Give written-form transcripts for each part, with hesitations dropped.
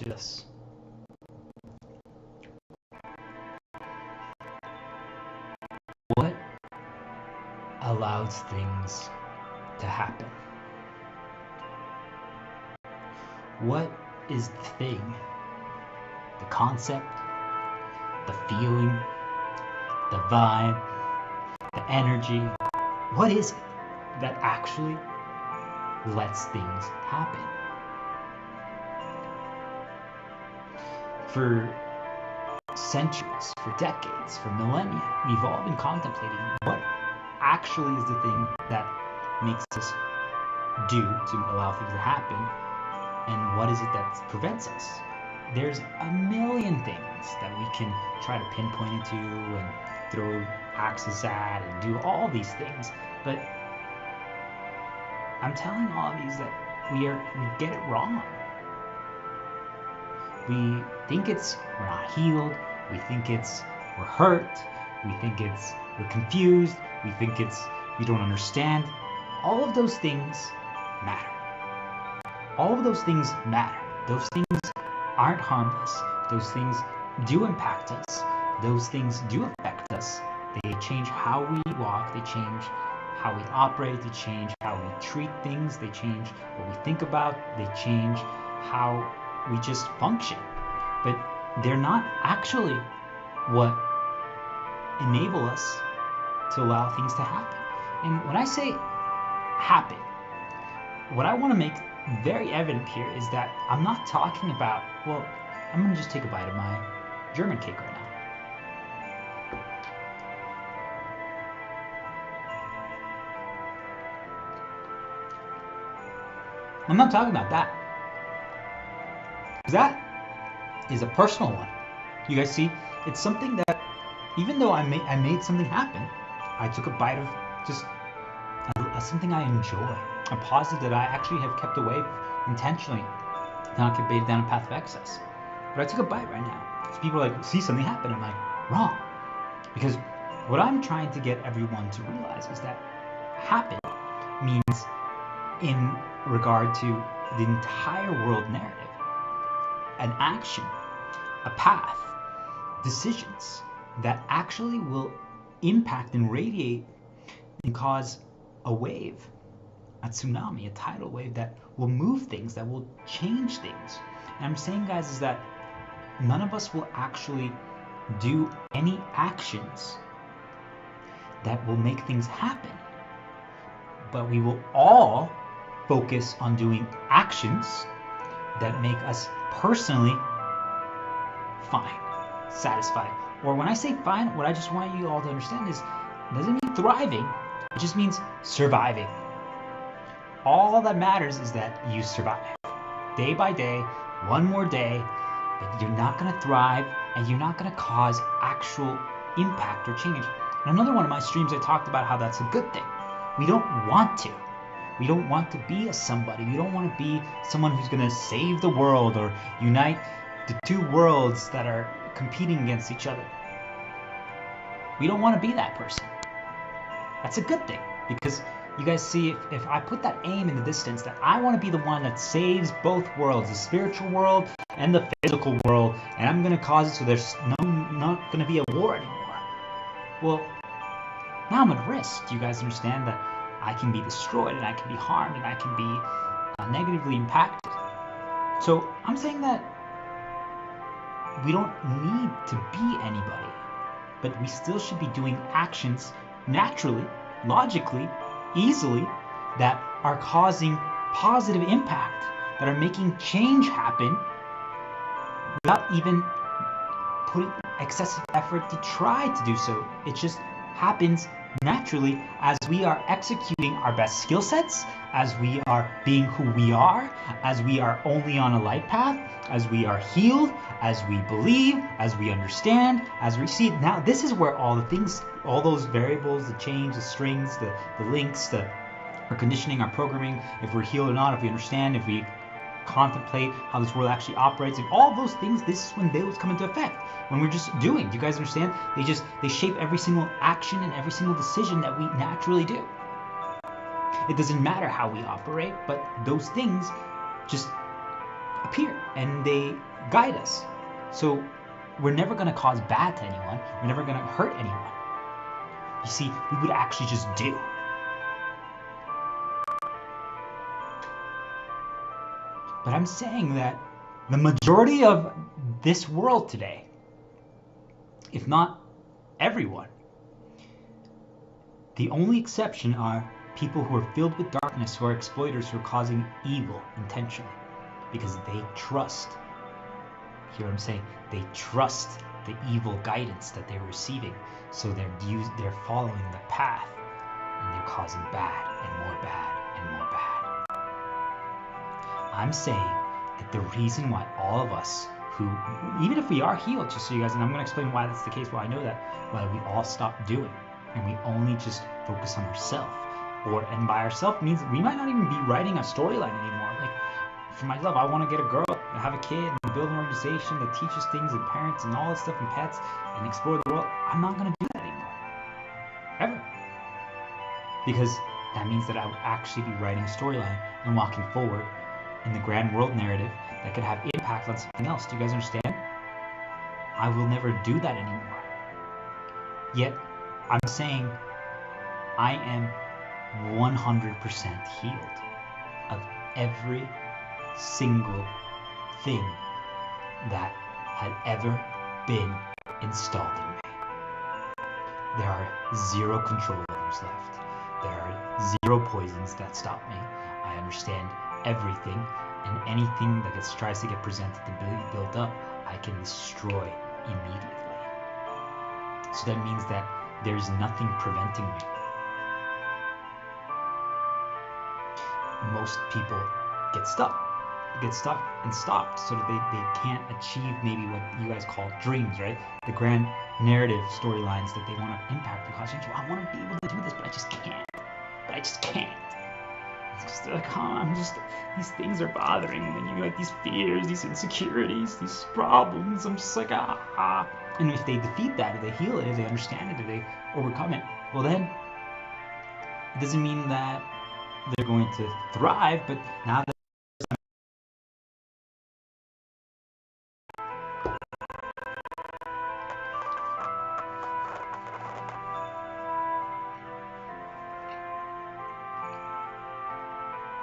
do this. What allows things to happen? What is the thing, the concept, the feeling, the vibe, the energy? What is it that actually lets things happen? For centuries, for decades, for millennia, we've all been contemplating what actually is the thing that makes us do to allow things to happen, and what is it that prevents us. There's a million things that we can try to pinpoint it to and throw axes at and do all these things, but I'm telling all of these that we get it wrong. We think it's we're not healed, we think it's we're hurt, we think it's we're confused, we think it's we don't understand. All of those things matter. All of those things matter. Those things aren't harmless. Those things do impact us. Those things do affect us. They change how we walk, they change how we operate, they change how we treat things, they change what we think about, they change how we just function. But they're not actually what enable us to allow things to happen. And when I say happen, what I want to make very evident here is that I'm not talking about, well, I'm going to just take a bite of my German cake right now. I'm not talking about that. That is a personal one. You guys see, it's something that even though I made something happen, I took a bite of just something I enjoy, a positive that I actually have kept away intentionally, not get baited down a path of excess. But I took a bite right now. Because people are like, see something happen. I'm like, wrong. Because what I'm trying to get everyone to realize is that happen means in regard to the entire world narrative, an action, a path, decisions that actually will impact and radiate and cause a wave, a tsunami, a tidal wave that will move things, that will change things. And I'm saying, guys, is that none of us will actually do any actions that will make things happen, but we will all focus on doing actions that make us personally fine, satisfied. Or when I say fine, what I just want you all to understand is it doesn't mean thriving, it just means surviving. All that matters is that you survive. Day by day, one more day, but you're not going to thrive and you're not going to cause actual impact or change. In another one of my streams, I talked about how that's a good thing. We don't want to. We don't want to be a somebody. We don't want to be someone who's going to save the world or unite the two worlds that are competing against each other. We don't want to be that person. That's a good thing, because you guys see, if I put that aim in the distance, that I want to be the one that saves both worlds, the spiritual world and the physical world, and I'm going to cause it so there's not going to be a war anymore. Well, now I'm at risk. Do you guys understand that I can be destroyed and I can be harmed and I can be negatively impacted? So I'm saying that we don't need to be anybody, but we still should be doing actions naturally, logically, easily, that are causing positive impact, that are making change happen without even putting excessive effort to try to do so. It just happens naturally as we are executing our best skill sets, as we are being who we are, as we are only on a light path, as we are healed, as we believe, as we understand, as we see. Now this is where all the things, all those variables, the change, the strings, the links, our conditioning, our programming, if we're healed or not, if we understand, if we contemplate how this world actually operates, and all those things, this is when those come into effect. When we're just doing, do you guys understand? They shape every single action and every single decision that we naturally do. It doesn't matter how we operate, but those things just appear and they guide us. So we're never going to cause bad to anyone. We're never going to hurt anyone. You see, we would actually just do. But I'm saying that the majority of this world today, if not everyone, the only exception are people who are filled with darkness, who are exploiters, who are causing evil intentionally, because they trust. Hear what I'm saying? They trust the evil guidance that they're receiving, so they're following the path, and they're causing bad and more bad and more bad. I'm saying that the reason why all of us who, even if we are healed, just so you guys, and I'm going to explain why that's the case, why I know that, why we all stop doing, and we only just focus on ourselves. And by ourselves means we might not even be writing a storyline anymore. Like, for myself, I want to get a girl and have a kid and build an organization that teaches things and parents and all this stuff and pets and explore the world. I'm not going to do that anymore. Ever. Because that means that I would actually be writing a storyline and walking forward in the grand world narrative that could have impact on something else. Do you guys understand? I will never do that anymore. Yet, I'm saying I am 100% healed of every single thing that had ever been installed in me. There are 0 control levers left. There are 0 poisons that stop me. I understand everything, and anything that tries to get presented to be built up, I can destroy immediately. So that means that there's nothing preventing me. Most people get stuck and stopped, so that they can't achieve maybe what you guys call dreams, right? The grand narrative storylines that they want to impact and cause change. Well, I want to be able to do this, but I just can't. It's just like, these things are bothering me, like these fears, these insecurities, these problems. I'm just like, And if they defeat that, if they heal it, if they understand it, if they overcome it, well then, it doesn't mean that they're going to thrive, but now that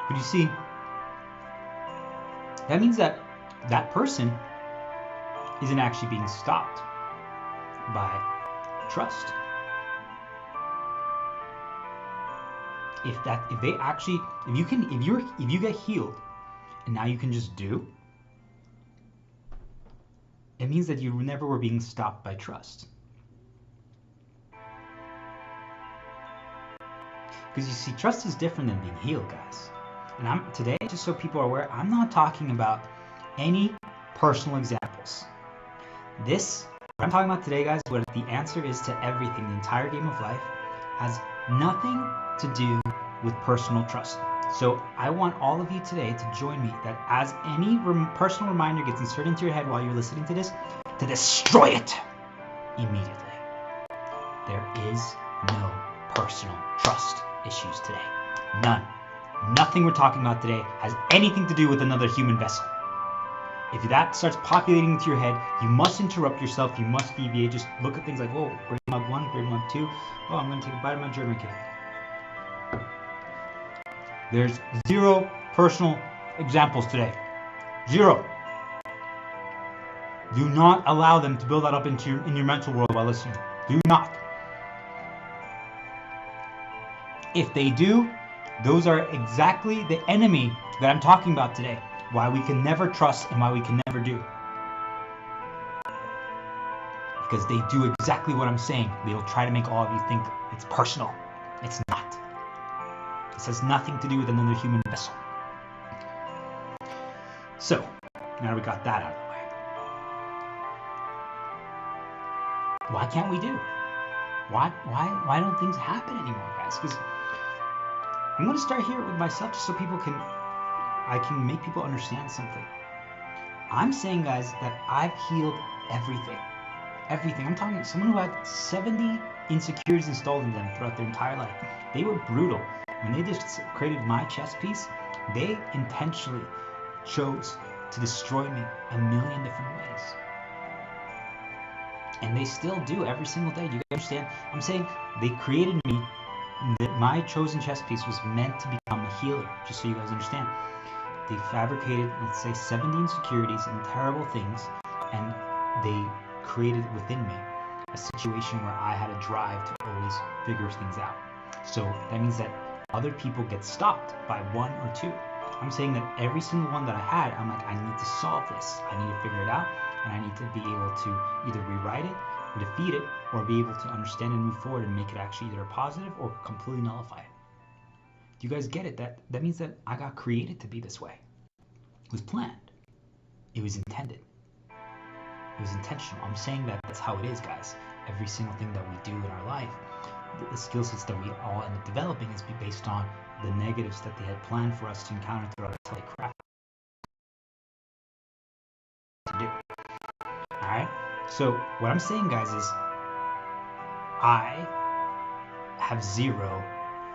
but you see, that means that that person isn't actually being stopped by trust. If you get healed and now you can just do, it means that you never were being stopped by trust. Because you see, trust is different than being healed, guys. And today, just so people are aware, I'm not talking about any personal examples. What I'm talking about today, guys, what the answer is to everything, the entire game of life, has nothing to do with personal trust. So I want all of you today to join me that as any personal reminder gets inserted into your head while you're listening to this, to destroy it immediately. There is no personal trust issues today. None. Nothing we're talking about today has anything to do with another human vessel. If that starts populating into your head, you must interrupt yourself, you must deviate, just look at things like, whoa, grade mug 1, grade mug 2, oh, I'm going to take a bite of my German cake. There's 0 personal examples today. 0. Do not allow them to build that up in your mental world while listening. Do not. If they do, those are exactly the enemy that I'm talking about today. Why we can never trust and why we can never do. Because they do exactly what I'm saying. They'll try to make all of you think it's personal. It's not. This has nothing to do with another human vessel. So, now we got that out of the way. Why can't we do? Why don't things happen anymore, guys? Because I'm going to start here with myself just so I can make people understand something. I'm saying, guys, that I've healed everything. Everything. I'm talking someone who had 70 insecurities installed in them throughout their entire life. They were brutal. When they just created my chess piece, they intentionally chose to destroy me a million different ways. And they still do every single day. You understand? I'm saying they created me, that my chosen chess piece was meant to become a healer, just so you guys understand. They fabricated, let's say, 70 insecurities and terrible things, and they created within me a situation where I had a drive to always figure things out. So that means that other people get stopped by one or two. I'm saying that every single one that I had, I'm like, I need to solve this. I need to figure it out, and I need to be able to either rewrite it or defeat it, or be able to understand and move forward and make it actually either a positive or completely nullify it. Do you guys get it? That means that I got created to be this way. It was planned. It was intended. It was intentional. I'm saying that that's how it is, guys. Every single thing that we do in our life, the skill sets that we all end up developing is based on the negatives that they had planned for us to encounter throughout until they craft to do. Alright? So what I'm saying, guys, is I have zero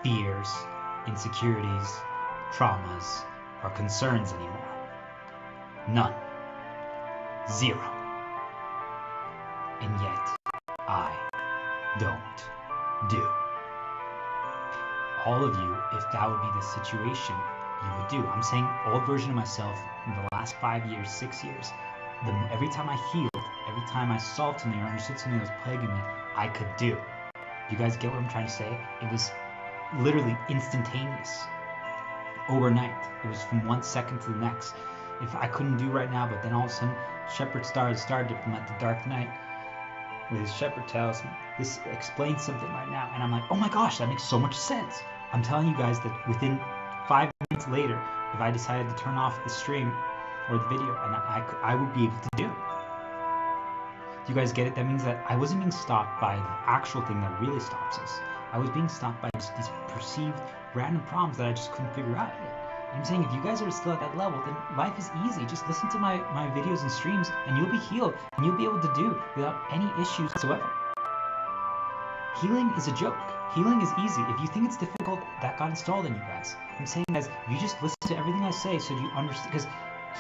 fears, insecurities, traumas, or concerns anymore. None. Zero. And yet, I don't do. All of you, if that would be the situation, you would do. I'm saying old version of myself in the last 5 years, 6 years, every time I healed, every time I solved something or understood something that was plaguing me, I could do. You guys get what I'm trying to say? It was literally instantaneous. Overnight. It was from 1 second to the next. If I couldn't do right now, but then all of a sudden, Shepherd started from like the dark night with his shepherd tells me, this explains something right now. And I'm like, oh my gosh, that makes so much sense. I'm telling you guys that within 5 minutes later, if I decided to turn off the stream or the video, and I would be able to do it. Do you guys get it? That means that I wasn't being stopped by the actual thing that really stops us. I was being stopped by just these perceived random problems that I just couldn't figure out yet. And I'm saying if you guys are still at that level, then life is easy. Just listen to my videos and streams, and you'll be healed, and you'll be able to do without any issues whatsoever. Healing is a joke. Healing is easy. If you think it's difficult, that got installed in you guys. I'm saying, guys, if you just listen to everything I say so you understand, because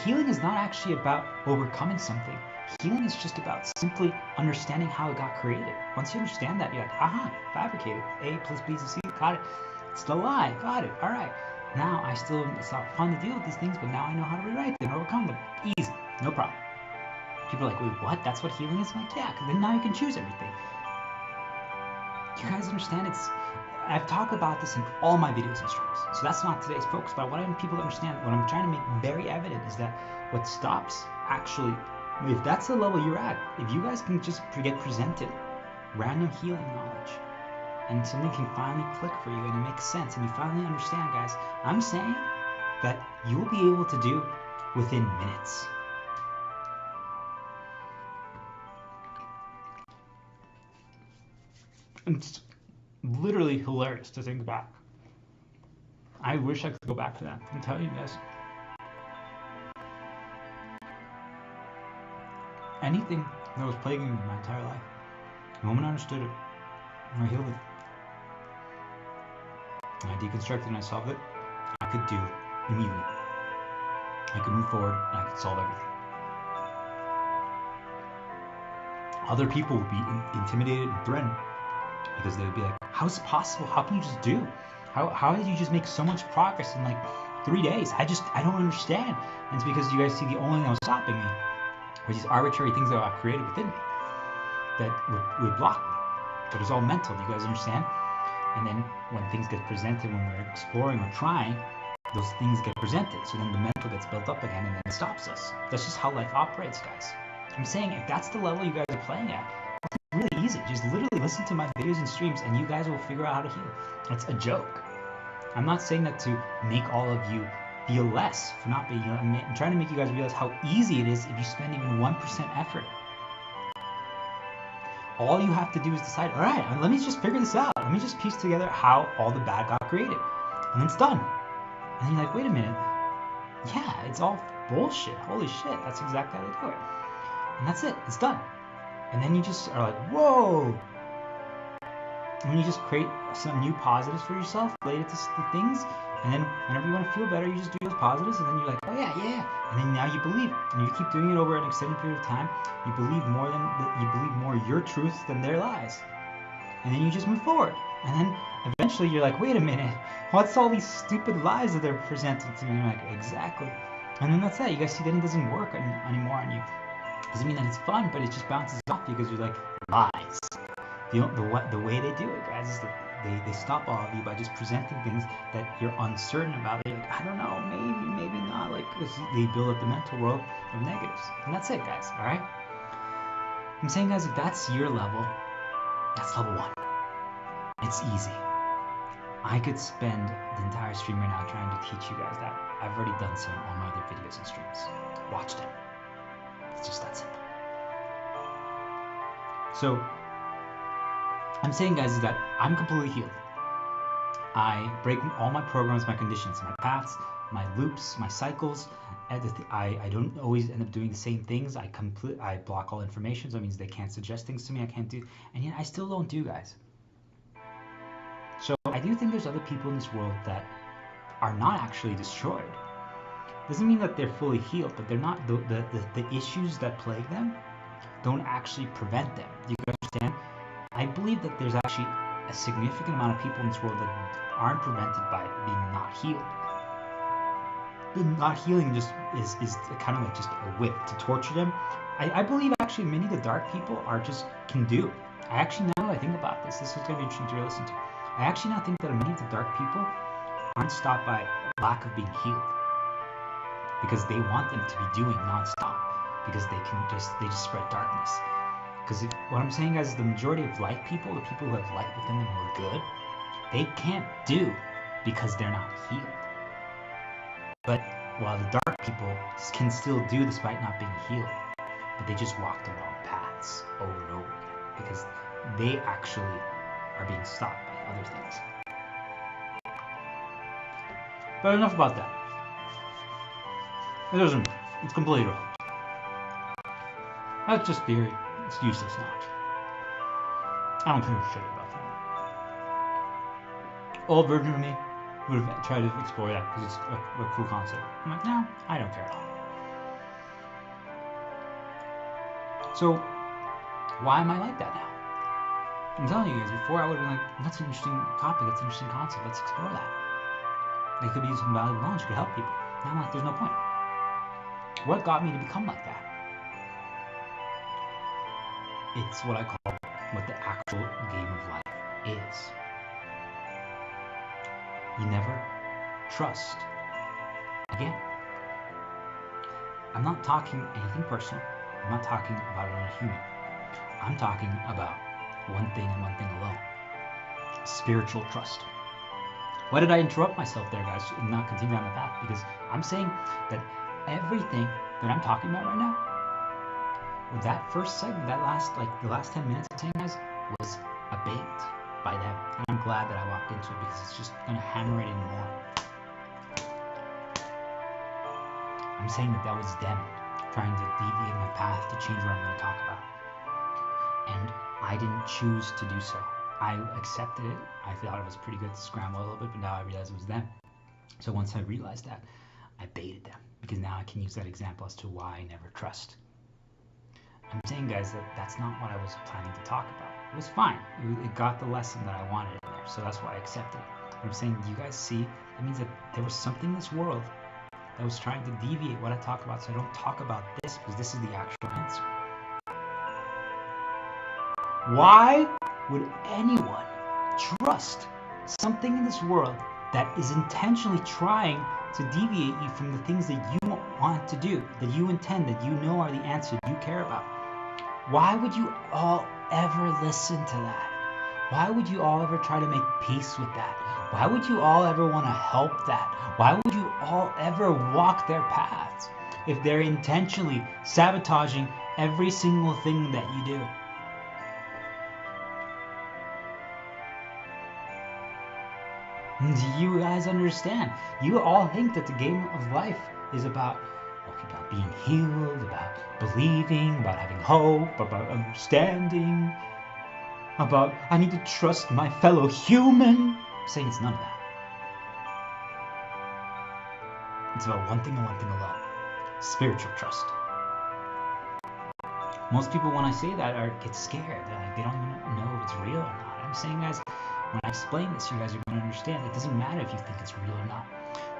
healing is not actually about overcoming something. Healing is just about simply understanding how it got created. Once you understand that, you're like, aha, fabricated. A plus B is C, got it. It's the lie, got it, all right. Now it's not fun to deal with these things, but now I know how to rewrite them and overcome them. Easy, no problem. People are like, wait, what? That's what healing is? I'm like, yeah, because then now you can choose everything. You guys understand? I've talked about this in all my videos and streams, so that's not today's focus, but what I want people to understand, what I'm trying to make very evident is that what stops actually, if that's the level you're at, if you guys can just get presented random healing knowledge, and something can finally click for you and it makes sense and you finally understand, guys, I'm saying that you will be able to do within minutes. It's literally hilarious to think about. I wish I could go back to that. I'm telling you guys. Anything that was plaguing me my entire life, the moment I understood it, I healed it, and I deconstructed and I solved it, I could do immediately. I could move forward and I could solve everything. Other people would be intimidated and threatened because they would be like, how is it possible? How can you just do? How did you just make so much progress in like 3 days? I don't understand. And it's because you guys see the only thing that was stopping me were these arbitrary things that I created within me that would block me. But it's all mental, do you guys understand? And then when things get presented, when we're exploring or trying, those things get presented. So then the mental gets built up again and then it stops us. That's just how life operates, guys. I'm saying if that's the level you guys are playing at, it's really easy. Just literally listen to my videos and streams and you guys will figure out how to heal. It's a joke. I'm not saying that to make all of you feel less for not being healed. I'm trying to make you guys realize how easy it is if you spend even 1% effort. All you have to do is decide, all right, let me just figure this out. Let me just piece together how all the bad got created. And it's done. And then you're like, wait a minute. Yeah, it's all bullshit. Holy shit, that's exactly how they do it. And that's it. It's done. And then you just are like, whoa. And when you just create some new positives for yourself related to the things, And then whenever you want to feel better, you just do those positives, and then you're like, oh yeah, yeah. And then now you believe, and you keep doing it over an extended period of time. You believe more your truths than their lies, and then you just move forward. And then eventually you're like, wait a minute, what's all these stupid lies that they're presenting to me? And you're like, exactly. And then that's that. You guys see, then it doesn't work anymore on you. Doesn't mean that it's fun, but it just bounces off because you're like, lies. The way they do it, guys, is that they stop all of you by just presenting things that you're uncertain about. You're like, I don't know, maybe not. Like, they build up the mental world of negatives. And that's it, guys, all right? I'm saying, guys, if that's your level, that's level 1. It's easy. I could spend the entire stream right now trying to teach you guys that. I've already done so in all my other videos and streams. Watch them. It's just that simple. So, I'm saying, guys, is that I'm completely healed. I break all my programs, my conditions, my paths, my loops, my cycles. I don't always end up doing the same things. I block all information, so that means they can't suggest things to me I can't do. And yet I still don't do, guys. So I do think there's other people in this world that are not actually destroyed. Doesn't mean that they're fully healed, but they're not, the issues that plague them don't actually prevent them. Do you guys understand? I believe that there's actually a significant amount of people in this world that aren't prevented by being not healed. The not healing just is kind of like just a whip to torture them. I believe actually many of the dark people can do. I actually, now that I think about this is going to be interesting to listen to. I actually now think that many of the dark people aren't stopped by lack of being healed, because they want them to be doing nonstop, because they just spread darkness. Because what I'm saying, guys, is the majority of light people, the people who have light within them who are good, they can't do because they're not healed. But while the dark people can still do despite not being healed, but they just walk the wrong paths over and over again because they actually are being stopped by other things. But enough about that. It doesn't matter. It's completely wrong. That's just theory. It's useless knowledge. I don't care a shit about that. Old version of me would have tried to explore that because it's a cool concept. I'm like, no, I don't care at all. So, why am I like that now? I'm telling you guys, before I would have been like, that's an interesting topic, that's an interesting concept, let's explore that. They could use some valuable knowledge, could help people. Now I'm like, there's no point. What got me to become like that? It's what I call what the actual game of life is. You never trust again. I'm not talking anything personal. I'm not talking about another human. I'm talking about one thing and one thing alone. Spiritual trust. Why did I interrupt myself there, guys, and not continue down the path? Because I'm saying that everything that I'm talking about right now, that first segment, the last 10 minutes I'm saying, guys, was a bait by them. And I'm glad that I walked into it because it's just going to hammer it in more. I'm saying that was them trying to deviate my path to change what I'm going to talk about. And I didn't choose to do so. I accepted it. I thought it was pretty good to scramble a little bit, but now I realized it was them. So once I realized that, I baited them because now I can use that example as to why I never trust. I'm saying, guys, that that's not what I was planning to talk about. It was fine. It got the lesson that I wanted in there, so that's why I accepted it. I'm saying, you guys see, that means that there was something in this world that was trying to deviate what I talk about, so I don't talk about this because this is the actual answer. Why would anyone trust something in this world that is intentionally trying to deviate you from the things that you want to do, that you intend, that you know are the answer you care about? Why would you all ever listen to that? Why would you all ever try to make peace with that? Why would you all ever want to help that? Why would you all ever walk their paths if they're intentionally sabotaging every single thing that you do? Do you guys understand? You all think that the game of life is about being healed, about believing, about having hope, about understanding, about I need to trust my fellow human. I'm saying it's none of that. It's about one thing and one thing alone: spiritual trust. Most people, when I say that, get scared. They're like, they don't even know if it's real or not. I'm saying, guys, when I explain this, you guys are going to understand. It doesn't matter if you think it's real or not.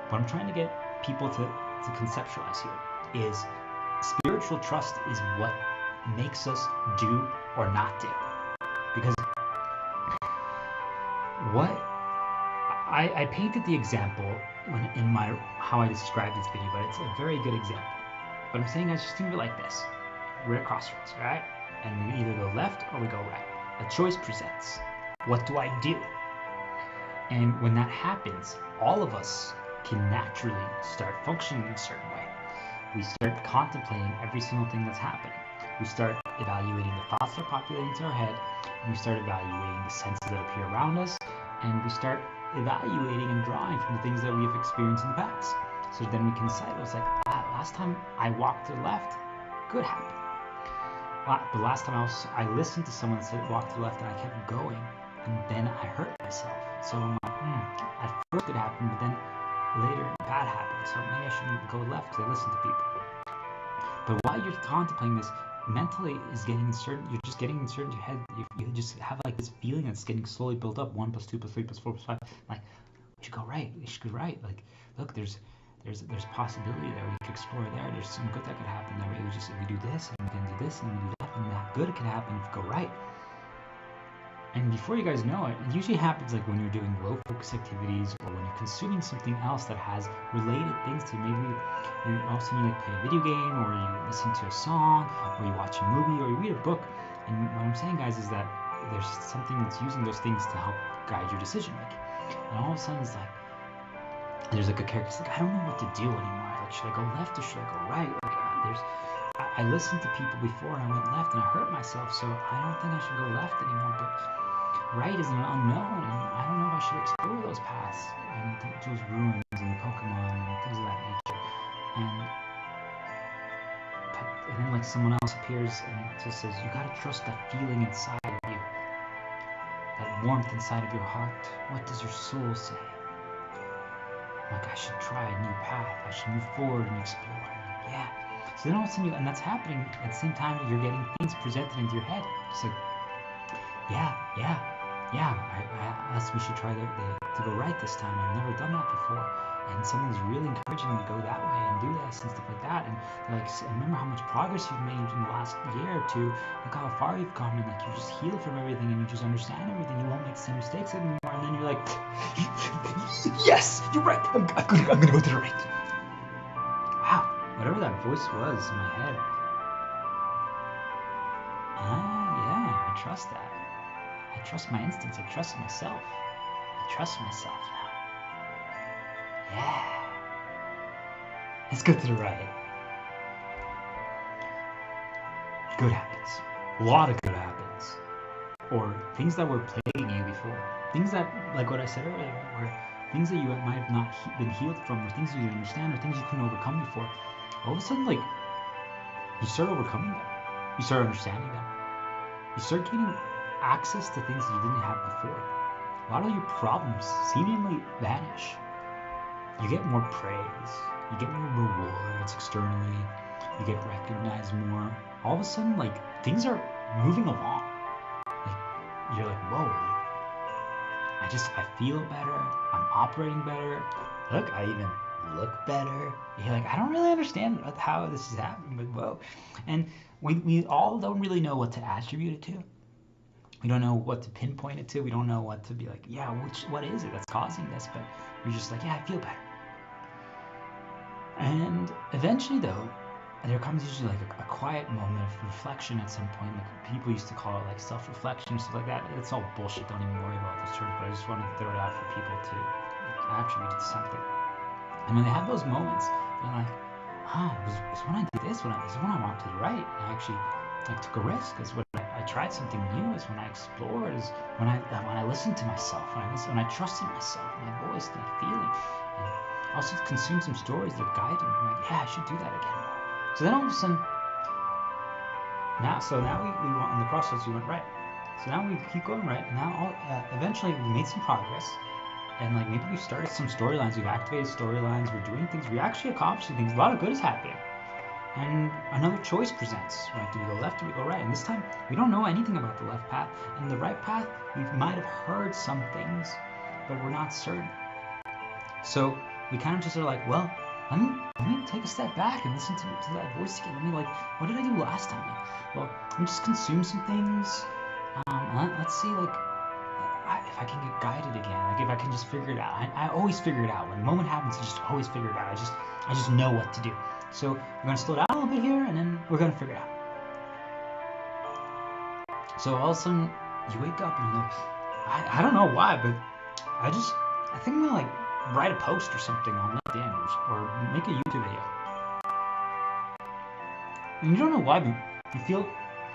What I'm trying to get people to conceptualize here is spiritual trust is what makes us do or not do. Because what I painted the example in my how I described this video, but it's a very good example. But I'm saying, guys, just think of it like this. We're at crossroads, right? And we either go left or we go right. A choice presents. What do I do? And when that happens, all of us can naturally start functioning in a certain way. We start contemplating every single thing that's happening. We start evaluating the thoughts that are populating into our head, and we start evaluating the senses that appear around us, and we start evaluating and drawing from the things that we have experienced in the past. So then we can decide, it's like, last time I walked to the left, good happened. The last time I listened to someone that said walk to the left and I kept going, and then I hurt myself. So I'm like, at first it happened, but then later bad happened. So maybe I shouldn't go left because I listen to people. But while you're contemplating this, mentally is getting inserted. You're just getting inserted in your head. You just have like this feeling that's getting slowly built up. 1 + 2 + 3 + 4 + 5. Like, we should go right. We should go right. Like, look, there's possibility there. We could explore there. There's some good that could happen there. If we do this, and we can do this, and we do that, and that good can happen if we go right. And before you guys know it, it usually happens like when you're doing low focus activities, or when you're consuming something else that has related things to, maybe all of a sudden you like play a video game, or you listen to a song, or you watch a movie, or you read a book. And what I'm saying, guys, is that there's something that's using those things to help guide your decision making. And all of a sudden it's like, there's like a character that's like, I don't know what to do anymore. Like, should I go left or should I go right? Like, I listened to people before and I went left and I hurt myself, so I don't think I should go left anymore. But right is an unknown, and I don't know if I should explore those paths and those ruins and the Pokemon and things of that nature. And then like someone else appears and just says, you gotta trust that feeling inside of you, that warmth inside of your heart. What does your soul say? Like, I should try a new path. I should move forward and explore. And yeah. So then all of a sudden, and that's happening at the same time that you're getting things presented into your head. It's like, yeah, we should try to go right this time. I've never done that before. And something's really encouraging you to go that way and do this and stuff like that. And they're like, remember how much progress you've made in the last year or two. Look how far you've come, and like you just heal from everything and you just understand everything. You won't make the same mistakes anymore. And then you're like, yes, you're right. I'm gonna go to the right. Wow, whatever that voice was in my head. Yeah, I trust that. I trust my instincts. I trust myself. I trust myself now. Yeah. Let's go to the right. Good happens. A lot of good happens. Or things that were plaguing you before. Things that, like what I said earlier, were things that you might have not been healed from, or things you didn't understand, or things you couldn't overcome before. All of a sudden, like, you start overcoming them. You start understanding them. You start getting access to things that you didn't have before. A lot of your problems seemingly vanish. You get more praise. You get more rewards externally. You get recognized more. All of a sudden, like, things are moving along. Like, you're like, whoa, like, I feel better. I'm operating better. Look, I even look better. You're like, I don't really understand how this is happening, but whoa. And we all don't really know what to attribute it to. We don't know what to pinpoint it to. We don't know what to be like, yeah, what is it that's causing this? But you're just like, yeah, I feel better. And eventually, though, there comes usually like a quiet moment of reflection at some point. Like people used to call it like self-reflection, stuff like that. It's all bullshit. Don't even worry about those terms. But I just wanted to throw it out for people to attribute it to something. And when they have those moments, they're like, it was when I did this. It was when I walked to the right. I actually took a risk. Is when I tried something new. Is when I explored. Is when I listened to myself. When I trusted myself, my voice, my feeling, and also consumed some stories that guided me. I'm like, yeah, I should do that again. So then all of a sudden, now we went on the crossroads. We went right. So now we keep going right, and now eventually we made some progress. And like maybe we've started some storylines, we've activated storylines, we're doing things, we're actually accomplishing things. A lot of good is happening. And another choice presents, right? Do we go left or we go right? And this time, we don't know anything about the left path. And the right path, we might have heard some things, but we're not certain. So we kind of just are like, well, let me take a step back and listen to that voice again. Let me like, what did I do last time? Like, well, let me just consume some things. Let's see, like, if I can get guided again. Like, if I can just figure it out. I always figure it out. When a moment happens, I just always figure it out. I just know what to do. So we're going to slow down a little bit here, and then we're going to figure it out. So all of a sudden, you wake up and you're like, I don't know why, but I think I'm going to like write a post or something on LinkedIn or make a YouTube video. And you don't know why, but you feel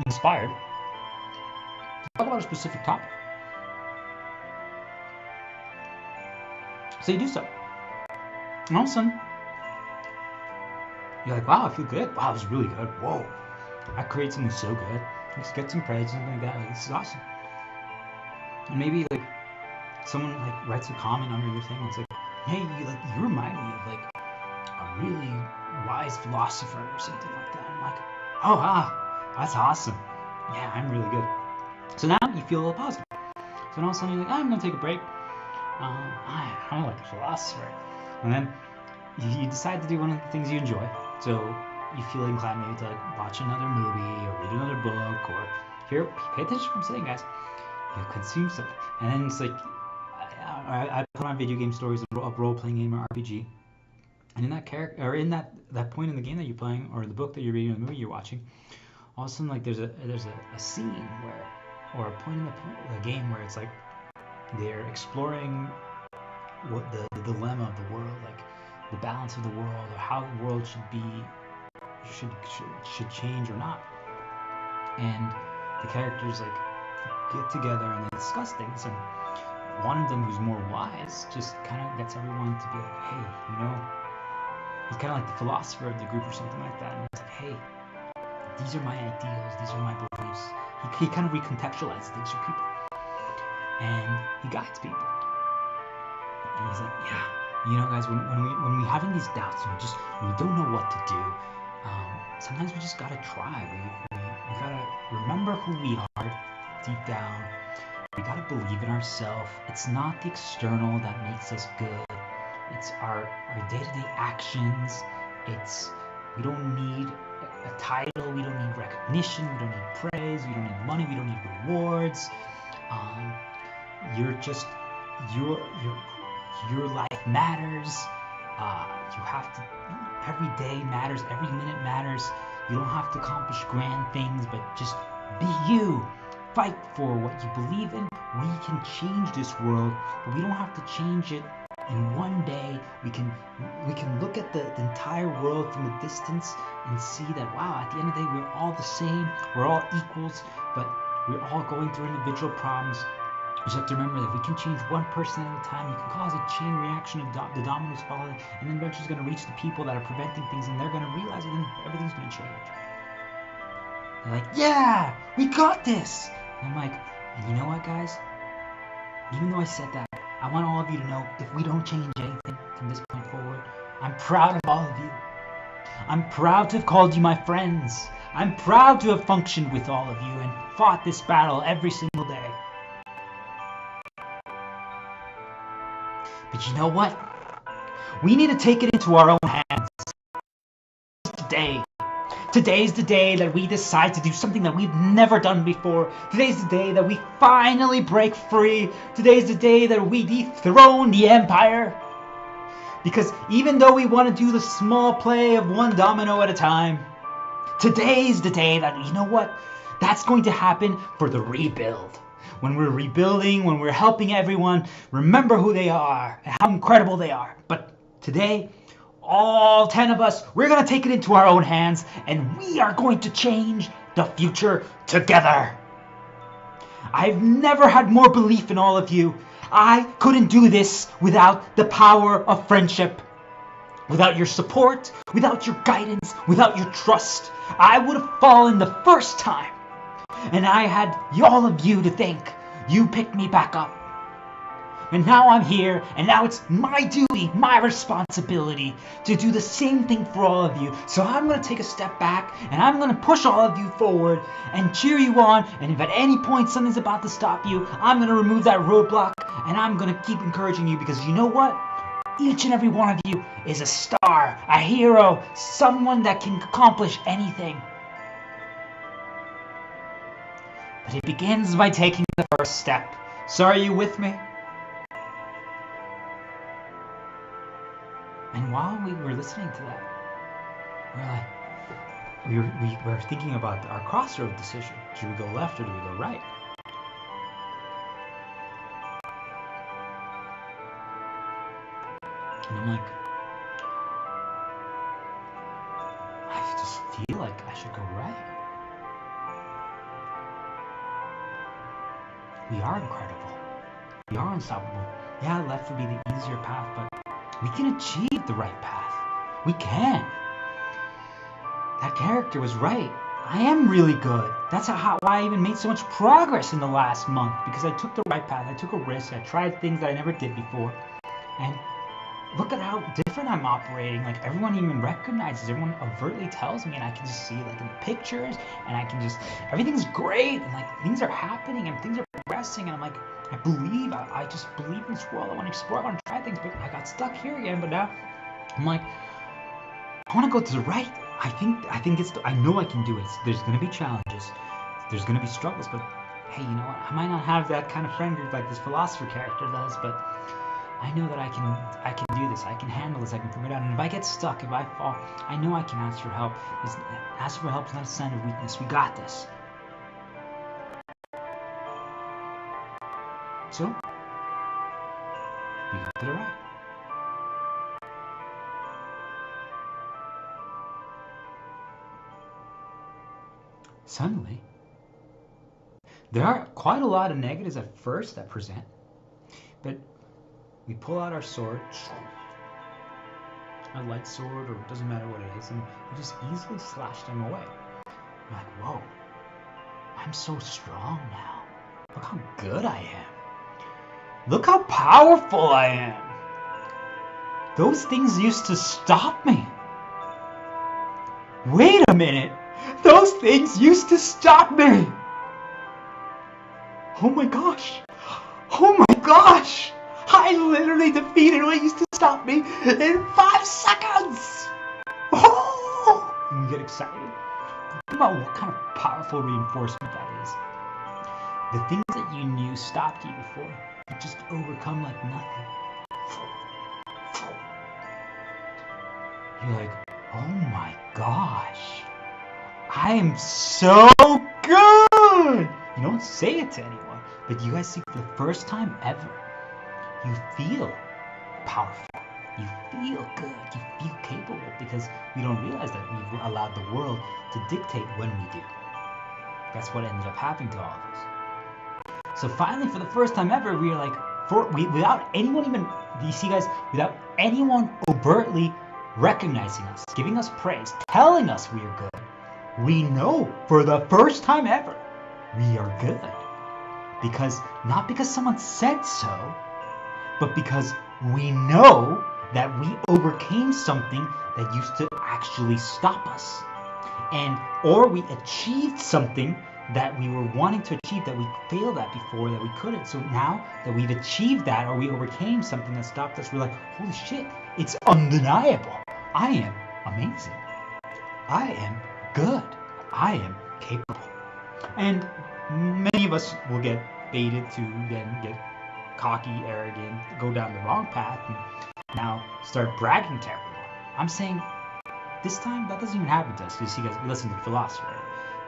inspired to talk about a specific topic. So you do so. And all of a sudden, you're like, wow, I feel good. Wow, this is really good. Whoa, I created something so good. Let's get some praise, something like that. Like, this is awesome. And maybe like someone like writes a comment under your thing. And it's like, hey, you remind me of like a really wise philosopher or something like that. I'm like, oh wow, that's awesome. Yeah, I'm really good. So now you feel a little positive. So all of a sudden you're like, I'm gonna take a break. I'm like a philosopher. And then you decide to do one of the things you enjoy. So you feel inclined maybe to like watch another movie or read another book or here, pay attention to what I'm saying, guys. You consume something. And then it's like, I put on video game stories, a role-playing game or RPG. And in that character, or in that point in the game that you're playing, or the book that you're reading, or the movie you're watching, all of a sudden like there's a scene where, or a point in the game where it's like they're exploring what the dilemma of the world, like the balance of the world, or how the world should change or not. And the characters like get together and they discuss things, and one of them who's more wise just kind of gets everyone to be like, hey, you know, he's kind of like the philosopher of the group or something like that, and it's like, hey, these are my ideals, these are my beliefs. He kind of recontextualizes things for people, and he guides people. And he's like, yeah, you know, guys, when we having these doubts and we don't know what to do, sometimes we just gotta try. We gotta remember who we are deep down. We gotta believe in ourselves. It's not the external that makes us good. It's our day-to-day actions. We don't need a title. We don't need recognition. We don't need praise. We don't need money. We don't need rewards. Your life matters. You have to. Every day matters. Every minute matters. You don't have to accomplish grand things, but just be you. Fight for what you believe in. We can change this world, but we don't have to change it in one day. We can look at the entire world from a distance and see that, wow, at the end of the day, we're all the same. We're all equals, but we're all going through individual problems. You just have to remember that if we can change one person at a time, you can cause a chain reaction of the dominoes falling, and then eventually it's going to reach the people that are preventing things, and they're going to realize it, and everything's going to change. They're like, yeah, we got this. And I'm like, and you know what, guys? Even though I said that, I want all of you to know, if we don't change anything from this point forward, I'm proud of all of you. I'm proud to have called you my friends. I'm proud to have functioned with all of you and fought this battle every single day. But you know what? We need to take it into our own hands. Today. Today's the day that we decide to do something that we've never done before. Today's the day that we finally break free. Today's the day that we dethrone the empire. Because even though we want to do the small play of one domino at a time, today's the day that, you know what? That's going to happen for the rebuild. When we're rebuilding, when we're helping everyone, remember who they are and how incredible they are. But today, all 10 of us, we're going to take it into our own hands, and we are going to change the future together. I've never had more belief in all of you. I couldn't do this without the power of friendship. Without your support, without your guidance, without your trust, I would have fallen the first time. And I had all of you to thank. You picked me back up. And now I'm here, and now it's my duty, my responsibility to do the same thing for all of you. So I'm going to take a step back, and I'm going to push all of you forward and cheer you on. And if at any point something's about to stop you, I'm going to remove that roadblock, and I'm going to keep encouraging you, because you know what? Each and every one of you is a star, a hero, someone that can accomplish anything. But it begins by taking the first step. So are you with me? And while we were listening to that, we were thinking about our crossroad decision. Should we go left or do we go right? And I'm like, I just feel like I should go right. We are incredible. We are unstoppable. Yeah, left would be the easier path, but we can achieve the right path. We can. That character was right. I am really good. That's why I even made so much progress in the last month, because I took the right path. I took a risk. I tried things that I never did before. And look at how different I'm operating. Like, everyone even recognizes, everyone overtly tells me, and I can just see, like, in the pictures, and I can just, everything's great, and like things are happening and things are progressing, and I'm like, I just believe in this world. I want to explore, I want to try things, but I got stuck here again. But now I'm like, I want to go to the right. I think I know I can do it. There's going to be challenges, there's going to be struggles, but hey, you know what? I might not have that kind of friend group like this philosopher character does, but I know that I can do this. I can handle this. I can figure it out. And if I get stuck, if I fall, I know I can ask for help. Asking for help is not a sign of weakness. We got this. So, we go to the right. Suddenly, there are quite a lot of negatives at first that present, but we pull out our sword, a light sword, or it doesn't matter what it is, and we just easily slash them away. I'm like, whoa, I'm so strong now. Look how good I am. Look how powerful I am. Those things used to stop me. Wait a minute. Those things used to stop me. Oh my gosh. Oh my gosh. I literally defeated what used to stop me in 5 seconds. Oh! And you get excited. Think about what kind of powerful reinforcement that is. The things that you knew stopped you before, you just overcome like nothing. You're like, oh my gosh, I am so good. You don't say it to anyone, but you guys see, for the first time ever, you feel powerful. You feel good. You feel capable, because we don't realize that we've allowed the world to dictate when we do. That's what ended up happening to all of us. So finally, for the first time ever, we are like, without anyone even, do you see guys, without anyone overtly recognizing us, giving us praise, telling us we are good, we know for the first time ever, we are good. Because, not because someone said so, but because we know that we overcame something that used to actually stop us. Or we achieved something that we were wanting to achieve, that we failed at before, that we couldn't. So now that we've achieved that, or we overcame something that stopped us, we're like, holy shit, it's undeniable. I am amazing. I am good. I am capable. And many of us will get baited to then get cocky, arrogant, go down the wrong path, and now start bragging to everyone. I'm saying this time that doesn't even happen to us, because you guys, we listened to the philosopher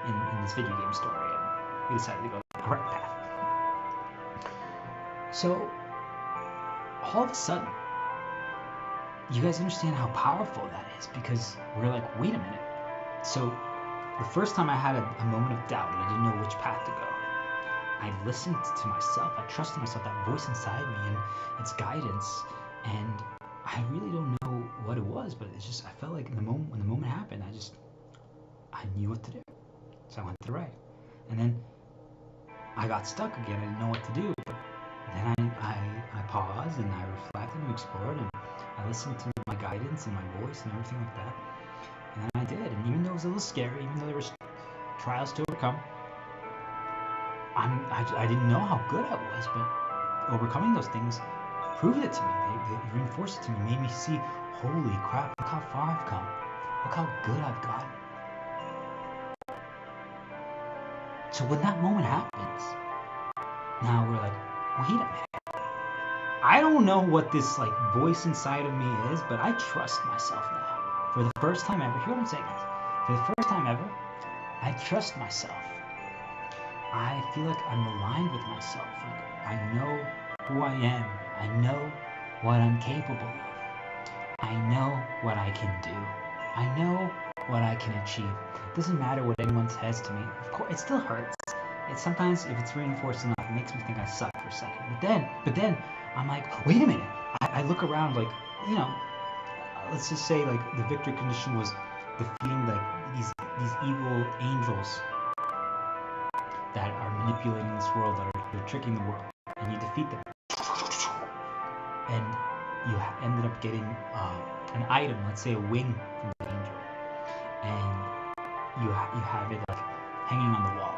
in this video game story, and we decided to go the correct path. So all of a sudden, you guys understand how powerful that is, because we're like, wait a minute. So the first time I had a moment of doubt and I didn't know which path to go, I listened to myself. I trusted myself, that voice inside me and its guidance. And I really don't know what it was, but it's just, I felt like in the moment, when the moment happened, I knew what to do. So I went to the right. And then I got stuck again. I didn't know what to do. But then I paused and I reflected and explored, and I listened to my guidance and my voice and everything like that. And I did. And even though it was a little scary, even though there was trials to overcome, I didn't know how good I was, but overcoming those things proved it to me. They reinforced it to me, made me see, holy crap, look how far I've come. Look how good I've gotten. So when that moment happens, now we're like, wait a minute. I don't know what this like voice inside of me is, but I trust myself now. For the first time ever, hear what I'm saying, guys. For the first time ever, I trust myself. I feel like I'm aligned with myself. Like I know who I am. I know what I'm capable of. I know what I can do. I know what I can achieve. It doesn't matter what anyone says to me. Of course, it still hurts. Sometimes if it's reinforced enough, it makes me think I suck for a second. But then I'm like, wait a minute. I look around like, you know, let's just say like the victory condition was defeating like these evil angels that are manipulating this world, they're tricking the world, and you defeat them, and you ended up getting an item, let's say a wing from the angel, and you have it like hanging on the wall,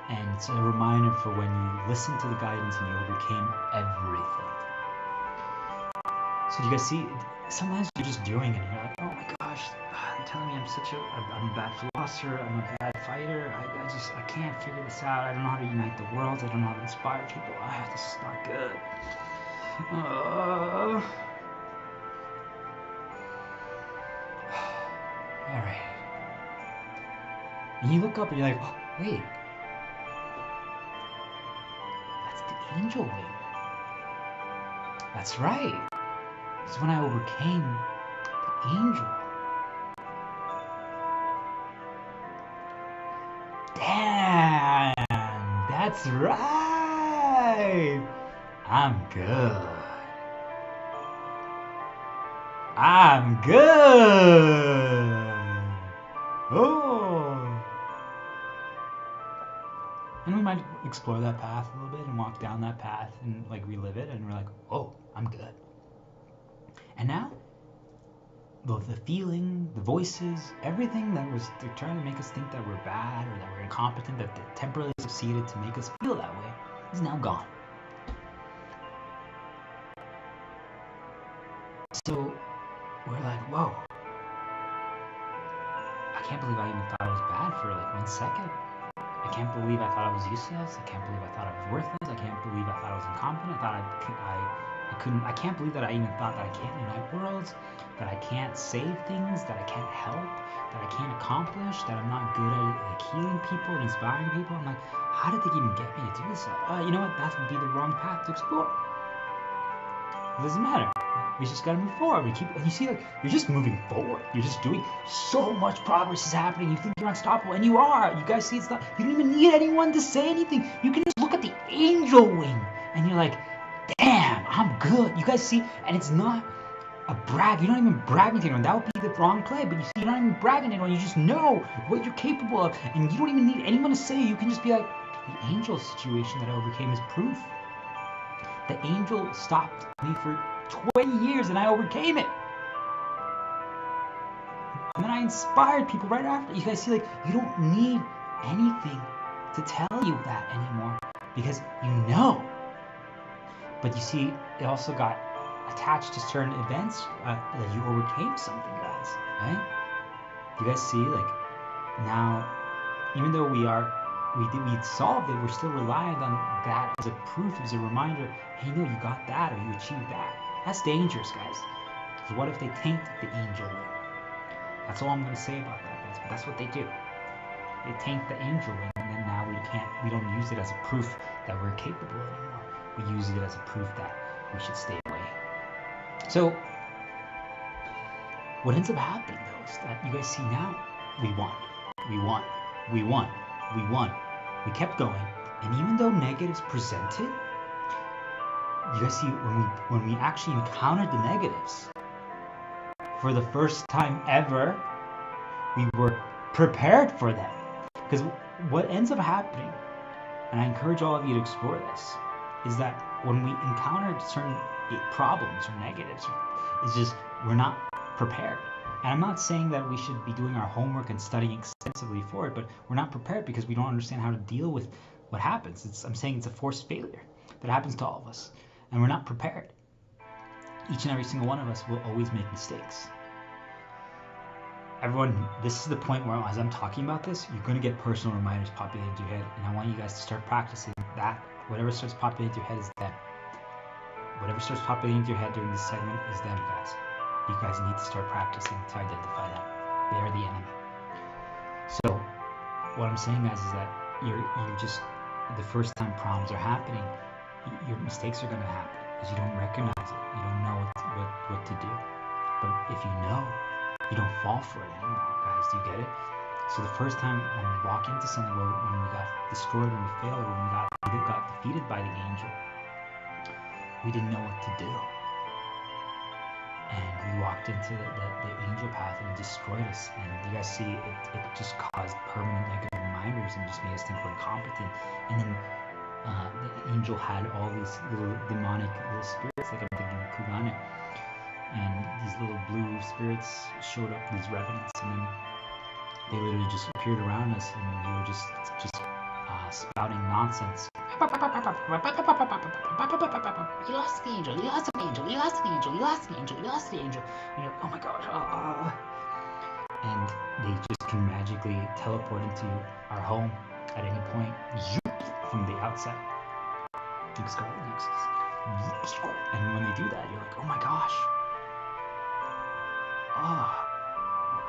and it's a reminder for when you listened to the guidance and you overcame everything. So do you guys see? Sometimes you're just doing it and you're like, oh my gosh, they're telling me I'm a bad philosopher, I'm a bad fighter, I can't figure this out, I don't know how to unite the world, I don't know how to inspire people, this is not good. Alright. And you look up and you're like, oh, wait, that's the angel wing. That's right. It's when I overcame the angel. Damn, that's right. I'm good. I'm good. Oh. And we might explore that path a little bit and walk down that path and like relive it, and we're like, oh, I'm good. And now, the feeling, the voices, everything that was trying to make us think that we're bad or that we're incompetent, that temporarily succeeded to make us feel that way, is now gone. So we're like, whoa, I can't believe I even thought I was bad for like 1 second. I can't believe I thought I was useless. I can't believe I thought I was worthless. I can't believe I thought I was incompetent. I can't believe that I even thought that I can't unite worlds, that I can't save things, that I can't help, that I can't accomplish, that I'm not good at like healing people and inspiring people. I'm like, how did they even get me to do this? You know what? That would be the wrong path to explore. It doesn't matter. We just gotta move forward. And you see, like, you're just moving forward. You're just doing so much progress is happening. You think you're unstoppable, and you are. You guys see, it's not. You don't even need anyone to say anything. You can just look at the angel wing, and you're like, damn, I'm good. You guys see, and it's not a brag. You're not even bragging to anyone. That would be the wrong play. But you see, you're not even bragging to anyone. You just know what you're capable of, and you don't even need anyone to say it. You can just be like, the angel situation that I overcame is proof. The angel stopped me for 20 years and I overcame it. And then I inspired people right after. You guys see, like, you don't need anything to tell you that anymore because you know. But you see, it also got attached to certain events that you overcame something, guys, right? You guys see, like, now, even though we solved it, we're still relying on that as a proof, as a reminder, hey, no, you got that or you achieved that. That's dangerous, guys. Because what if they taint the angel wing? That's all I'm going to say about that, guys. But that's what they do. They taint the angel wing, and then now we don't use it as a proof that we're capable anymore. We use it as a proof that we should stay away. So, what ends up happening, though, is that you guys see now, we won. We kept going, and even though negatives presented, you guys see, when we actually encountered the negatives, for the first time ever, we were prepared for them. Because what ends up happening, and I encourage all of you to explore this, is that when we encounter certain problems or negatives, it's just we're not prepared. And I'm not saying that we should be doing our homework and studying extensively for it, but we're not prepared because we don't understand how to deal with what happens. I'm saying it's a forced failure that happens to all of us, and we're not prepared. Each and every single one of us will always make mistakes. Everyone, this is the point where as I'm talking about this, you're going to get personal reminders populated in your head, and I want you guys to start practicing that. Whatever starts populating in your head is them. Whatever starts populating in your head during this segment is them, guys. You guys need to start practicing to identify them. They are the enemy. So, what I'm saying, guys, is that you just, the first time problems are happening, your mistakes are going to happen because you don't recognize it. You don't know what to do. But if you know, you don't fall for it anymore, guys. Do you get it? So the first time when we walk into something, when we got destroyed, when we failed, when we got defeated by the angel, we didn't know what to do. And we walked into the angel path and it destroyed us. And you guys see, it just caused permanent negative reminders and just made us think we're incompetent. And then the angel had all these little demonic little spirits, like I'm thinking of Kugane. And these little blue spirits showed up, these revenants, and then they literally just appeared around us, and we were just spouting nonsense. You lost the angel, you lost the angel, you lost the angel, you lost the angel, you lost the angel. And you're like, oh my gosh. And they just can magically teleport into our home at any point from the outside. Like Scarlet Nexus. And when they do that, you're like, oh my gosh.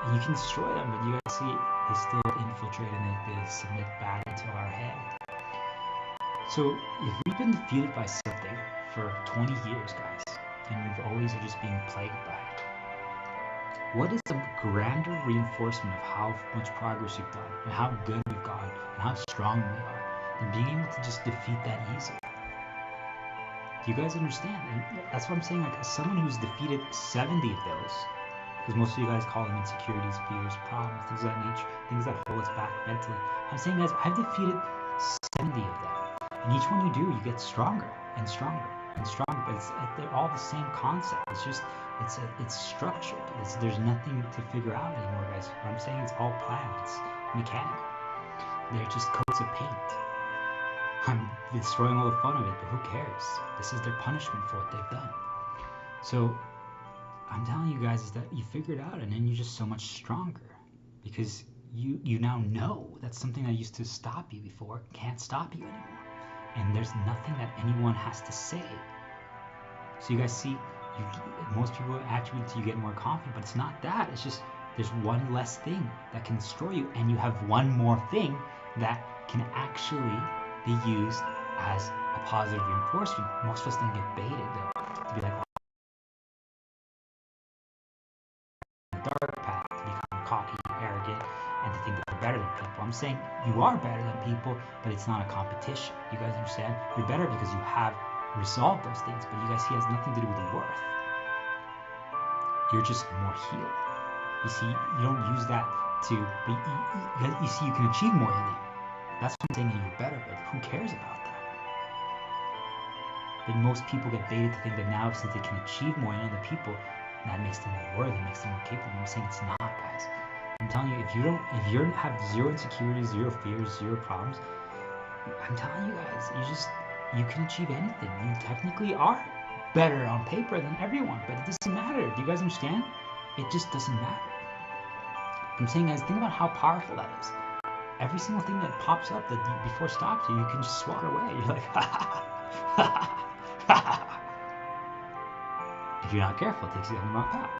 And you can destroy them, but you guys see, they still infiltrate and they submit bad into our head. So if we've been defeated by something for 20 years, guys, and we've always are just being plagued by it, what is the grander reinforcement of how much progress you've done and how good we've gotten and how strong we are than being able to just defeat that easily? Do you guys understand? And that's what I'm saying, like, as someone who's defeated 70 of those, because most of you guys call them insecurities, fears, problems, things of that nature, things that hold us back mentally. I'm saying, guys, I've defeated 70 of them. And each one you do, you get stronger and stronger and stronger. But they're all the same concept. It's just, it's structured. There's nothing to figure out anymore, guys. What I'm saying, it's all planned. It's mechanical. They're just coats of paint. I'm destroying all the fun of it, but who cares? This is their punishment for what they've done. So I'm telling you guys is that you figure it out, and then you're just so much stronger because you now know that something that used to stop you before can't stop you anymore, and there's nothing that anyone has to say. So you guys see, most people attribute to you getting more confident, but it's not that. It's just there's one less thing that can destroy you, and you have one more thing that can actually be used as a positive reinforcement. Most of us then get baited to be like, dark path, to become cocky, arrogant, and to think that they're better than people. I'm saying you are better than people, but it's not a competition. You guys understand? You're better because you have resolved those things, but you guys see, it has nothing to do with the worth. You're just more healed. You see, you don't use that to, but you see, you can achieve more than them. That's what I'm saying, that you're better, but who cares about that? But most people get baited to think that now, since they can achieve more than other people, that makes them more worthy, makes them more capable. I'm saying it's not, guys. I'm telling you, if you have zero insecurities, zero fears, zero problems, I'm telling you guys, you can achieve anything. You technically are better on paper than everyone, but it doesn't matter. Do you guys understand? It just doesn't matter. I'm saying, guys, think about how powerful that is. Every single thing that pops up that before stops you, you can just swat away. You're like, ha ha ha ha. If you're not careful, it takes you down the wrong path.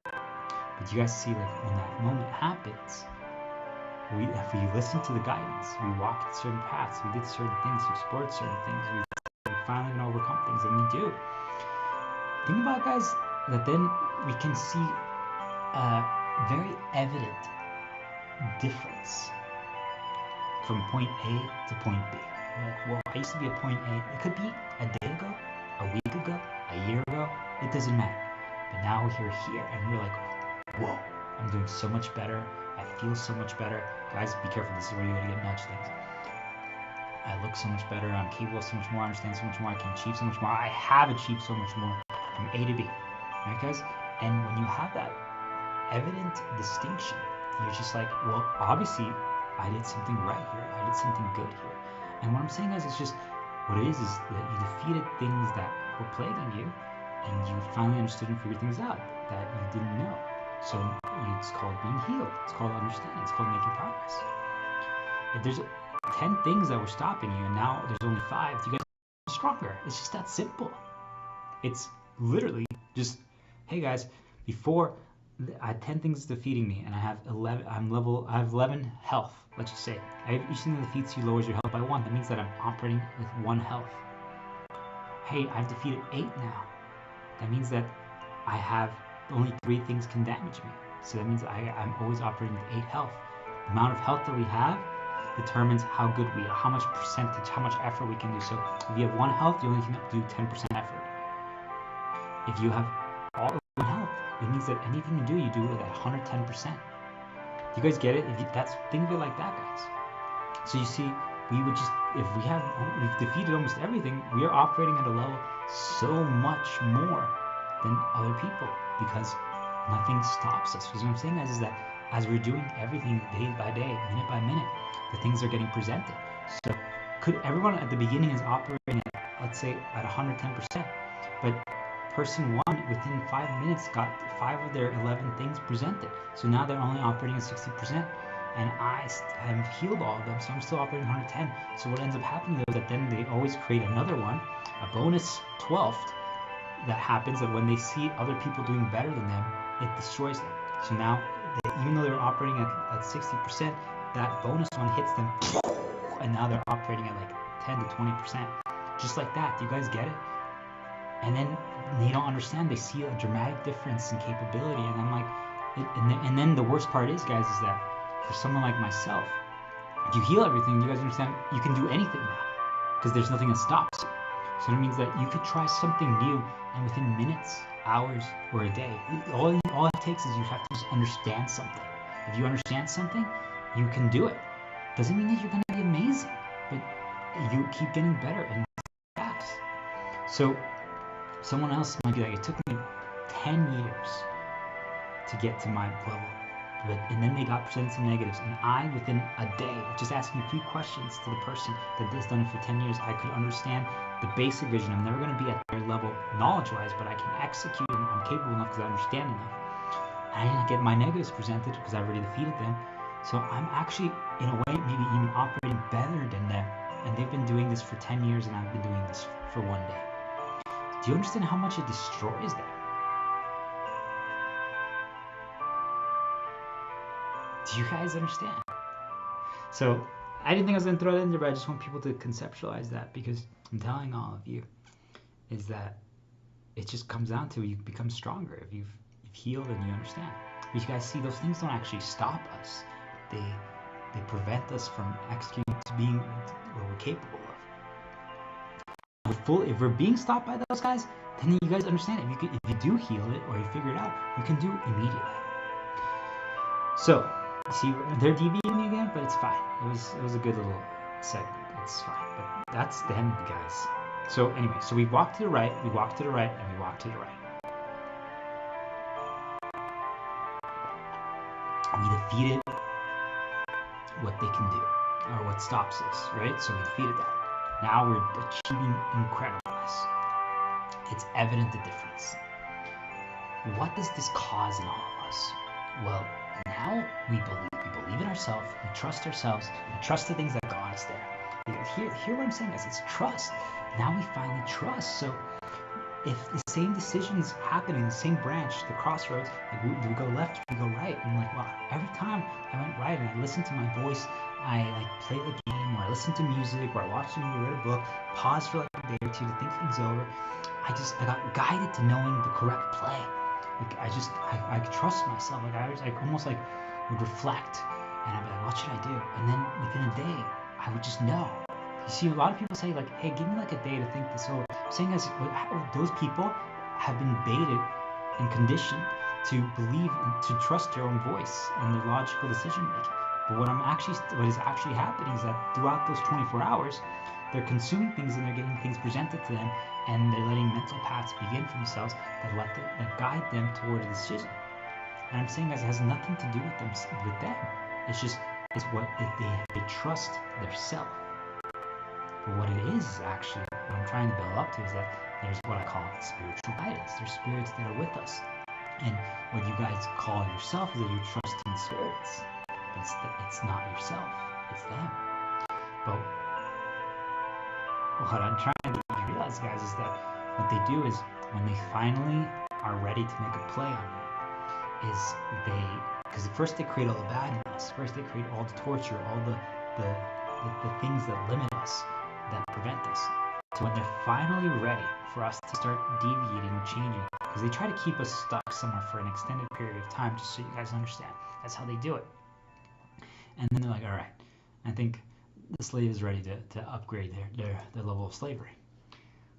But you guys see, like, when that moment happens, if we listen to the guidance, we walked certain paths, we did certain things, we explored certain things, we finally can overcome things, and we do. Think about, guys, that then we can see a very evident difference from point A to point B. You're like, well, I used to be at point A. It could be a day ago, a week ago, a year ago. It doesn't matter. But now we're here, and we're like, whoa, I'm doing so much better. I feel so much better. Guys, be careful. This is where you're going to get nudged things. I look so much better, I'm capable so much more, I understand so much more, I can achieve so much more, I have achieved so much more from A to B, right guys? And when you have that evident distinction, you're just like, well, obviously I did something right here, I did something good here. And what I'm saying guys is just, what it is that you defeated things that were plaguing you, and you finally understood and figured things out that you didn't know. So it's called being healed, it's called understanding, it's called making progress. If there's 10 things that were stopping you and now there's only 5, you guys are stronger. It's just that simple. It's literally just, hey guys, before I had 10 things defeating me and I have 11, I have 11 health, let's just say. Each thing that defeats you lowers your health by 1. That means that I'm operating with 1 health. Hey, I've defeated 8 now. That means that I have only 3 things can damage me. So that means I'm always operating with 8 health. The amount of health that we have determines how good we are, how much percentage, how much effort we can do. So if you have 1 health, you only can do 10% effort. If you have all 1 health, it means that anything you do it at 110%. Do you guys get it? Think of it like that, guys. So you see, we've defeated almost everything, we are operating at a level so much more than other people because nothing stops us. Because what I'm saying is that as we're doing everything day by day, minute by minute, the things are getting presented. So could everyone at the beginning is operating at, let's say, at 110%, but person 1 within 5 minutes got 5 of their 11 things presented. So now they're only operating at 60%, and I have healed all of them, so I'm still operating 110. So what ends up happening though is that then they always create another one, a bonus 12th, that happens that when they see other people doing better than them, it destroys them. So now, even though they're operating at 60%, that bonus one hits them, and now they're operating at like 10 to 20%. Just like that. Do you guys get it? And then they don't understand. They see a dramatic difference in capability, and I'm like, and then the worst part is, guys, is that for someone like myself, if you heal everything, you guys understand, you can do anything now, because there's nothing that stops you. So it means that you could try something new, and within minutes, hours, or a day, all it takes is you have to just understand something. If you understand something, you can do it. Doesn't mean that you're going to be amazing, but you keep getting better and fast. So someone else might be like, it took me 10 years to get to my level. And then they got presented some negatives, and I, within a day, just asking a few questions to the person that has done it for 10 years, I could understand the basic vision. I'm never going to be at their level knowledge-wise, but I can execute, and I'm capable enough because I understand enough. I didn't get my negatives presented because I already defeated them. So I'm actually, in a way, maybe even operating better than them. And they've been doing this for 10 years, and I've been doing this for 1 day. Do you understand how much it destroys them? Do you guys understand? So I didn't think I was going to throw that in there, but I just want people to conceptualize that, because I'm telling all of you is that it just comes down to you become stronger if you've healed and you understand. But you guys see, those things don't actually stop us. They prevent us from executing to being what we're capable of. If we're being stopped by those guys, then you guys understand it. If you do heal it or you figure it out, you can do it immediately. So, you see, they're deviating me again, but it's fine. It was a good little segment. It's fine. But that's the end, guys. So anyway, so we walk to the right, we walk to the right, and we walk to the right. We defeated what they can do, or what stops us, right? So we defeated that. Now we're achieving incredibleness. It's evident the difference. What does this cause in all of us? Well, now we believe in ourselves, we trust ourselves, we trust the things that got us there. Hear what I'm saying, guys, it's trust. Now we finally trust. So if the same decisions happen in the same branch, the crossroads, like do we go left, do we go right? And I'm like, wow, every time I went right and I listened to my voice, I like played the game, or I listened to music, or I watched a movie, read a book, paused for like a day or two to think things over. I got guided to knowing the correct play. Like I trust myself. Like I was like almost like would reflect, and I'd be like, what should I do? And then within a day, I would just know. You see, a lot of people say like, hey, give me like a day to think this over. I'm saying as those people have been baited and conditioned to believe and to trust their own voice and their logical decision making. But what is actually happening is that throughout those 24 hours, they're consuming things and they're getting things presented to them, and they're letting mental paths begin for themselves that guide them toward a decision. And I'm saying, guys, it has nothing to do with them. It's what they trust their self. But what it is actually, what I'm trying to build up to, is that there's what I call spiritual guidance. There's spirits that are with us. And what you guys call yourself is that you're trusting spirits. But it's not yourself. It's them. But what I'm trying to get you to realize, guys, is that what they do is when they finally are ready to make a play on you, because first they create all the bad in us. First they create all the torture, all the things that limit us, that prevent us. So when they're finally ready for us to start deviating or changing, because they try to keep us stuck somewhere for an extended period of time, just so you guys understand. That's how they do it. And then they're like, all right, I think the slave is ready to upgrade their level of slavery.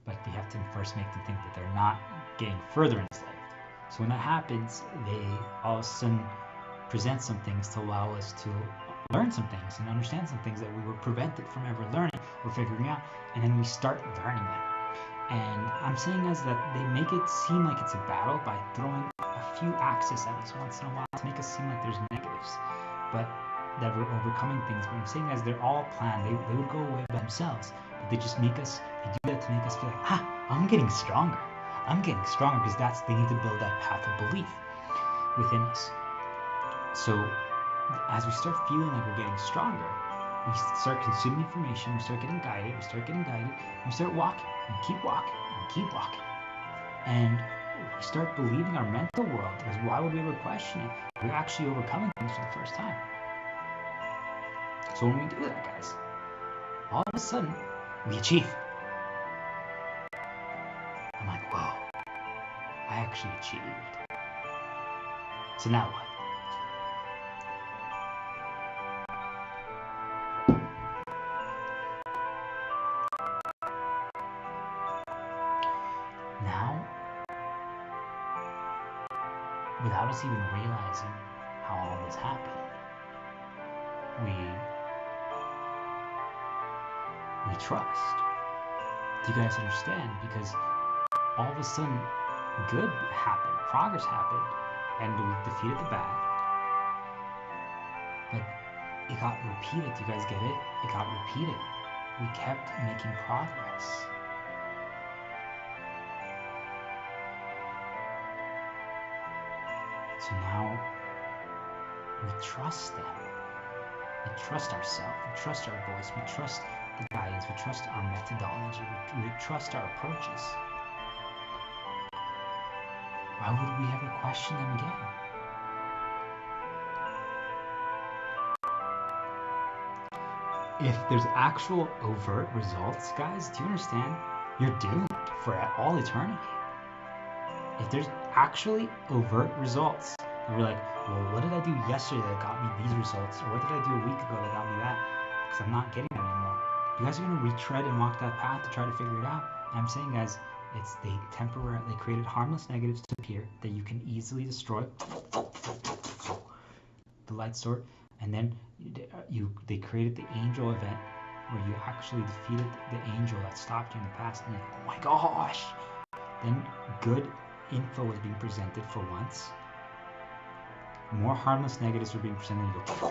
But we have to first make them think that they're not getting further enslaved. So when that happens, they all of a sudden present some things to allow us to learn some things and understand some things that we were prevented from ever learning or figuring out, and then we start learning them. And I'm saying as that they make it seem like it's a battle by throwing a few axes at us once in a while to make us seem like there's negatives, but that we're overcoming things. But I'm saying as they're all planned, they would go away by themselves, but they do that to make us feel like, I'm getting stronger. I'm getting stronger, because they need to build that path of belief within us. So as we start feeling like we're getting stronger, we start consuming information, we start getting guided, and we start walking, and keep walking, and keep walking. And we start believing our mental world, because why would we ever question it? We're actually overcoming things for the first time. So when we do that, guys, all of a sudden, we achieve. I'm like, whoa, I actually achieved. So now what? Now, without us even realizing how all this happened, we trust. Do you guys understand? Because all of a sudden, good happened, progress happened, and we defeated the bad. But it got repeated. Do you guys get it? It got repeated. We kept making progress. So now we trust them. We trust ourselves. We trust our voice. We trust the guidance. We trust our methodology. We trust our approaches. Why would we ever question them again? If there's actual overt results, guys, do you understand? You're doomed for all eternity. If there's actually overt results, and we're like, well, what did I do yesterday that got me these results? Or what did I do a week ago that got me that? Because I'm not getting it anymore. You guys are going to retread and walk that path to try to figure it out. And I'm saying, guys, they created harmless negatives to appear that you can easily destroy. The light sword. And then they created the angel event where you actually defeated the angel that stopped you in the past. And you're like, oh my gosh. Then good info was being presented for once. More harmless negatives were being presented. And you go,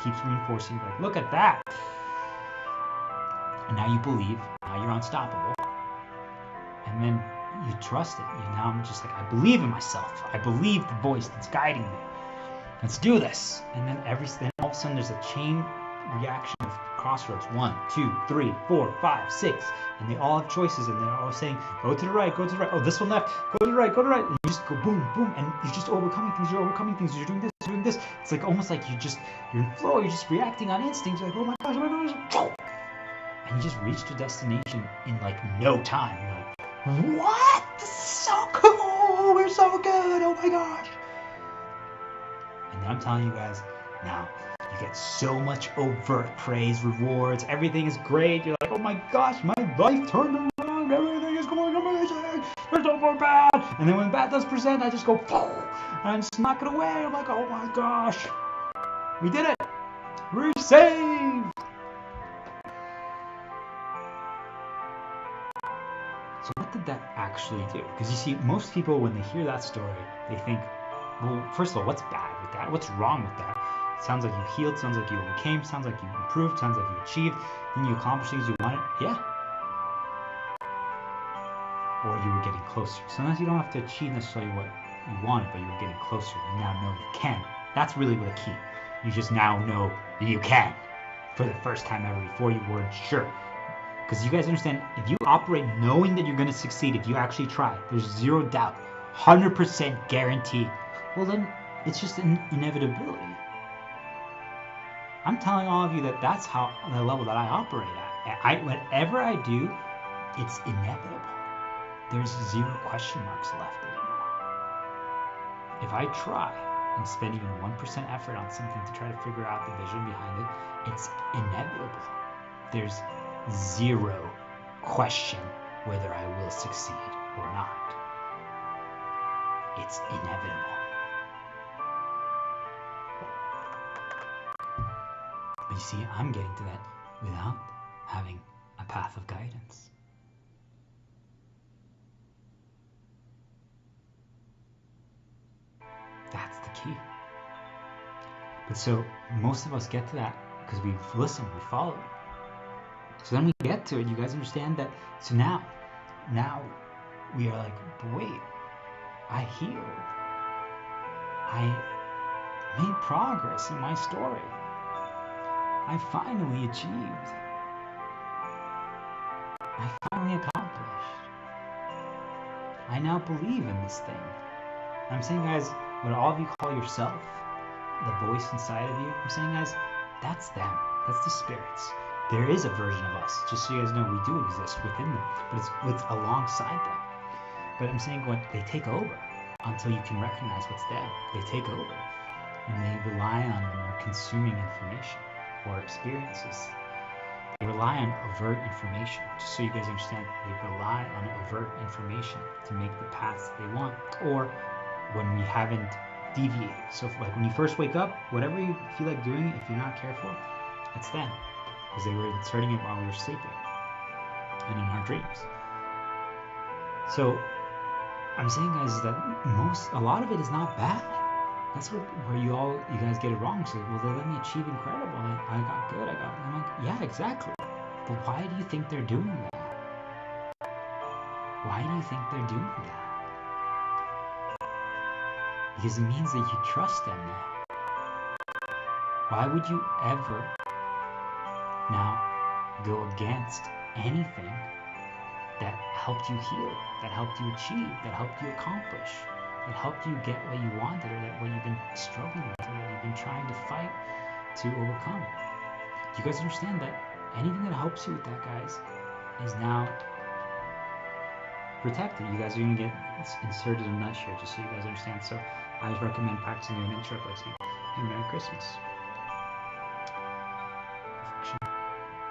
keeps reinforcing. You're like, look at that. And now you believe. Now you're unstoppable. And then you trust it. Now I'm just like, I believe in myself. I believe the voice that's guiding me. Let's do this. And then all of a sudden there's a chain reaction of crossroads. 1, 2, 3, 4, 5, 6. And they all have choices, and they're all saying, go to the right, go to the right. Oh, this one left. Go to the right, go to the right. And you just go boom, boom. And you're just overcoming things. You're overcoming things. You're doing this, you're doing this. It's like almost like you're in flow. You're just reacting on instinct. You're like, oh my gosh, oh my gosh. And you just reach your destination in like no time. You're like, what? This is so cool. We're so good. Oh my gosh. And I'm telling you guys, now you get so much overt praise, rewards, everything is great. You're like, oh my gosh, my life turned around, everything is going amazing, there's no more bad. And then when bad does present, I just go, and I just knock it away. I'm like, oh my gosh. We did it! We're saved! So what did that actually do? Because you see, most people, when they hear that story, they think, well, first of all, what's bad with that? What's wrong with that? It sounds like you healed, sounds like you overcame, sounds like you improved, sounds like you achieved, then you accomplished things you wanted. Yeah. Or you were getting closer. Sometimes you don't have to achieve necessarily what you wanted, but you were getting closer. You now know you can. That's really the key. You just now know that you can for the first time ever. Before you weren't sure. Because you guys understand, if you operate knowing that you're going to succeed, if you actually try, there's zero doubt, 100% guarantee, well then it's just an inevitability. I'm telling all of you that that's how the level that I operate at. Whatever I do, it's inevitable. There's zero question marks left anymore. If I try and spend even 1% effort on something to try to figure out the vision behind it, it's inevitable. There's zero question whether I will succeed or not. It's inevitable. But you see, I'm getting to that without having a path of guidance. That's the key. But so most of us get to that because we've listened, we followed. So then we get to it, you guys understand that? So now we are like, but wait, I healed. I made progress in my story. I finally achieved. I finally accomplished. I now believe in this thing. I'm saying, guys, what all of you call yourself, the voice inside of you, I'm saying, guys, that's them. That's the spirits. There is a version of us, just so you guys know, we do exist within them, but it's alongside them. But I'm saying, what they take over until you can recognize what's them. They take over, and they rely on when you're consuming information or experiences. They rely on overt information, just so you guys understand. They rely on overt information to make the paths they want, or when we haven't deviated. So, like when you first wake up, whatever you feel like doing, if you're not careful, it's them. Because they were inserting it while we were sleeping and in our dreams. So I'm saying, guys, that a lot of it is not bad. That's where you guys get it wrong. So, well, they let me achieve incredible. I got good. I'm like, yeah, exactly. But why do you think they're doing that? Why do you think they're doing that? Because it means that you trust them now. Why would you ever now go against anything that helped you heal, that helped you achieve, that helped you accomplish, that helped you get what you wanted, or that what you've been struggling with, or that you've been trying to fight to overcome? Do you guys understand that anything that helps you with that, guys, is now protected? You guys are going to get inserted a nudge here, just so you guys understand. So I would recommend practicing an intro by saying, hey, Merry Christmas.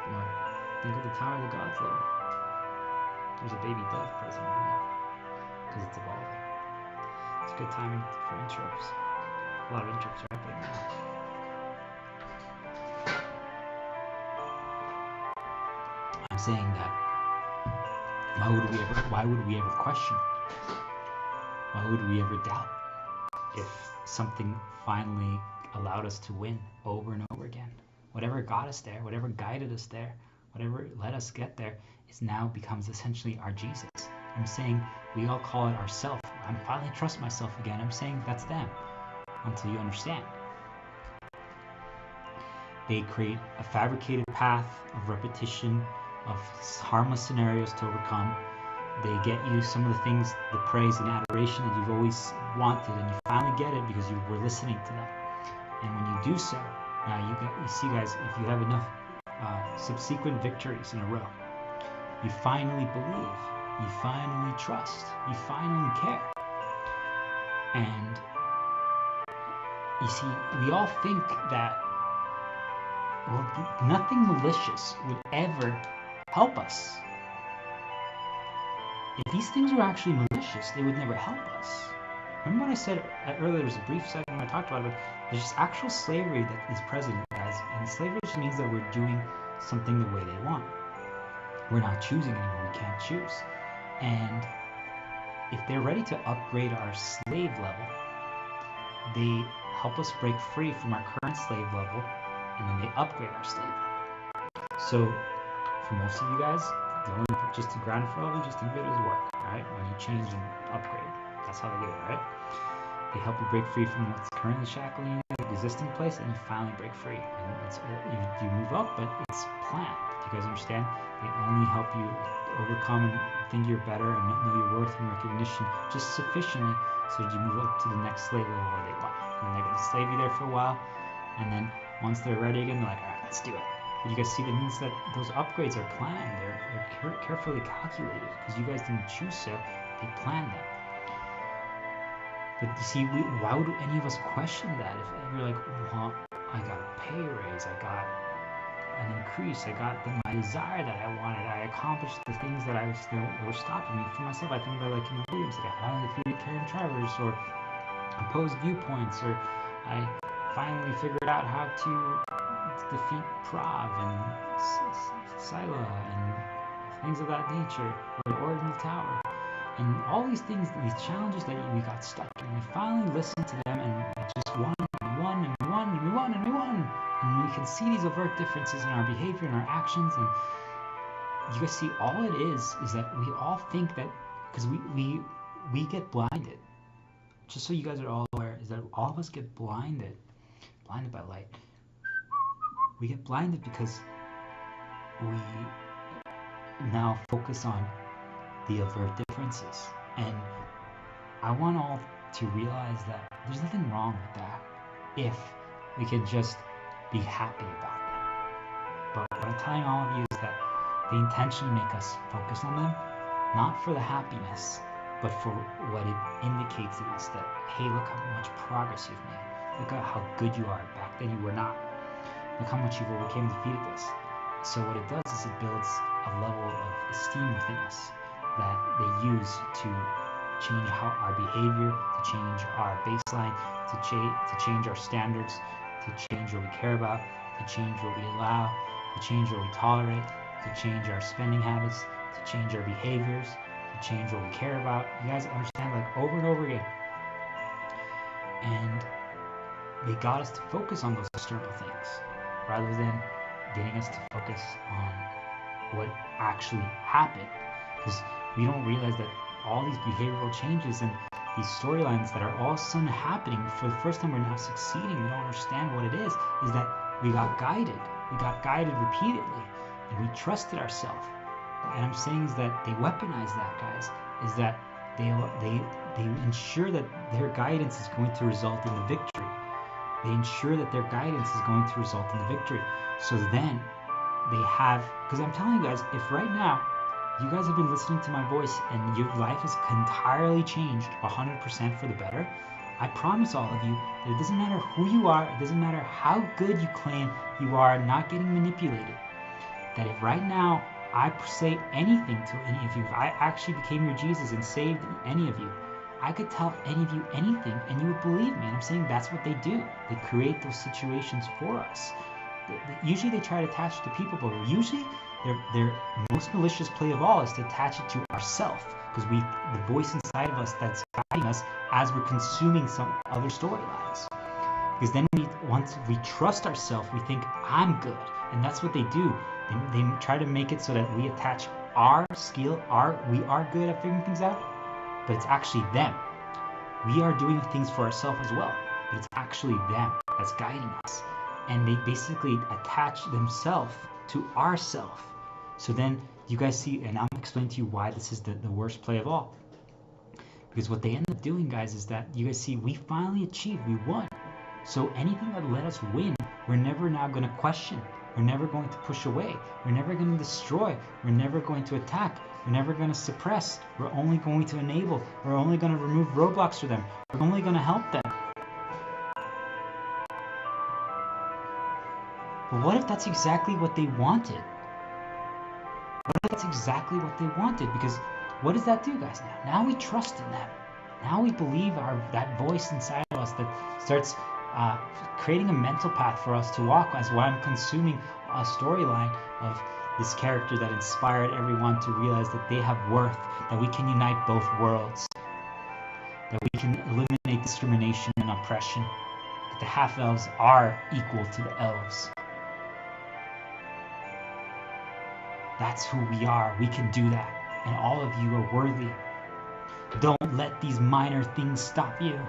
Or think of the Tower of the Gods level. There's a baby dove present right now because it's evolving. It's a good timing for intros. A lot of intros are happening now. I'm saying that why would we ever question? Why would we ever doubt if something finally allowed us to win over and over again? Whatever got us there, whatever guided us there, whatever let us get there, is now becomes essentially our Jesus. I'm saying we all call it ourself. I finally trust myself again. I'm saying that's them until you understand. They create a fabricated path of repetition, of harmless scenarios to overcome. They get you some of the things, the praise and adoration that you've always wanted, and you finally get it because you were listening to them. And when you do so, now you see, guys, if you have enough subsequent victories in a row, you finally believe, you finally trust, you finally care. And you see, we all think that, well, nothing malicious would ever help us. If these things were actually malicious, they would never help us. Remember what I said earlier? There was a brief second when I talked about it. There's just actual slavery that is present, guys. And slavery just means that we're doing something the way they want. We're not choosing anymore. We can't choose. And if they're ready to upgrade our slave level, they help us break free from our current slave level, and then they upgrade our slave level. So for most of you guys, the only just to ground it for all of you, just think of it as work, right? When you change and upgrade, that's how they do it, right? They help you break free from what's currently shackling you, the existing place, and you finally break free. And it's, you move up, but it's planned. Do you guys understand? They only help you overcome and think you're better and know your worth and recognition just sufficiently so that you move up to the next slave level where they want. And they're going to slave you there for a while, and then once they're ready again, they're like, all right, let's do it. But you guys see, that means that those upgrades are planned. They're carefully calculated because you guys didn't choose so. They planned them. But you see, why would any of us question that? If you're like, well, I got a pay raise, I got an increase, I got my desire that I wanted, I accomplished the things that were stopping me for myself. I think about like in the Williams, like I finally defeated Karen Travers, or opposed viewpoints, or I finally figured out how to defeat Prav and Sila and things of that nature, or the Ordinal Tower. And all these things, these challenges that we got stuck in, we finally listened to them and we just won, and we won, and we won, and we won, and we won. And we can see these overt differences in our behavior and our actions. And you guys see, all it is that we all think that, because we get blinded. Just so you guys are all aware, is that all of us get blinded by light. We get blinded because we now focus on the overt differences. And I want all to realize that there's nothing wrong with that if we can just be happy about them. But what I'm telling all of you is that they intentionally make us focus on them, not for the happiness, but for what it indicates is that, hey, look how much progress you've made. Look at how good you are. Back then you were not. Look how much you've overcame and defeated this. So what it does is it builds a level of esteem within us that they use to change how our behavior, to change our baseline, to change our standards, to change what we care about, to change what we allow, to change what we tolerate, to change our spending habits, to change our behaviors, to change what we care about. You guys understand, like, over and over again. And they got us to focus on those external things rather than getting us to focus on what actually happened. Because we don't realize that all these behavioral changes and these storylines that are all of a sudden happening for the first time, we're now succeeding, we don't understand what it is that we got guided. We got guided repeatedly, and we trusted ourselves. And I'm saying is that they weaponize that, guys, is that they ensure that their guidance is going to result in the victory. They ensure that their guidance is going to result in the victory. So then they have, because I'm telling you guys, if right now you guys have been listening to my voice and your life has entirely changed 100% for the better, I promise all of you that it doesn't matter who you are, it doesn't matter how good you claim you are, not getting manipulated, that if right now I say anything to any of you, if I actually became your Jesus and saved any of you, I could tell any of you anything and you would believe me. And I'm saying that's what they do. They create those situations for us. Usually they try to attach it to people, but usually their most malicious play of all is to attach it to ourself, because the voice inside of us that's guiding us as we're consuming some other storylines. Because then once we trust ourselves, we think, I'm good. And that's what they do. They try to make it so that we attach our skill, we are good at figuring things out, but it's actually them. We are doing things for ourselves as well, but it's actually them that's guiding us. And they basically attach themselves to ourself. So then you guys see, and I'm going to explain to you why this is the worst play of all. Because what they end up doing, guys, is that you guys see, we finally achieved, we won. So anything that let us win, we're never now going to question. We're never going to push away. We're never going to destroy. We're never going to attack. We're never going to suppress. We're only going to enable. We're only going to remove roadblocks for them. We're only going to help them. But what if that's exactly what they wanted? What if that's exactly what they wanted? Because what does that do, guys, now? Now we trust in them. Now we believe that voice inside of us that starts creating a mental path for us to walk as while I'm consuming a storyline of this character that inspired everyone to realize that they have worth, that we can unite both worlds, that we can eliminate discrimination and oppression, that the half-elves are equal to the elves. That's who we are. We can do that. And all of you are worthy. Don't let these minor things stop you.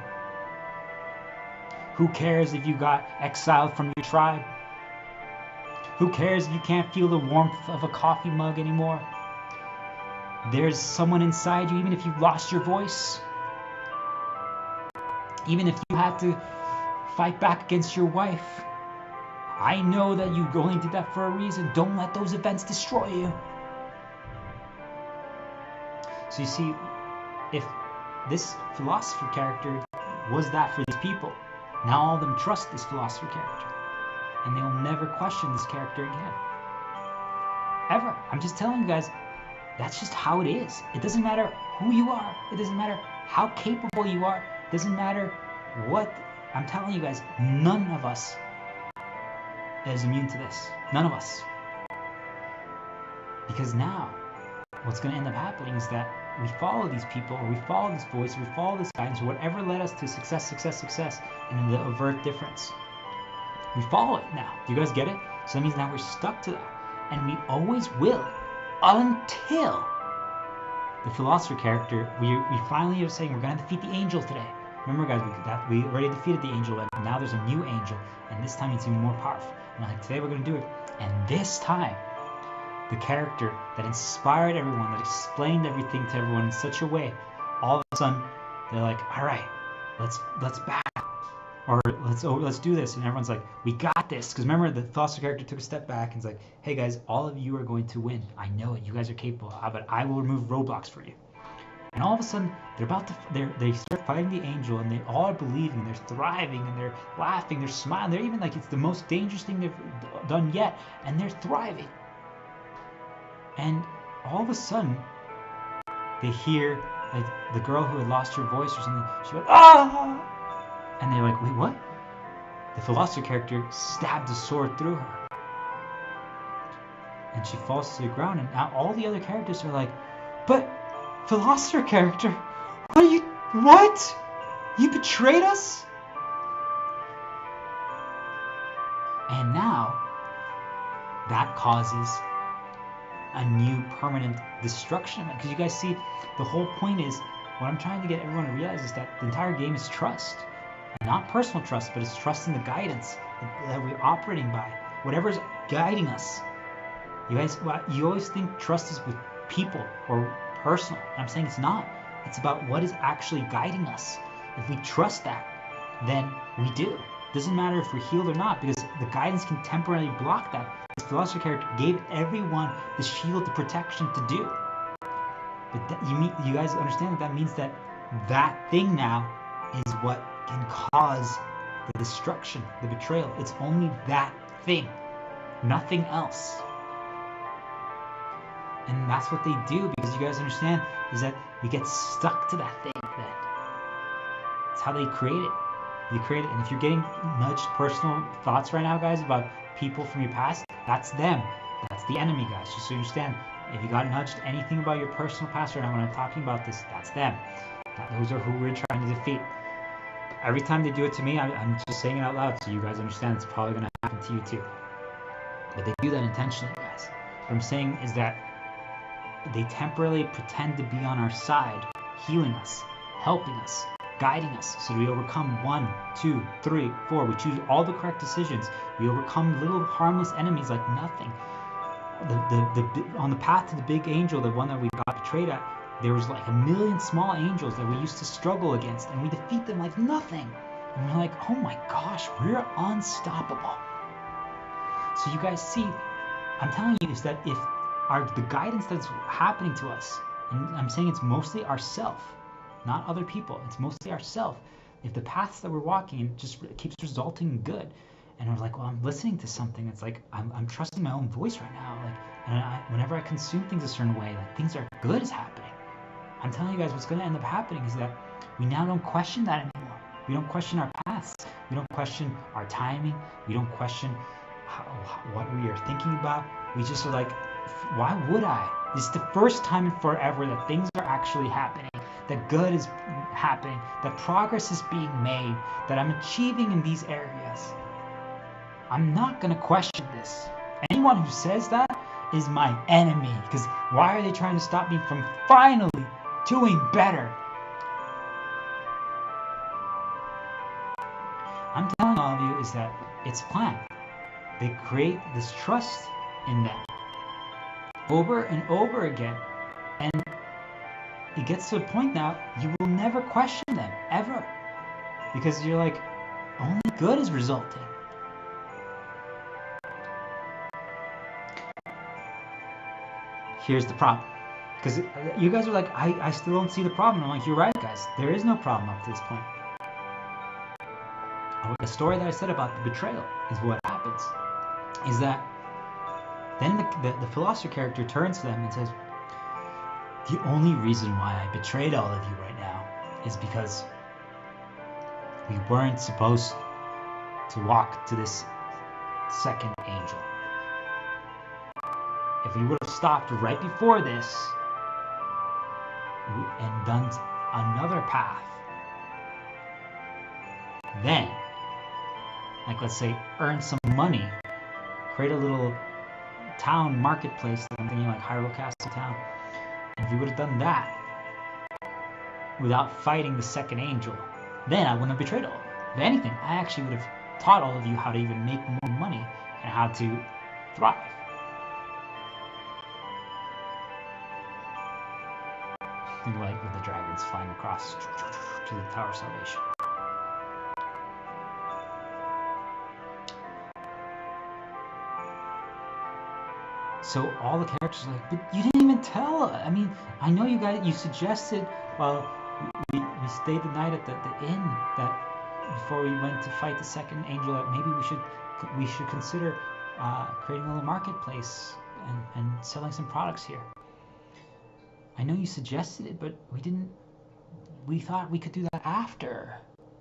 Who cares if you got exiled from your tribe? Who cares if you can't feel the warmth of a coffee mug anymore? There's someone inside you, even if you lost your voice. Even if you had to fight back against your wife. I know that you only did that for a reason. Don't let those events destroy you. So you see, if this philosopher character was that for these people, now all of them trust this philosopher character. And they will never question this character again. Ever. I'm just telling you guys, that's just how it is. It doesn't matter who you are. It doesn't matter how capable you are. It doesn't matter what. I'm telling you guys, none of us is immune to this. None of us. Because now, what's going to end up happening is that we follow these people, or we follow this voice, or we follow this guidance, or whatever led us to success, and the overt difference. We follow it now. Do you guys get it? So that means now we're stuck to that. And we always will, until the philosopher character, we finally are saying we're going to defeat the angel today. Remember guys, we already defeated the angel, and now there's a new angel, and this time it's even more powerful. And like, today we're going to do it. And this time, the character that inspired everyone, that explained everything to everyone in such a way, all of a sudden they're like, all right, let's back, or let's do this. And everyone's like, we got this. Because remember, the philosopher character took a step back and is like, hey guys, all of you are going to win. I know it. You guys are capable of it. I will remove roadblocks for you. And all of a sudden, they start fighting the angel, and they all are believing, they're thriving, and they're laughing, they're smiling. They're even like it's the most dangerous thing they've done yet, and they're thriving. And all of a sudden, they hear like the girl who had lost her voice or something. She went, ah! And they're like, wait, what? The philosopher character stabbed a sword through her. And she falls to the ground, and now all the other characters are like, but philosopher character, what? You betrayed us? And now, that causes a new permanent destruction. Because you guys see, the whole point is, what I'm trying to get everyone to realize is that the entire game is trust. And not personal trust, but it's trust in the guidance that we're operating by. Whatever's guiding us. You guys, you always think trust is with people or personal. I'm saying it's not. It's about what is actually guiding us. If we trust that, then we do. Doesn't matter if we're healed or not, because the guidance can temporarily block that. This philosopher character gave everyone the shield, the protection to do. But you guys understand that means that that thing now is what can cause the destruction, the betrayal. It's only that thing, nothing else. And that's what they do, because you guys understand is that we get stuck to that thing then. That's how they create it. They create it. And if you're getting nudged personal thoughts right now, guys, about people from your past, that's them. That's the enemy, guys. Just so you understand. If you got nudged anything about your personal past right now when I'm talking about this, that's them. Those are who we're trying to defeat. Every time they do it to me, I'm just saying it out loud so you guys understand it's probably going to happen to you too. But they do that intentionally, guys. What I'm saying is that they temporarily pretend to be on our side, healing us, helping us, guiding us, so we overcome 1, 2, 3, 4. We choose all the correct decisions. We overcome little harmless enemies like nothing. On the path to the big angel, the one that we got betrayed at, there was like a million small angels that we used to struggle against, and we defeat them like nothing. And we're like, oh my gosh, we're unstoppable. So you guys see, I'm telling you is that if the guidance that's happening to us, and I'm saying it's mostly ourself, not other people, it's mostly ourself. If the paths that we're walking just keeps resulting in good, and we're like, well, I'm listening to something, it's like I'm trusting my own voice right now, like, and whenever I consume things a certain way, like things are good is happening. I'm telling you guys, what's going to end up happening is that we now don't question that anymore. We don't question our paths. We don't question our timing. We don't question what we are thinking about. We just are like, why would I? This is the first time in forever that things are actually happening, that good is happening, that progress is being made, that I'm achieving in these areas. I'm not going to question this. Anyone who says that is my enemy, because why are they trying to stop me from finally doing better? I'm telling all of you is that it's planned. They create this trust in them over and over again, and it gets to a point now you will never question them ever, because you're like, only good is resulting. Here's the problem, because you guys are like, I still don't see the problem. I'm like, you're right, guys, there is no problem up to this point. The story that I said about the betrayal is what happens, is that then the philosopher character turns to them and says, the only reason why I betrayed all of you right now is because we weren't supposed to walk to this second angel. If we would have stopped right before this and done another path, then, like, let's say, earn some money, create a little town marketplace, like I'm thinking like Hyrule Castle Town. And if you would have done that without fighting the second angel, then I wouldn't have betrayed all of you. If anything, I actually would have taught all of you how to even make more money and how to thrive. Think like with the dragons flying across to the Tower of Salvation. So all the characters are like, but you didn't even tell us. I mean, I know you guys, you suggested, well, we stayed the night at the inn, that before we went to fight the second angel, that maybe we should consider creating a little marketplace and selling some products here. I know you suggested it, but we thought we could do that after.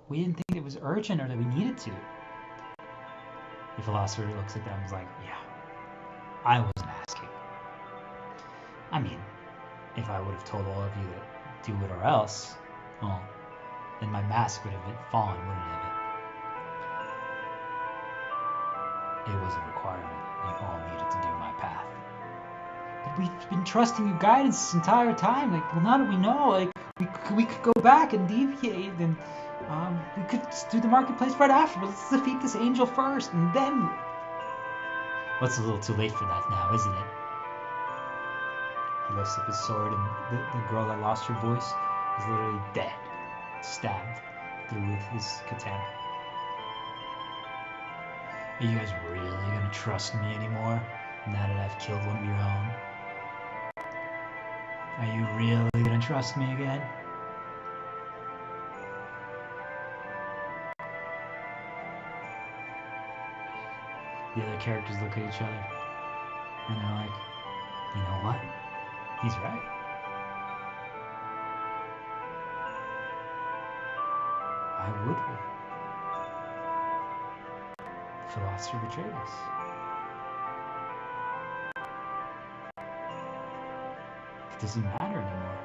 We didn't think it was urgent or that we needed to. The philosopher looks at them and is like, yeah, I wasn't asking. I mean, if I would have told all of you that do it or else, well, then my mask would have fallen, wouldn't it? It was a requirement. You all needed to do my path. But we've been trusting you guidance this entire time. Like, well, now that we know, like, we could go back and deviate, and we could do the marketplace right after. But let's defeat this angel first, and then. Well, it's a little too late for that now, isn't it? He lifts up his sword, and the girl that lost her voice is literally dead, stabbed through with his katana. Are you guys really gonna trust me anymore, now that I've killed one of your own? Are you really gonna trust me again? The other characters look at each other, and they're like, you know what? He's right. Why would we? The philosopher betrayed us. It doesn't matter anymore.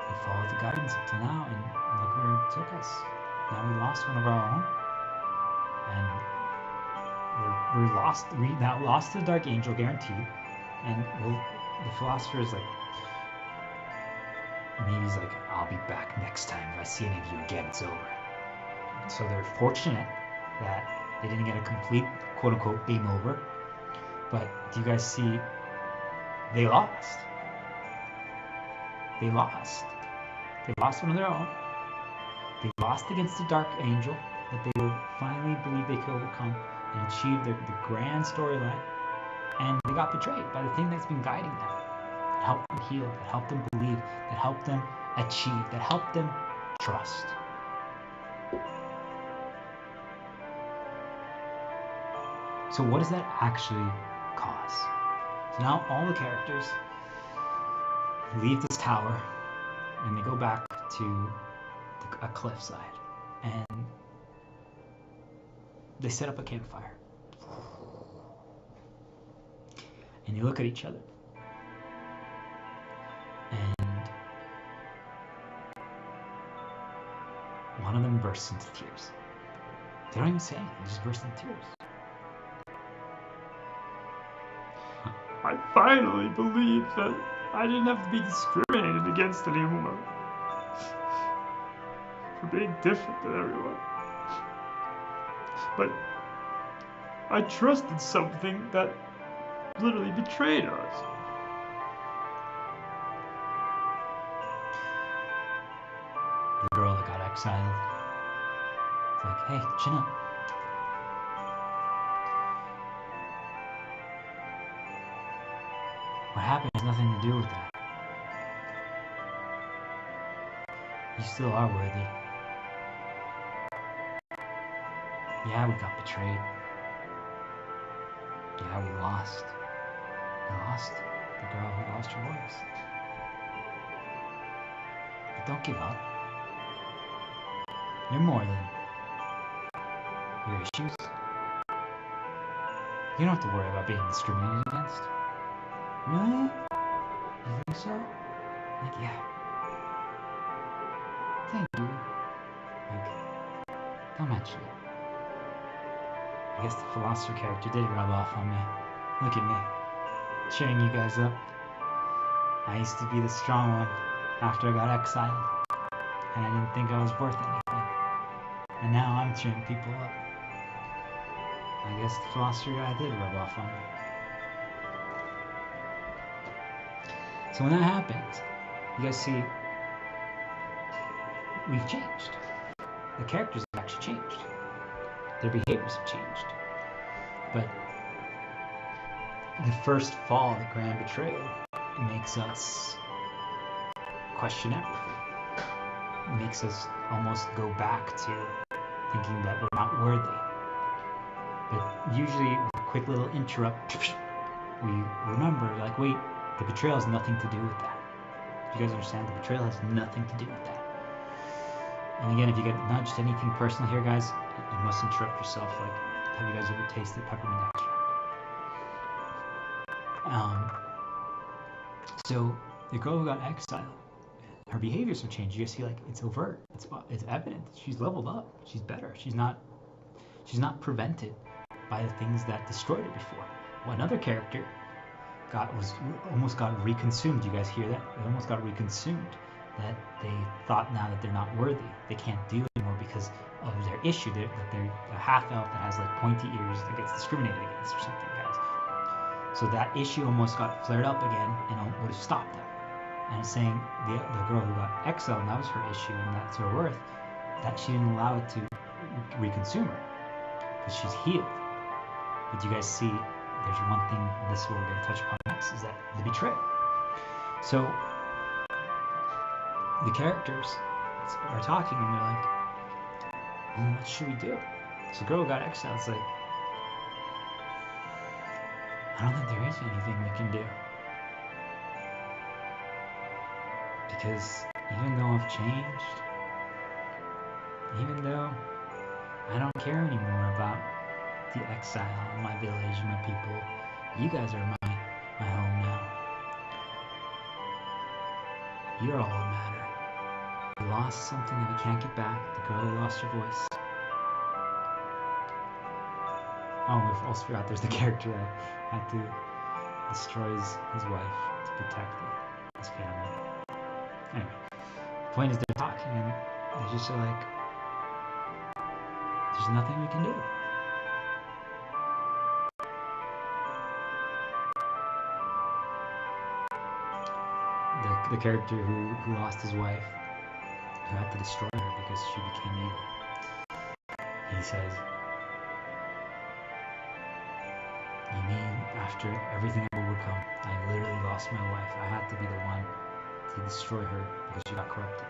We followed the guidance up to now, and look where it took us. Now we lost one of our own, and we're lost. We now lost to the Dark Angel, guaranteed. And the philosopher is like, maybe he's like, I'll be back next time. If I see any of you again, it's over. So they're fortunate that they didn't get a complete quote-unquote game over. But do you guys see? They lost. They lost. They lost one of their own. They lost against the Dark Angel that they would finally believe they could overcome and achieve the grand storyline. And they got betrayed by the thing that's been guiding them. That helped them heal, that helped them believe, that helped them achieve, that helped them trust. So what does that actually cause? So now all the characters leave this tower and they go back to a cliffside, and they set up a campfire. And you look at each other, and one of them bursts into tears. They don't even say anything, they just burst into tears. I finally believed that I didn't have to be discriminated against anymore for being different than everyone. But I trusted something that literally betrayed us. The girl that got exiled, it's like, hey, chin up. What happened has nothing to do with that. You still are worthy. Yeah, we got betrayed. Yeah, we lost. We lost the girl who lost her voice. But don't give up. You're more than your issues. You don't have to worry about being discriminated against. Really? You think so? Like, yeah. Thank you. Like, don't mention it. I guess the philosopher character did rub off on me. Look at me, cheering you guys up. I used to be the strong one after I got exiled, and I didn't think I was worth anything. And now I'm cheering people up. I guess the philosopher guy did rub off on me. So when that happens, you guys see, we've changed. The characters have actually changed. Their behaviors have changed. But the first fall, the grand betrayal, it makes us question everything. It makes us almost go back to thinking that we're not worthy. But usually, with a quick little interrupt, we remember, like, wait, the betrayal has nothing to do with that. Do you guys understand? The betrayal has nothing to do with that. And again, if you get nudged anything personal here, guys, you must interrupt yourself. Like, have you guys ever tasted peppermint extract? So the girl who got exiled, her behaviors have changed. You guys see, like, it's overt. It's evident. She's leveled up. She's better. She's not prevented by the things that destroyed her before. Well, another character almost got reconsumed. You guys hear that? They almost got reconsumed. That they thought now that they're not worthy. They can't do anymore because of their issue. That they're a half elf that has like pointy ears that gets discriminated against or something, guys. So that issue almost got flared up again and would have stopped them. And it's saying the girl who got exiled, and that was her issue and that's her worth, that she didn't allow it to reconsume her because she's healed. But you guys see, there's one thing, this is what we're going to touch upon next, is that the betrayal. So the characters are talking and they're like, what should we do? So the girl who got exiled is like, I don't think there is anything we can do. Because even though I've changed, even though I don't care anymore about the exile and my village and my people, you guys are my home now. You're all that matter. We lost something that we can't get back. The girl who lost her voice. Oh, we also forgot there's the character that had to destroy his wife to protect his family. Anyway, the point is they're talking and they just are like, there's nothing we can do. The character who lost his wife, who had to destroy her because she became evil, he says, you mean after everything I've overcome, I literally lost my wife. I had to be the one to destroy her because she got corrupted.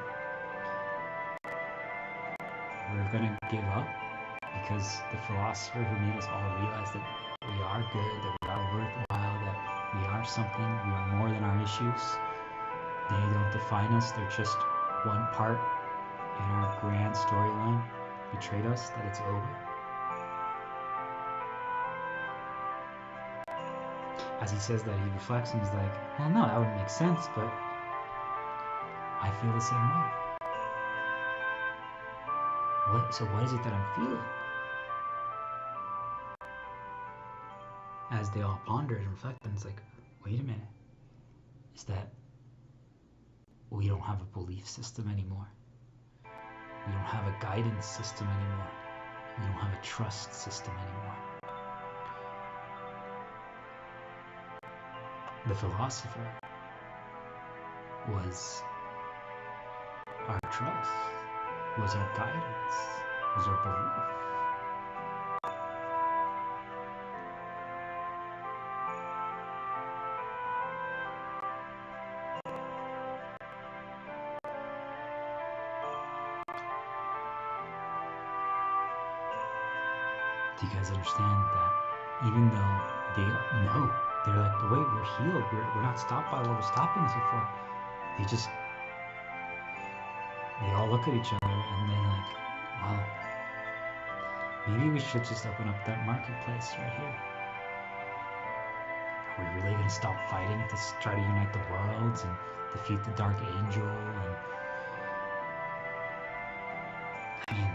We're gonna give up because the philosopher who made us all realize that we are good, that we are worthwhile, that we are something, we are more than our issues. They don't define us, they're just one part in our grand storyline betrayed us, that it's over. As he says that, he reflects and he's like, well, no, that wouldn't make sense, but I feel the same way. So what is it that I'm feeling? As they all ponder and reflect, and it's like, wait a minute, is that we don't have a belief system anymore. We don't have a guidance system anymore. We don't have a trust system anymore. The philosopher was our trust, was our guidance, was our belief. Do you guys understand that even though they know, they're like, the way we're healed, we're not stopped by what was stopping us before. They all look at each other and they're like, well, maybe we should just open up that marketplace right here. Are we really going to stop fighting to try to unite the worlds and defeat the dark angel? And I mean,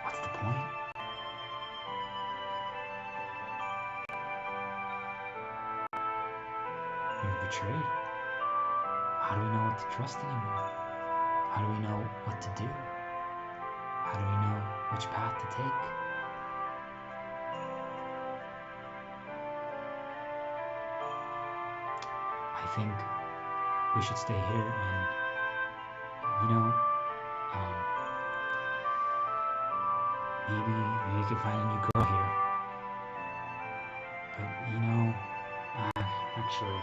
what's the point? We were betrayed. How do we know what to trust anymore? How do we know what to do? How do we know which path to take? I think we should stay here and, maybe you could find a new girl here. But, actually,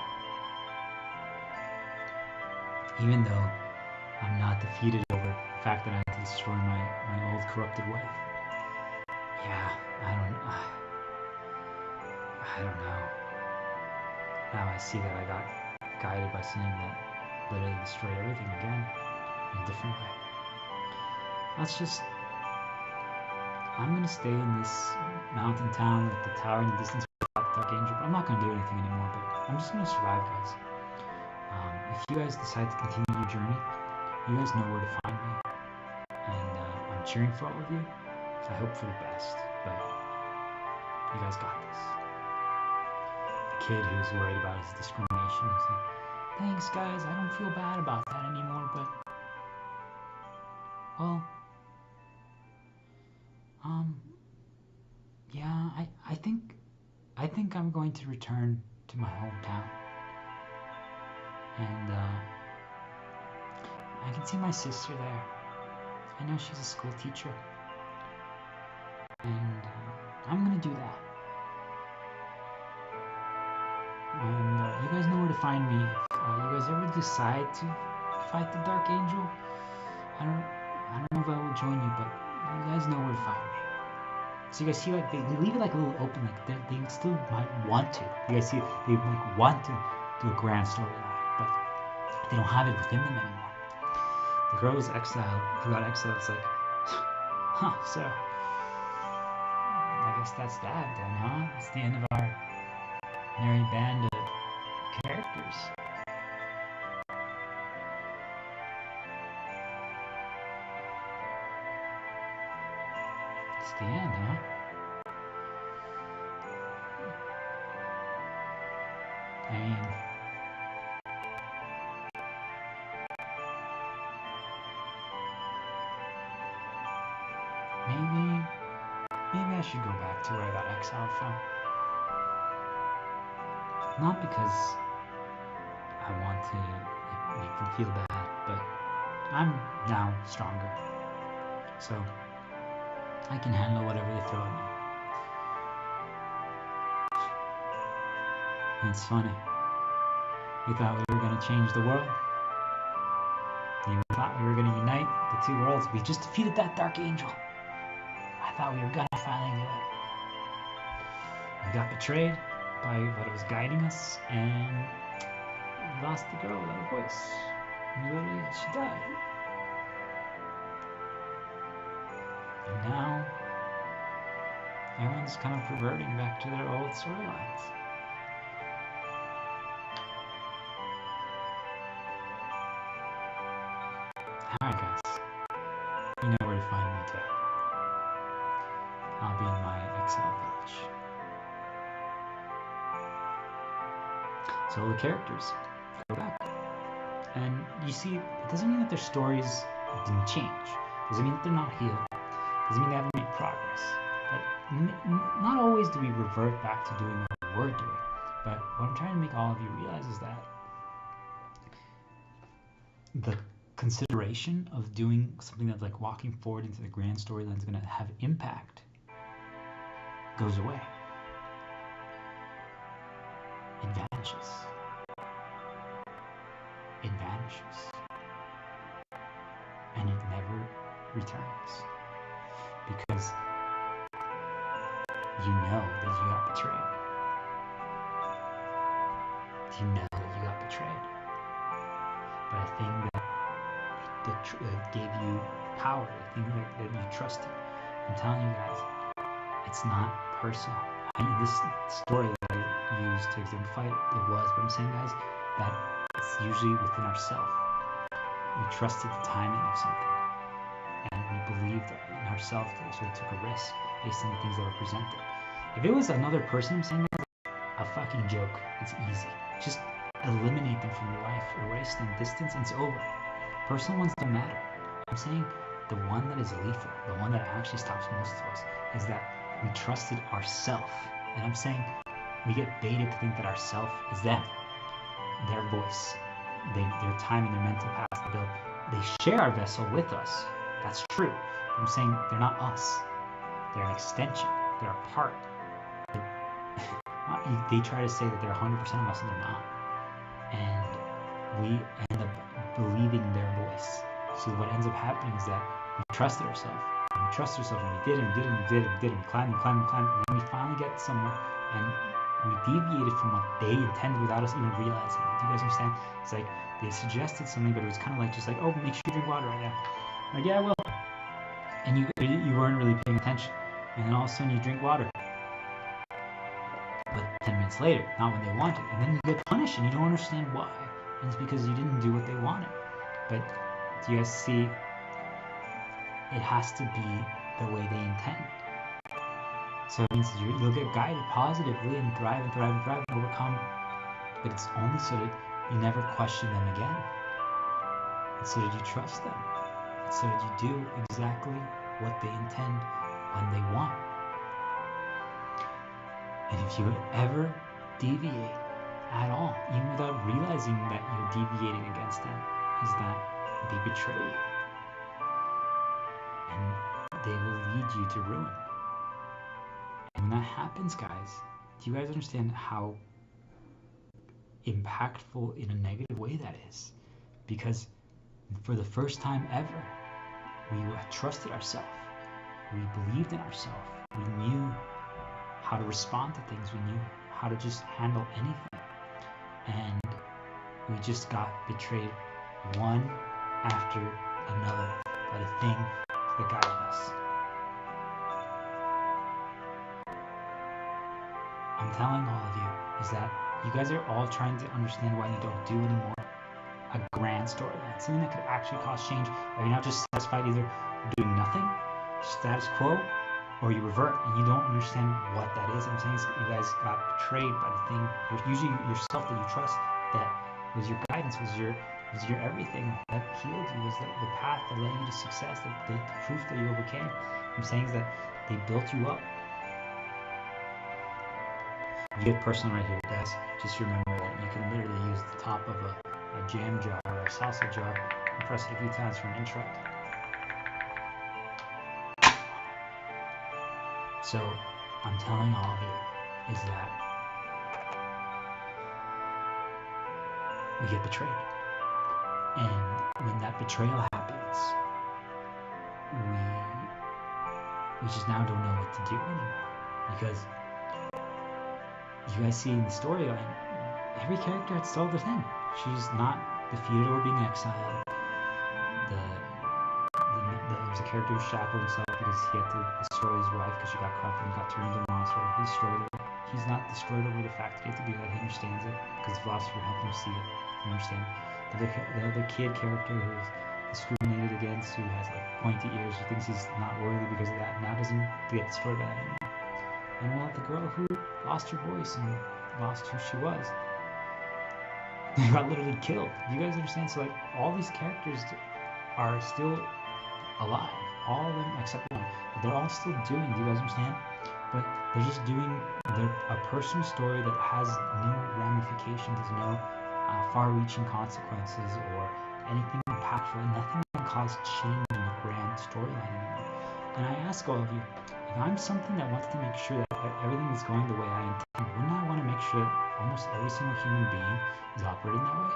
even though I'm not defeated over the fact that I had to destroy my old corrupted wife, yeah, I don't know. Now I see that I got guided by something that literally destroyed everything again in a different way. I'm gonna stay in this mountain town with the tower in the distance with the dark angel, but I'm not gonna do anything anymore, but I'm just gonna survive, guys. If you guys decide to continue your journey, you guys know where to find me, and I'm cheering for all of you. I hope for the best, but you guys got this. The kid who's worried about his discrimination is like, thanks guys, I don't feel bad about that anymore, but well, yeah, I think I'm going to return to my hometown. And I can see my sister there. I know she's a school teacher. And I'm gonna do that. And you guys know where to find me. If you guys ever decide to fight the Dark Angel, I don't know if I will join you, but you guys know where to find me. So you guys see, like, they leave it like a little open, like they still might want to. You guys see, they like want to do a grand storyline, but they don't have it within them anymore. The girl who got exiled, it's like, huh, so I guess that's that then, huh? It's the end of our merry band of characters. It's the end, huh? I mean, maybe I should go back to where I got exiled from. Not because I want to make them feel bad, but I'm now stronger. So I can handle whatever they throw at me. And it's funny. We thought we were going to change the world. We thought we were going to unite the two worlds. We just defeated that Dark Angel. I thought we were going to finally do it. We got betrayed by what was guiding us, and we lost the girl without a voice. Literally, she died. And now, everyone's kind of reverting back to their old storylines. Alright, guys. You know where to find me, too. I'll be in my exile village. So the characters go back. And you see, it doesn't mean that their stories didn't change. It doesn't mean that they're not healed. It doesn't mean they haven't made progress. But not always do we revert back to doing what we were doing. But what I'm trying to make all of you realize is that the consideration of doing something that's like walking forward into the grand storyline is going to have impact goes away. It vanishes. It vanishes. And it never returns. Because you know that you got betrayed. You know you got betrayed by a thing that gave you power, a thing that you trusted. I'm telling you guys, it's not personal. This story that I used to exemplify it was, but I'm saying, guys, that it's usually within ourselves. We trusted the timing of something, and we believed in ourselves, so we took a risk based on the things that were presented. If it was another person, I'm saying that's a fucking joke. It's easy. Just eliminate them from your life, erase them, distance, and it's over. Personal ones don't matter. I'm saying the one that is lethal, the one that actually stops most of us, is that we trusted ourself. And I'm saying we get baited to think that ourself is them, their voice, their time and their mental past. They share our vessel with us. That's true. But I'm saying they're not us. They're an extension. They're a part. They try to say that they're 100% of us, and they're not. And we end up believing their voice. So what ends up happening is that we trusted ourselves. And we trusted ourselves, and we did, and we climbed, and then we finally get somewhere, and we deviated from what they intended without us even realizing it. Do you guys understand? It's like they suggested something, but it was kind of like just like, oh, make sure you drink water right now. Like, yeah, I will. And you weren't really paying attention. And then all of a sudden you drink water. But 10 minutes later, not when they wanted. And then you get punished and you don't understand why. And it's because you didn't do what they wanted. But do you guys see? It has to be the way they intend. So it means you'll get guided positively and thrive and overcome. But it's only so that you never question them again. It's so that you trust them. It's so that you do exactly what they intend when they want. And if you ever deviate at all, even without realizing that you're deviating against them, is that they betray you. And they will lead you to ruin. And when that happens, guys, do you guys understand how impactful in a negative way that is? Because for the first time ever, we trusted ourselves. We believed in ourselves. We knew how to respond to things. We knew how to just handle anything. And we just got betrayed one after another by the thing that guided us. I'm telling all of you is that you guys are all trying to understand why you don't do anymore a grand storyline, something that could actually cause change. Are you not just satisfied either doing nothing, status quo, or you revert and you don't understand what that is? I'm saying you guys got betrayed by the thing, usually yourself that you trust, that was your guidance, was your everything, that healed you, was the path that led you to success, the proof that you overcame. I'm saying is that they built you up. You get personal right here, guys. Just remember that you can literally use the top of a jam jar or a salsa jar and press it a few times for an intro. So I'm telling all of you is that we get betrayed. And when that betrayal happens, we just now don't know what to do anymore. Because you guys see in the storyline, every character had stole their thing. She's not defeated or being exiled. There was a character who shackled himself because he had to destroy his wife because she got corrupted and got turned into a monster. He destroyed her. He's not destroyed over the fact that he had to do that. He understands it because the philosopher helped him see it and understand. The other kid character who's discriminated against, who has like pointy ears, who thinks he's not worthy because of that, now doesn't get destroyed by that anymore. And well, the girl who lost her voice and lost who she was, they got literally killed. Do you guys understand? So like all these characters are still alive, all of them except one, but they're all still doing. Do you guys understand? But they're just doing a personal story that has no ramifications, there's no far-reaching consequences or anything impactful, and nothing can cause change in the grand storyline anymore. And I ask all of you, if I'm something that wants to make sure that everything is going the way I intend, wouldn't I want to make sure that almost every single human being is operating that way?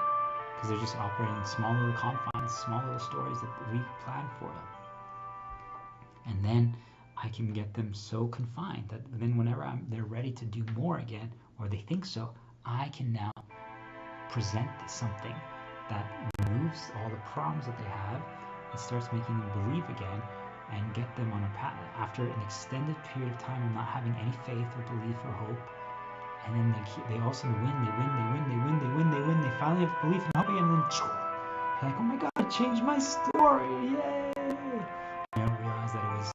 Because they're just operating in small little confines, small little stories that we plan for them. And then I can get them so confined that then whenever they're ready to do more again, or they think so, I can now present something that removes all the problems that they have and starts making them believe again and get them on a path. After an extended period of time of not having any faith or belief or hope, and then they all of a sudden win, they finally have belief and hope again, and then they're like, oh my god, I changed my story, yay! I don't realize that it was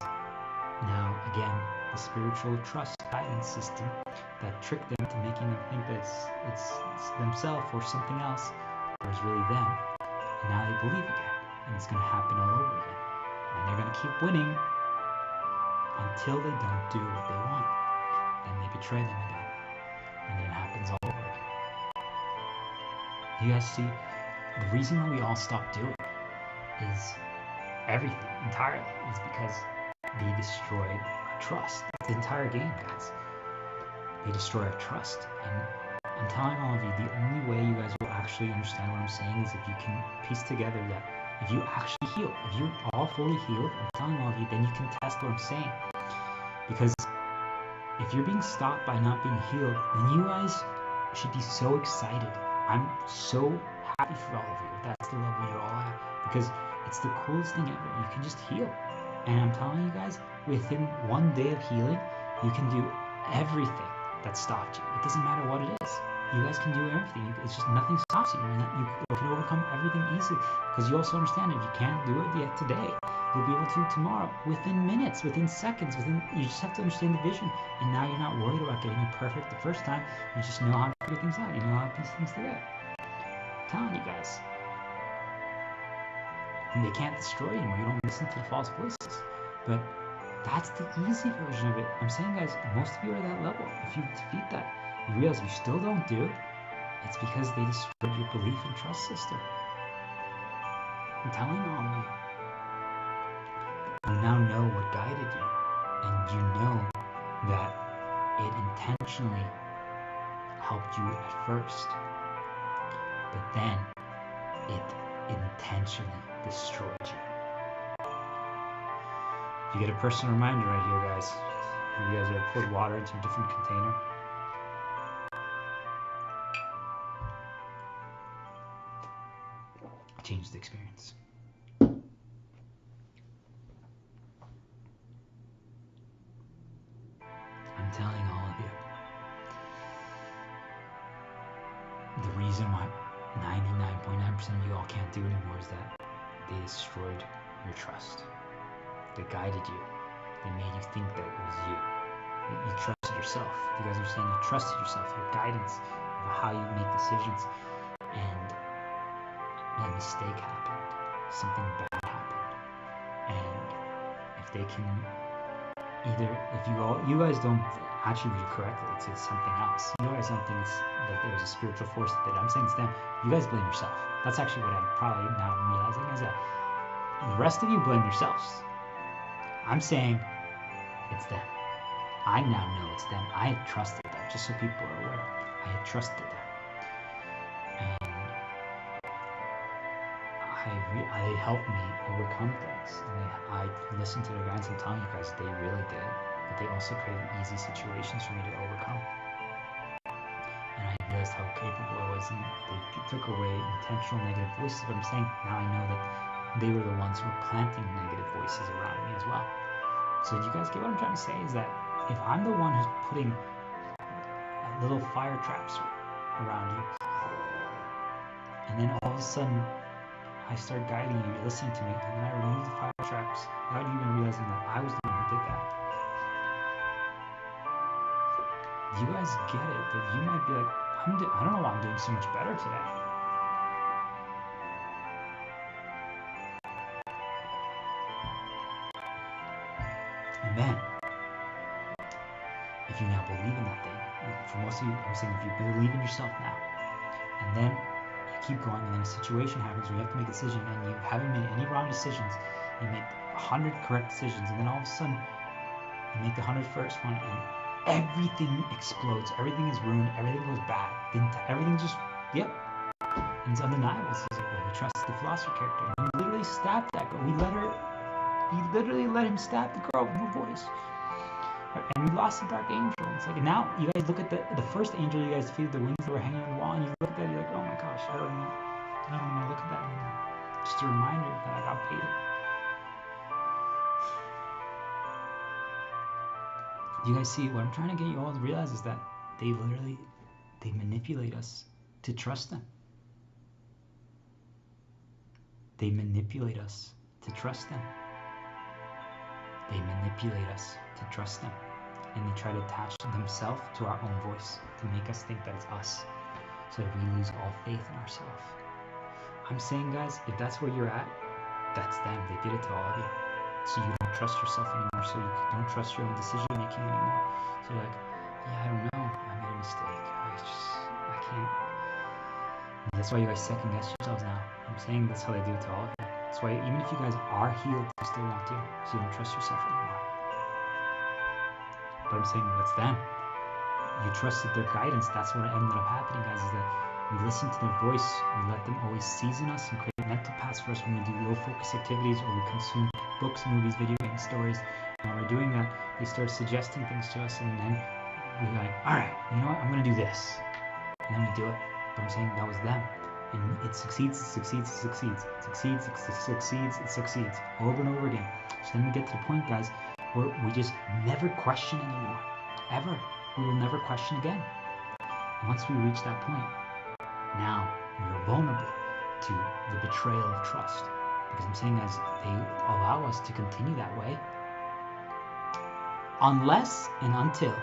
now, again, the spiritual trust guidance system that tricked them to making them think that it's themselves or something else, or it's really them. And now they believe again, and it's going to happen all over again. And they're going to keep winning until they don't do what they want. Then they betray them again, and then it happens all over again. You guys see, the reason that we all stop doing is everything entirely is because they destroyed our trust. That's the entire game, guys. They destroy our trust. And I'm telling all of you, the only way you guys will actually understand what I'm saying is if you can piece together that if you actually heal, if you're all fully healed, I'm telling all of you, then you can test what I'm saying. Because if you're being stopped by not being healed, then you guys should be so excited. I'm so happy for all of you if that's the level you're all at. Because it's the coolest thing ever. You can just heal. And I'm telling you guys, within one day of healing, you can do everything that stopped you. It doesn't matter what it is. You guys can do everything. It's just nothing stops you. You can overcome everything easily. Because you also understand if you can't do it yet today, you'll be able to tomorrow, within minutes, within seconds, you just have to understand the vision. And now you're not worried about getting it perfect the first time. You just know how to figure things out. You know how to piece things together. I'm telling you guys. And they can't destroy you anymore. You don't listen to the false voices. But that's the easy version of it. I'm saying, guys, most of you are at that level. If you defeat that, you realize if you still don't do it, it's because they destroyed your belief and trust system. I'm telling all of you. You now know what guided you. And you know that it intentionally helped you at first. But then it intentionally destroyed you. You get a personal reminder right here, guys. Have you guys ever poured water into a different container? Changed the experience. I'm telling all of you, the reason why 99.9% of you all can't do anymore is that they destroyed your trust. They guided you. They made you think that it was you. You trusted yourself. You guys understand? You trusted yourself, your guidance of how you make decisions. And a mistake happened. Something bad happened. And if they can if you guys don't actually read it correctly, it's something else. You guys don't think it's that there was a spiritual force that did it. I'm saying it's them. You guys blame yourself. That's actually what I'm probably now realizing is that the rest of you blame yourselves. I'm saying it's them. I now know it's them. I had trusted them, just so people are aware. I had trusted them. And they helped me overcome things. And I listened to their guidance. I'm telling you guys, they really did. But they also created easy situations for me to overcome. And I realized how capable I was, and they took away intentional negative voices. But I'm saying now I know that they were the ones who were planting negative voices around me as well. So do you guys get what I'm trying to say? Is that if I'm the one who's putting little fire traps around you, and then all of a sudden I start guiding you, you're listening to me, and then I remove the fire traps without you even realizing that I was the one who did that. Do you guys get it? That you might be like, I don't know why I'm doing so much better today. And then, if you now believe in that thing, for most of you, I'm saying if you believe in yourself now, and then you keep going, and then a situation happens where you have to make a decision, and you haven't made any wrong decisions, you make 100 correct decisions, and then all of a sudden, you make the 101st one, and everything explodes, everything is ruined, everything goes bad, everything just, yep, and it's undeniable. So like, well, we trusted the philosopher character, and we literally stabbed that girl, we literally let him stab the girl with no voice, right? And we lost the dark angel. It's like, now you guys look at the first angel you guys defeated, the wings that were hanging on the wall, and you look at that, you're like, oh my gosh, I don't even want to look at that anymore. Just a reminder that I got paid. You guys see what I'm trying to get you all to realize is that they manipulate us to trust them. They manipulate us to trust them. They manipulate us to trust them. And they try to attach themselves to our own voice to make us think that it's us, so that we lose all faith in ourselves. I'm saying, guys, if that's where you're at, that's them. They did it to all of you. So you don't trust yourself anymore, so you don't trust your own decision making anymore. So you're like, yeah, I don't know, I made a mistake, I can't. And that's why you guys second guess yourselves now. I'm saying that's how they do it to all of you. That's why even if you guys are healed, you still want to, so you don't trust yourself anymore. But I'm saying that's them. You trusted their guidance. That's what ended up happening, guys, is that we listen to their voice, we let them always season us and create mental paths for us when we do low focus activities, or we consume books, movies, video games, stories. And when we're doing that, they start suggesting things to us, and then we're like, all right, you know what, I'm going to do this. And then we do it. But I'm saying that was them. And it succeeds, over and over again. So then we get to the point, guys, where we just never question anymore. Ever. We will never question again. And once we reach that point, now we are vulnerable to the betrayal of trust. Because I'm saying, guys, they allow us to continue that way unless and until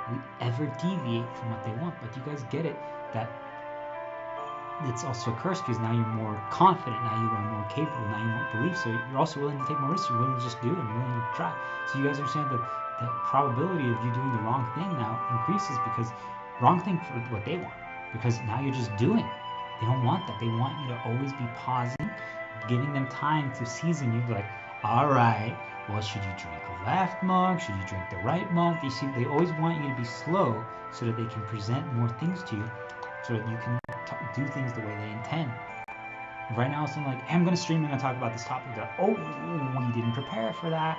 we ever deviate from what they want. But you guys get it, that it's also a curse, because now you're more confident, now you are more capable, now you won't believe, so you're also willing to take more risks, you're willing to just do it, and willing to try. So you guys understand that the probability of you doing the wrong thing now increases, because wrong thing for what they want, because now you're just doing. They don't want that. They want you to always be pausing, giving them time to season you, like, all right, well, should you drink a left mug? Should you drink the right mug? You see, they always want you to be slow so that they can present more things to you, so that you can do things the way they intend. Right now, something like, hey, I'm going to stream, I'm going to talk about this topic. They're like, oh, we didn't prepare for that.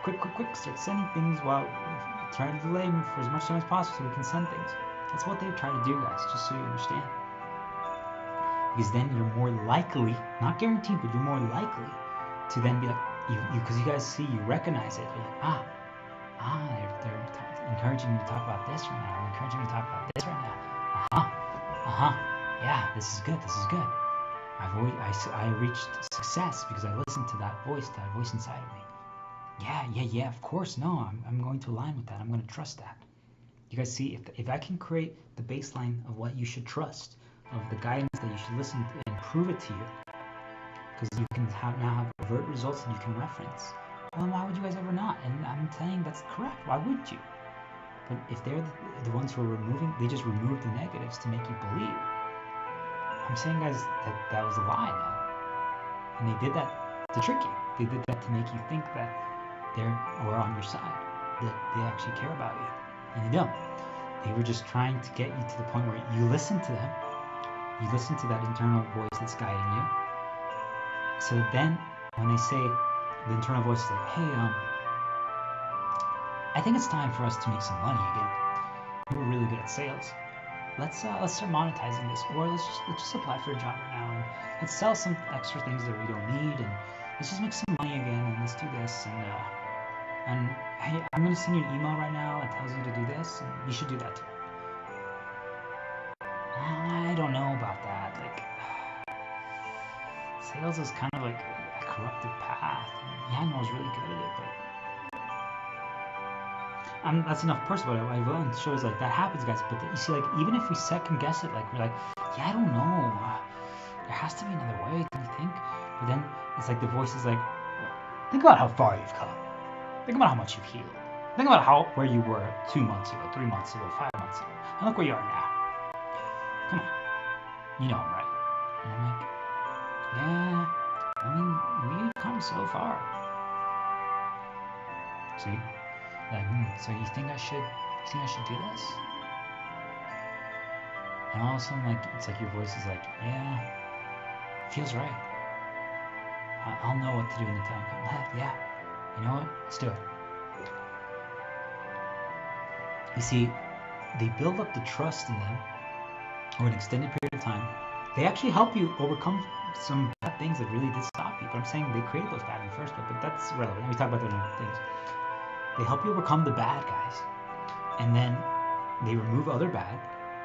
Quick, start sending things while try to delay them for as much time as possible so we can send things. That's what they try to do, guys, just so you understand. Because then you're more likely, not guaranteed, but you're more likely to then be like, because you guys see, you recognize it. You're like, they're encouraging me to talk about this right now. I'm encouraging me to talk about this right now. Yeah, this is good. I reached success because I listened to that voice inside of me. Yeah, of course. No, I'm going to align with that. I'm going to trust that. You guys see, if I can create the baseline of what you should trust, of the guidance that you should listen to, and prove it to you, because you can now have overt results that you can reference, well, then why would you guys ever not? And I'm saying that's correct. Why wouldn't you? But if they're the ones who are they just remove the negatives to make you believe. I'm saying, guys, that was a lie, though. And they did that to trick you. They did that to make you think that we're on your side, that they actually care about you. And they don't. They were just trying to get you to the point where you listen to them. You listen to that internal voice that's guiding you. So then, when they say, the internal voice is like, hey, I think it's time for us to make some money again. We were really good at sales. let's start monetizing this, or let's just apply for a job right now, and let's sell some extra things that we don't need, and let's just make some money again, and let's do this, and hey, I'm gonna send you an email right now that tells you to do this, and you should do that too. I don't know about that. Like, sales is kind of like a corrupted path. Yeah, I know I was really good at it, but that's enough personal. But I will show is like that happens, guys. But you see, like even if we second guess it, like we're like, yeah, I don't know. There has to be another way. Do you think? But then it's like the voice is like, think about how far you've come. Think about how much you've healed. Think about where you were 2 months ago, 3 months ago, 5 months ago, and look where you are now. Come on, you know I'm right. And I'm like, yeah. I mean, we've come so far. See? Like, so you think I should do this? And all of a sudden, like, it's like your voice is like, yeah, feels right. I'll know what to do in the time comes. Yeah, you know what? Let's do it. You see, they build up the trust in them over an extended period of time. They actually help you overcome some bad things that really did stop you. But I'm saying they created those bad in the first place, but that's irrelevant. We talk about those other things. They help you overcome the bad guys, and then they remove other bad,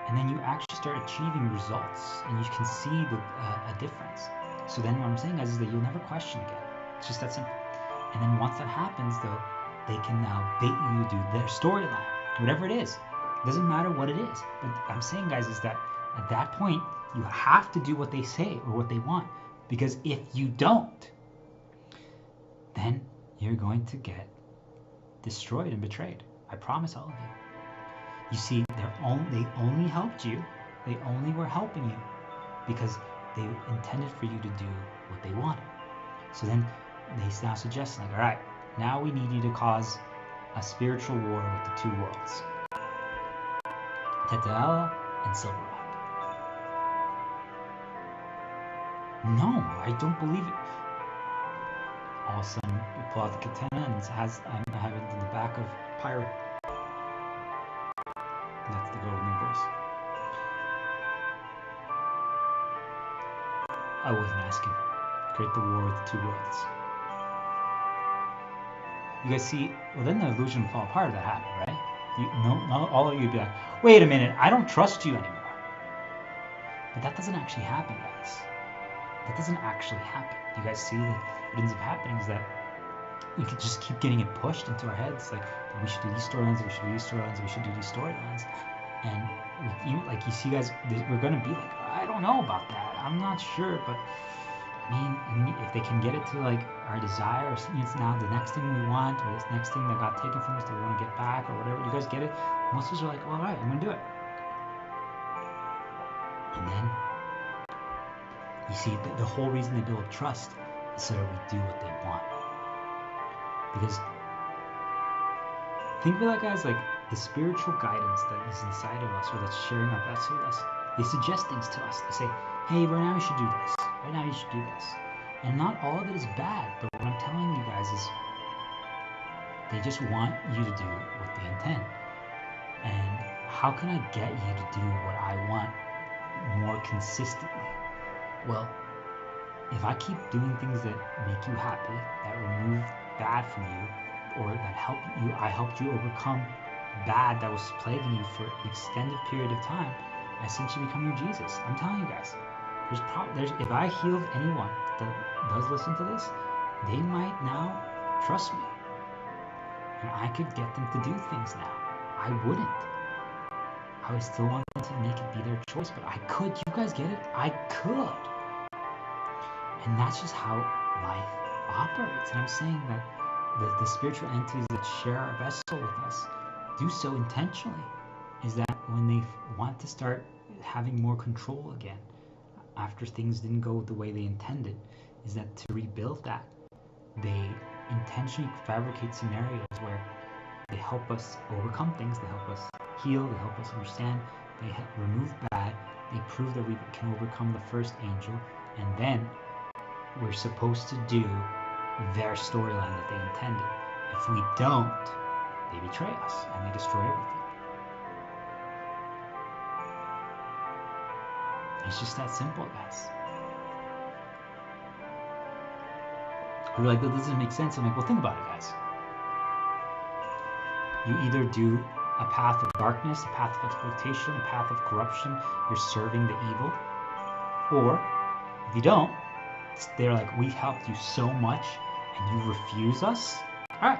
and then you actually start achieving results, and you can see a difference. So then what I'm saying, guys, is that you'll never question again. It's just that simple. And then once that happens, though, they can now bait you to do their storyline, whatever it is. It doesn't matter what it is. But I'm saying, guys, is that at that point, you have to do what they say or what they want. Because if you don't, then you're going to get destroyed and betrayed. I promise all of you. You see, they only helped you. They only were helping you because they intended for you to do what they wanted. So then they now suggest, like, all right, now we need you to cause a spiritual war with the two worlds, Tetaela and Silverrod. No, I don't believe it. All of a sudden, you pull out the katana and I have it in the back of Pirate. That's the girl with no voice. I wasn't asking. Create the war with the two worlds. You guys see, well then the illusion would fall apart if that happened, right? All of you would be like, wait a minute, I don't trust you anymore. But that doesn't actually happen, guys. That doesn't actually happen. You guys see that what ends up happening is that we could just keep getting it pushed into our heads, like we should do these storylines, we should do these storylines, we should do these storylines. And like you see, guys, we're gonna be like, I don't know about that. I'm not sure, but I mean, if they can get it to like our desire, or it's now the next thing we want, or this next thing that got taken from us that we want to get back, or whatever. You guys get it? Most of us are like, well, all right, I'm gonna do it. And then you see, the whole reason they build trust is so that we do what they want. Because think of it like, guys, like the spiritual guidance that is inside of us, or that's sharing our best with us. They suggest things to us. They say, hey, right now you should do this. Right now you should do this. And not all of it is bad, but what I'm telling you guys is they just want you to do what they intend. And how can I get you to do what I want more consistently? Well, if I keep doing things that make you happy, that remove bad from you, or that I helped you overcome bad that was plaguing you for an extended period of time, I essentially become your Jesus. I'm telling you guys, if I healed anyone that does listen to this, they might now trust me. And I could get them to do things now. I wouldn't. I would still want them to make it be their choice, but I could. You guys get it? I could. And that's just how life operates. And I'm saying that the spiritual entities that share our vessel with us do so intentionally. Is that when they want to start having more control again, after things didn't go the way they intended, is that to rebuild that, they intentionally fabricate scenarios where they help us overcome things, they help us heal, they help us understand, they help remove bad, they prove that we can overcome the first angel, and then we're supposed to do their storyline that they intended. If we don't, they betray us and they destroy everything. It's just that simple, guys. You're like, that doesn't make sense. I'm like, well, think about it, guys. You either do a path of darkness, a path of exploitation, a path of corruption. You're serving the evil. Or if you don't, they're like, we helped you so much and you refuse us. All right.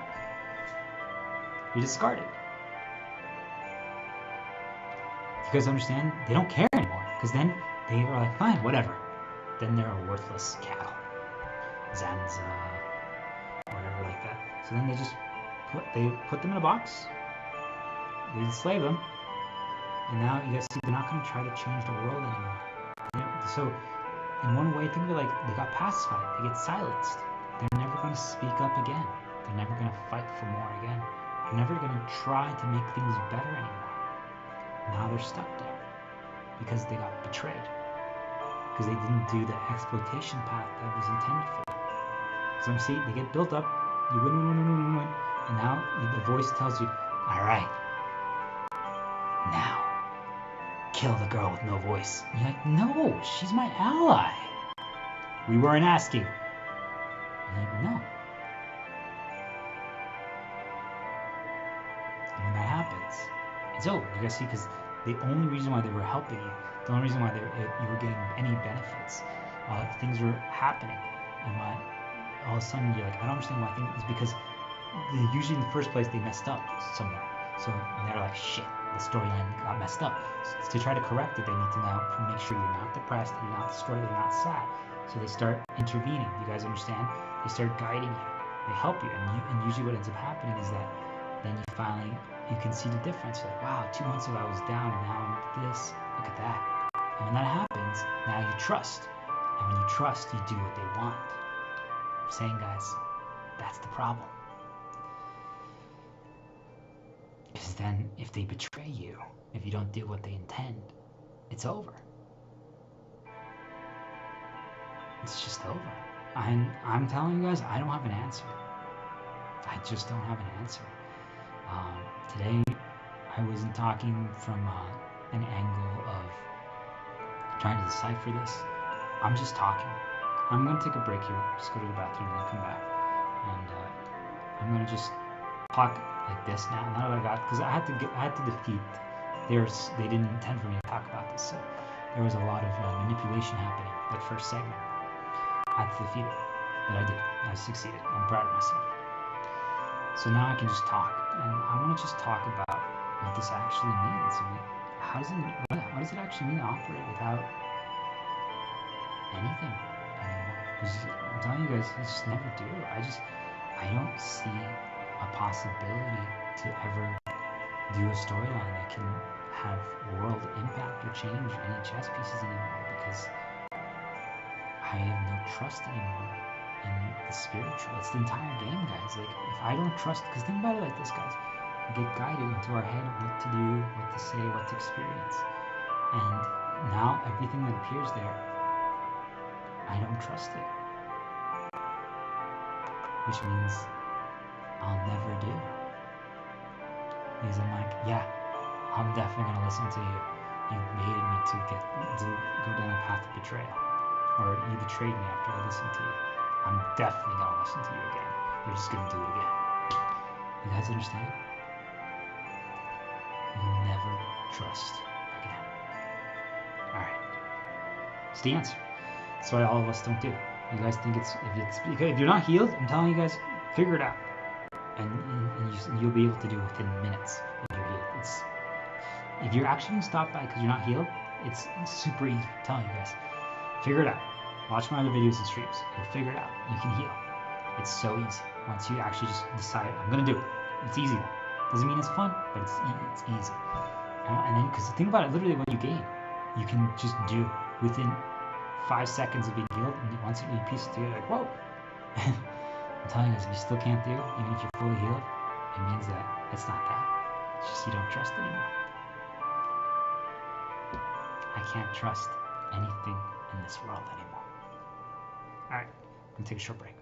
You're discarded. You guys understand? They don't care anymore because then they are like, fine, whatever. Then they're a worthless cattle. Zanza, whatever like that. So then they just put them in a box. They enslave them. And now you guys see they're not going to try to change the world anymore. You know, so in one way, think of it like they got pacified. They get silenced. They're never going to speak up again. They're never going to fight for more again. They're never going to try to make things better anymore. Now they're stuck there because they got betrayed. Because they didn't do the exploitation path that was intended for them. So see, they get built up. You win, and now the voice tells you, all right, now kill the girl with no voice. And you're like, no, she's my ally. We weren't asking. And you're like, no. And when that happens, it's over. You guys see, because the only reason why they were helping you, the only reason why you were getting any benefits, things were happening, and why all of a sudden you're like, I don't understand why things, it's because usually in the first place they messed up somewhere. So they're like, shit, the storyline got messed up. So to try to correct it, they need to now make sure you're not depressed, you're not destroyed, you're not sad. So they start intervening. You guys understand? They start guiding you. They help you. And usually what ends up happening is that then you can see the difference. You're like, wow, 2 months ago I was down and now I'm like this. Look at that. And when that happens, now you trust. And when you trust, you do what they want. I'm saying, guys, that's the problem. Because then if they betray you, if you don't do what they intend, it's over. It's just over. I'm telling you guys, I don't have an answer. I just don't have an answer. Today, I wasn't talking from an angle of trying to decipher this. I'm just talking. I'm going to take a break here, just go to the bathroom and then come back. And I'm going to just talk like this now that I got, because I had to defeat. They didn't intend for me to talk about this, so there was a lot of manipulation happening that first segment. I had to defeat it, but I did. I succeeded. I'm proud of myself. So now I can just talk, and I want to just talk about what this actually means. I mean, what does it actually mean to operate without anything anymore? Because I'm telling you guys, I just never do. I don't see a possibility to ever do a storyline that can have world impact or change any chess pieces anymore, because I have no trust anymore in the spiritual. It's the entire game, guys. Like, if I don't trust, because think about it like this, guys. We get guided into our head what to do, what to say, what to experience. And now everything that appears there, I don't trust it. Which means I'll never do. Because I'm like, yeah, I'm definitely going to listen to you. You baited me to go down a path of betrayal. Or you betrayed me after I listened to you. I'm definitely going to listen to you again. You're just going to do it again. You guys understand? You'll never trust again. Alright. It's the answer. That's why all of us don't do. You guys think if you're not healed, I'm telling you guys, figure it out. And you'll be able to do it within minutes if you're healed. If you're actually going to stop by because you're not healed, it's super easy. I'm telling you guys. Figure it out. Watch my other videos and streams. You'll figure it out. You can heal. It's so easy. Once you actually just decide, I'm going to do it. It's easy. Doesn't mean it's fun, but it's easy. And then, because think about it, literally what you gain, you can just do within 5 seconds of being healed, and once you piece it together, like, whoa. I'm telling you guys, if you still can't do, even if you're fully healed, it means that it's not that. It's just you don't trust anymore. I can't trust anything in this world anymore. Alright, I'm going to take a short break.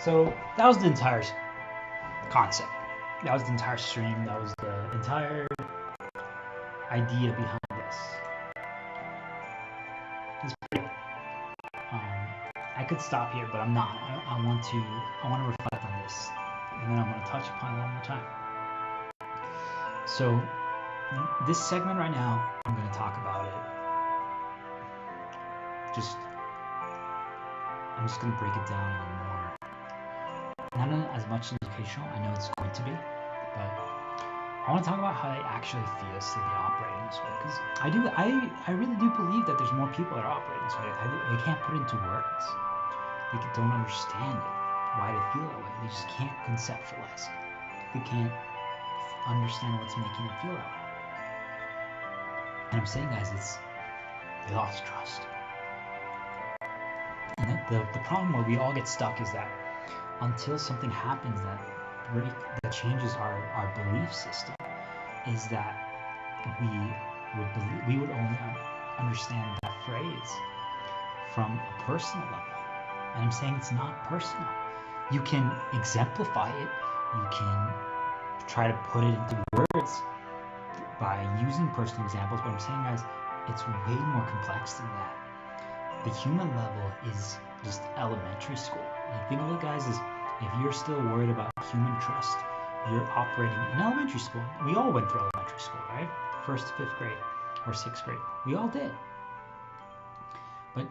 So that was the entire concept. That was the entire stream. That was the entire idea behind this. It's pretty. I could stop here, but I'm not. I want to reflect on this, and then I'm going to touch upon it one more time. So this segment right now, I'm going to talk about it. I'm just going to break it down a little more. Not as much educational. I know it's going to be, but I want to talk about how it actually feels to be operating this way, because I really do believe that there's more people that are operating this way. They can't put it into words. They don't understand it, why they feel that way. They just can't conceptualize it. They can't understand what's making them feel that way. And I'm saying, guys, they lost trust. And the problem where we all get stuck is that until something happens that changes our belief system, is that we would only understand that phrase from a personal level. And I'm saying it's not personal. You can exemplify it. You can try to put it into words by using personal examples. But I'm saying, guys, it's way more complex than that. The human level is just elementary school. Like, think of it, guys, as if you're still worried about human trust, you're operating in elementary school. We all went through elementary school, right? 1st to 5th grade or 6th grade. We all did. But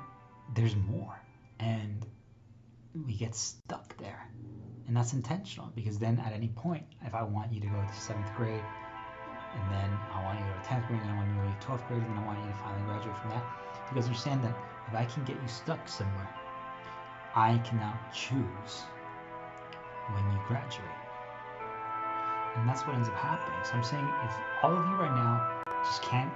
there's more. And we get stuck there. And that's intentional, because then at any point, if I want you to go to 7th grade, and then I want you to go to 10th grade, and then I want you to go to 12th grade, and then I want you to finally graduate from that, you guys understand that if I can get you stuck somewhere, I can now choose when you graduate. And that's what ends up happening. So I'm saying, if all of you right now just can't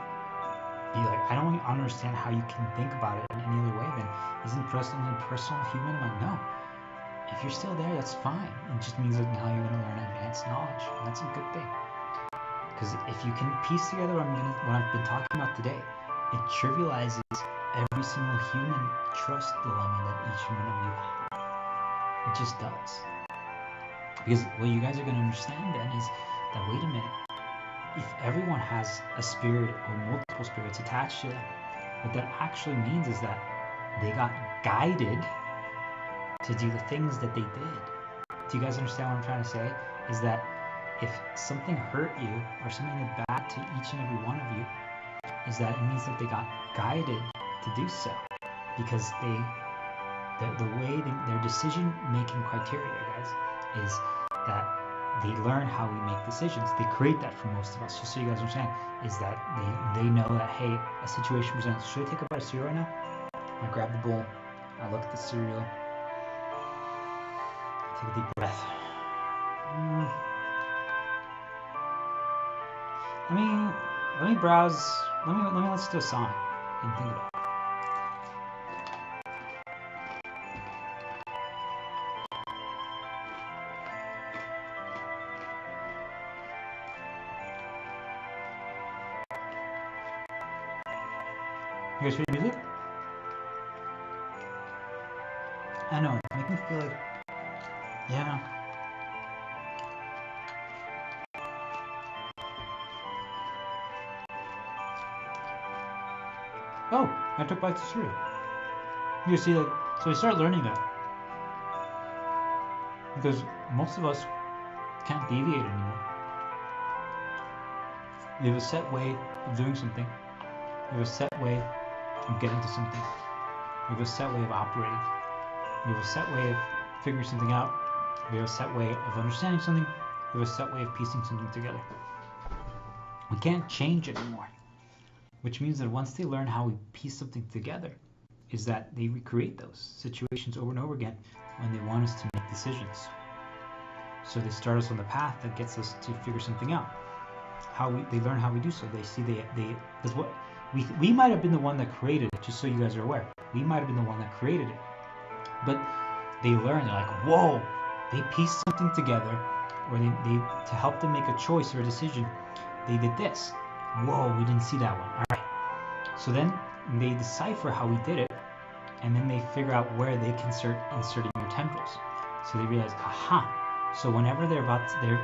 be like, I don't understand how you can think about it in any other way, then isn't trust only personal, human? I'm like, no. If you're still there, that's fine. It just means that now you're going to learn advanced knowledge, and that's a good thing. Because if you can piece together what I've been talking about today, it trivializes every single human trust dilemma that each one of you have. It just does. Because what you guys are going to understand then is that, wait a minute, if everyone has a spirit or multiple spirits attached to them, what that actually means is that they got guided to do the things that they did. Do you guys understand what I'm trying to say? Is that if something hurt you or something did bad to each and every one of you, is that it means that they got guided to do so, because the way their decision-making criteria, guys, is that they learn how we make decisions. They create that for most of us. Just so you guys understand, is that they know that, hey, a situation presents. Should I take a bite of cereal right now? I grab the bowl. I look at the cereal. Take a deep breath. Let me browse. Let me listen to a song and think about it. You guys ready music? I know, it's making me feel like, yeah. Oh, I took bites of cereal. You see, like, so we start learning that. Because most of us can't deviate anymore. We have a set way of doing something. We have a set way of getting to something. We have a set way of operating. We have a set way of figuring something out. We have a set way of understanding something. We have a set way of piecing something together. We can't change anymore. Which means that once they learn how we piece something together, is that they recreate those situations over and over again when they want us to make decisions. So they start us on the path that gets us to figure something out. They learn how we do so. They see because what we might have been the one that created it. Just so you guys are aware, we might have been the one that created it. But they learn. They're like, whoa! They pieced something together, or they to help them make a choice or a decision. They did this. Whoa! We didn't see that one. All right. So then they decipher how we did it, and then they figure out where they can start inserting your templars. So they realize, aha! So whenever they're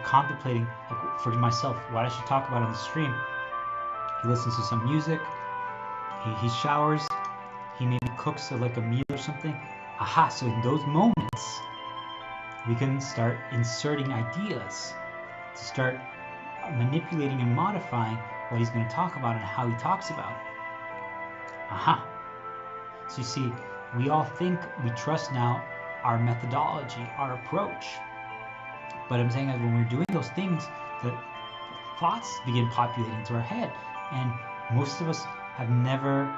contemplating, like for myself, what I should talk about on the stream, he listens to some music, he showers, he maybe cooks like a meal or something. Aha! So in those moments, we can start inserting ideas to start manipulating and modifying what he's going to talk about and how he talks about it. Aha! So you see, we all think we trust now our methodology, our approach. But I'm saying that when we're doing those things, the thoughts begin populating into our head. And most of us have never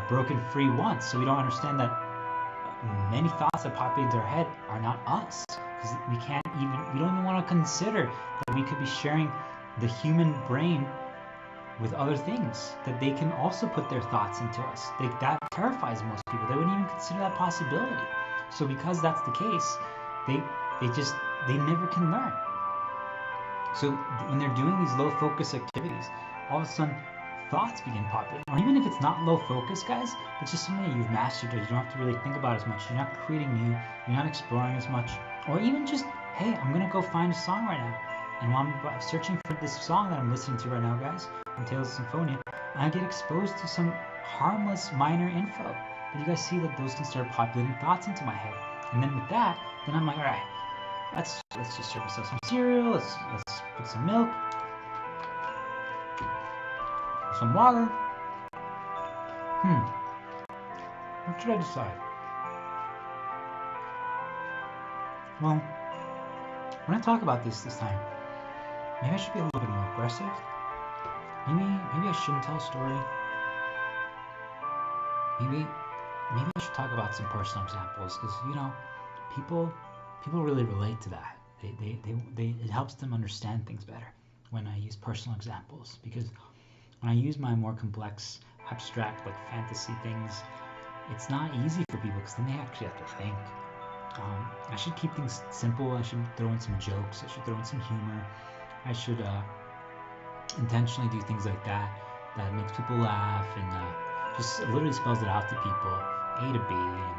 broken free once. So we don't understand that many thoughts that populate into our head are not us. Because we don't even want to consider that we could be sharing the human brain with other things, that they can also put their thoughts into us. That terrifies most people. They wouldn't even consider that possibility. So because that's the case, they never can learn. So when they're doing these low focus activities, all of a sudden thoughts begin populating. Or even if it's not low focus, guys, it's just something that you've mastered, or you don't have to really think about as much. You're not creating new, you're not exploring as much. Or even just, hey, I'm gonna go find a song right now. And while I'm searching for this song that I'm listening to right now, guys, from Tales of Symphonia, I get exposed to some harmless minor info. But you guys see that those can start populating thoughts into my head. And then with that, then I'm like, all right, let's just serve ourselves some cereal, let's put some milk, some water. What should I decide? Well, when I talk about this time, maybe I should be a little bit more aggressive. Maybe I shouldn't tell a story. Maybe I should talk about some personal examples, because people really relate to that. It helps them understand things better when I use personal examples, because when I use my more complex, abstract, like fantasy things, it's not easy for people, because then they actually have to think. I should keep things simple. I should throw in some jokes. I should throw in some humor. I should intentionally do things like that makes people laugh, and just literally spells it out to people, A to B, and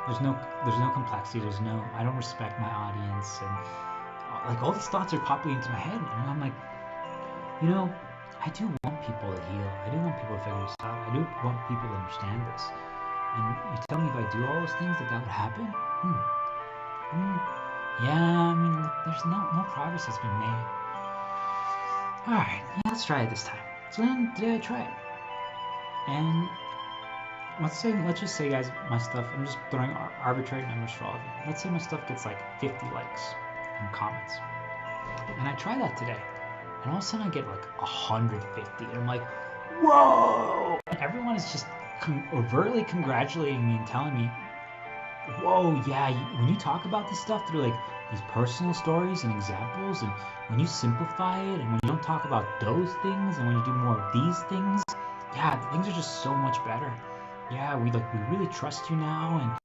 there's no complexity. I don't respect my audience, and like all these thoughts are populating into my head, and I'm like, I do want people to heal. I do want people to figure this out. I do want people to understand this. And you tell me if I do all those things that would happen? Yeah, there's no progress has been made. Alright, yeah, let's try it this time. So then today I try it. And let's just say, guys, my stuff, I'm just throwing arbitrary numbers for all of you. Let's say my stuff gets like 50 likes and comments. And I try that today. And all of a sudden I get like 150. And I'm like, whoa! And everyone is just overtly congratulating me and telling me, whoa, yeah, when you talk about this stuff through like these personal stories and examples, and when you simplify it, and when you don't talk about those things, and when you do more of these things, yeah, things are just so much better. Yeah, we really trust you now, and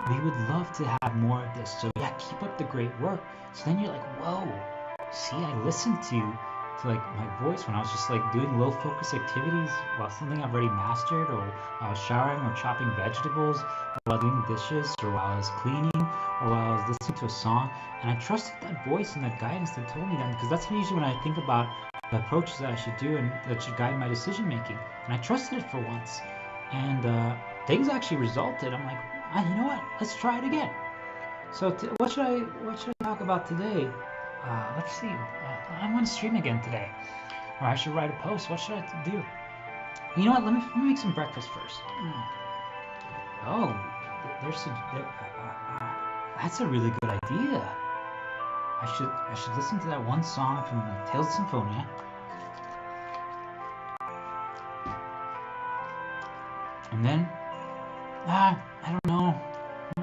we would love to have more of this. So yeah, keep up the great work. So then you're like, whoa, see, I listened to like my voice when I was just like doing low focus activities while something I've already mastered, or while I was showering or chopping vegetables, or while doing dishes, or while I was cleaning, or while I was listening to a song. And I trusted that voice and that guidance that told me that, because that's usually when I think about the approaches that I should do and that should guide my decision making. And I trusted it for once, and things actually resulted. I'm like, you know what? Let's try it again. So what should I talk about today? Let's see. I'm going to stream again today, or I should write a post. What should I do? You know what? Let me make some breakfast first. Oh, that's a really good idea. I should listen to that one song from Tales of Symphonia. And then, I don't know.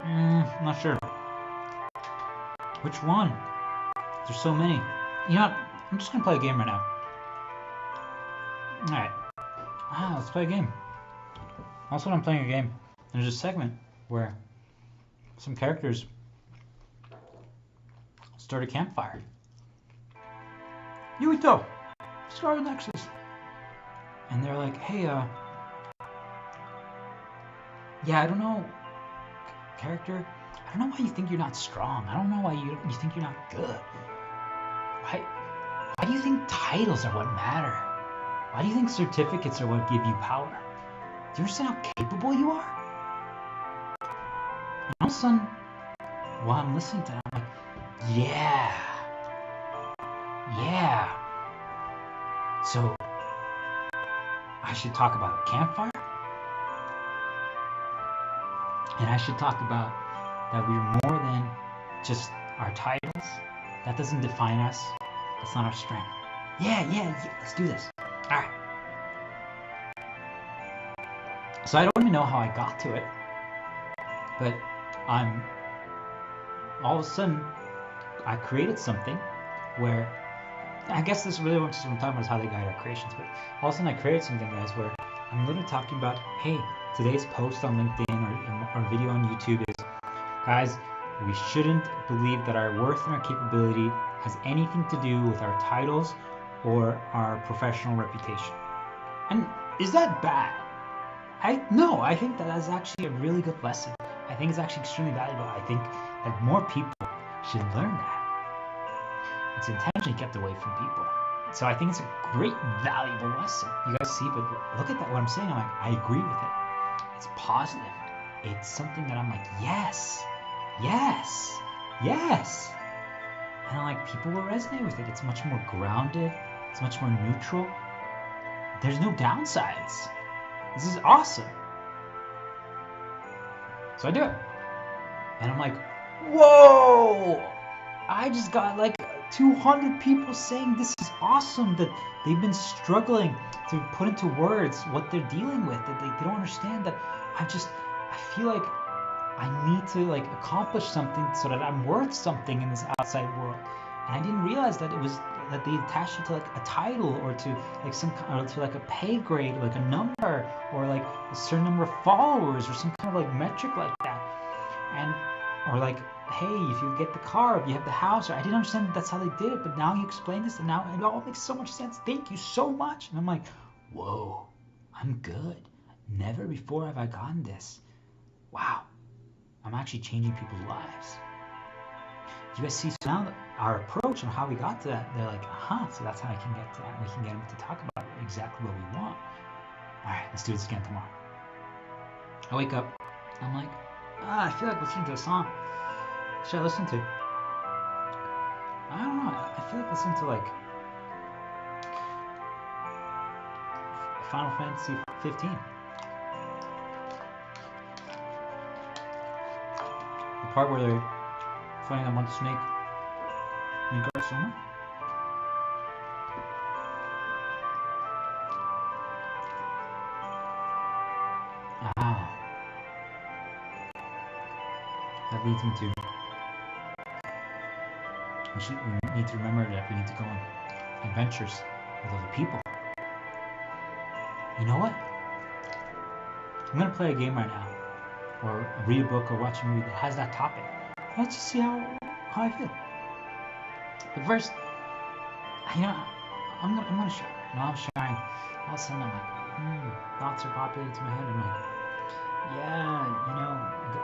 I'm not sure. Which one? There's so many. You know what? I'm just gonna play a game right now. Alright. Let's play a game. Also, when I'm playing a game, there's a segment where some characters start a campfire. Yuito, start a Nexus. And they're like, hey, yeah, I don't know, character, I don't know why you think you're not strong. I don't know why you think you're not good. Why do you think titles are what matter? Why do you think certificates are what give you power? Do you understand how capable you are? And all of a sudden, while I'm listening to that, I'm like, yeah. So, I should talk about a campfire? And I should talk about that we're more than just our titles. That doesn't define us. That's not our strength. Yeah, let's do this. Alright. So I don't even know how I got to it. But all of a sudden, I created something where, I guess this really what I'm talking about is how they guide our creations, but all of a sudden I created something, guys, where I'm literally talking about, hey, today's post on LinkedIn or video on YouTube is, guys, we shouldn't believe that our worth and our capability has anything to do with our titles or our professional reputation. And is that bad? No, I think that is actually a really good lesson. I think it's actually extremely valuable. I think that more people should learn that. It's intentionally kept away from people. So I think it's a great, valuable lesson. You guys see, but look at that, what I'm saying. I'm like, I agree with it. It's positive. It's something that I'm like, yes. And I'm like, people will resonate with it. It's much more grounded. It's much more neutral. There's no downsides. This is awesome. So I do it. And I'm like, whoa! I just got like 200 people saying this is awesome, that they've been struggling to put into words what they're dealing with, that they don't understand, that I feel like I need to like accomplish something so that I'm worth something in this outside world. And I didn't realize that it was that they attached it to like a title or to like to like a pay grade, like a number, or like a certain number of followers or some kind of like metric like that. And or like, hey, if you get the car, if you have the house, or I didn't understand that's how they did it, but now you explain this and now it all makes so much sense. Thank you so much. And I'm like, whoa, I'm good. Never before have I gotten this. Wow, I'm actually changing people's lives. You guys see, so now our approach and how we got to that, they're like, so that's how I can get to that. We can get them to talk about exactly what we want. All right, let's do this again tomorrow. I wake up, I'm like, I feel like listening to a song. What should I listen to? I don't know. I feel like listening to like Final Fantasy 15. The part where they're fighting that one snake in Garcoma. That leads me to, we need to remember that we need to go on adventures with other people. You know what? I'm going to play a game right now, or read a book, or watch a movie that has that topic. Let's just see how I feel. But first, I'm gonna share. I'm sharing. All of a sudden, I'm like, thoughts are populating to my head. I'm like, yeah,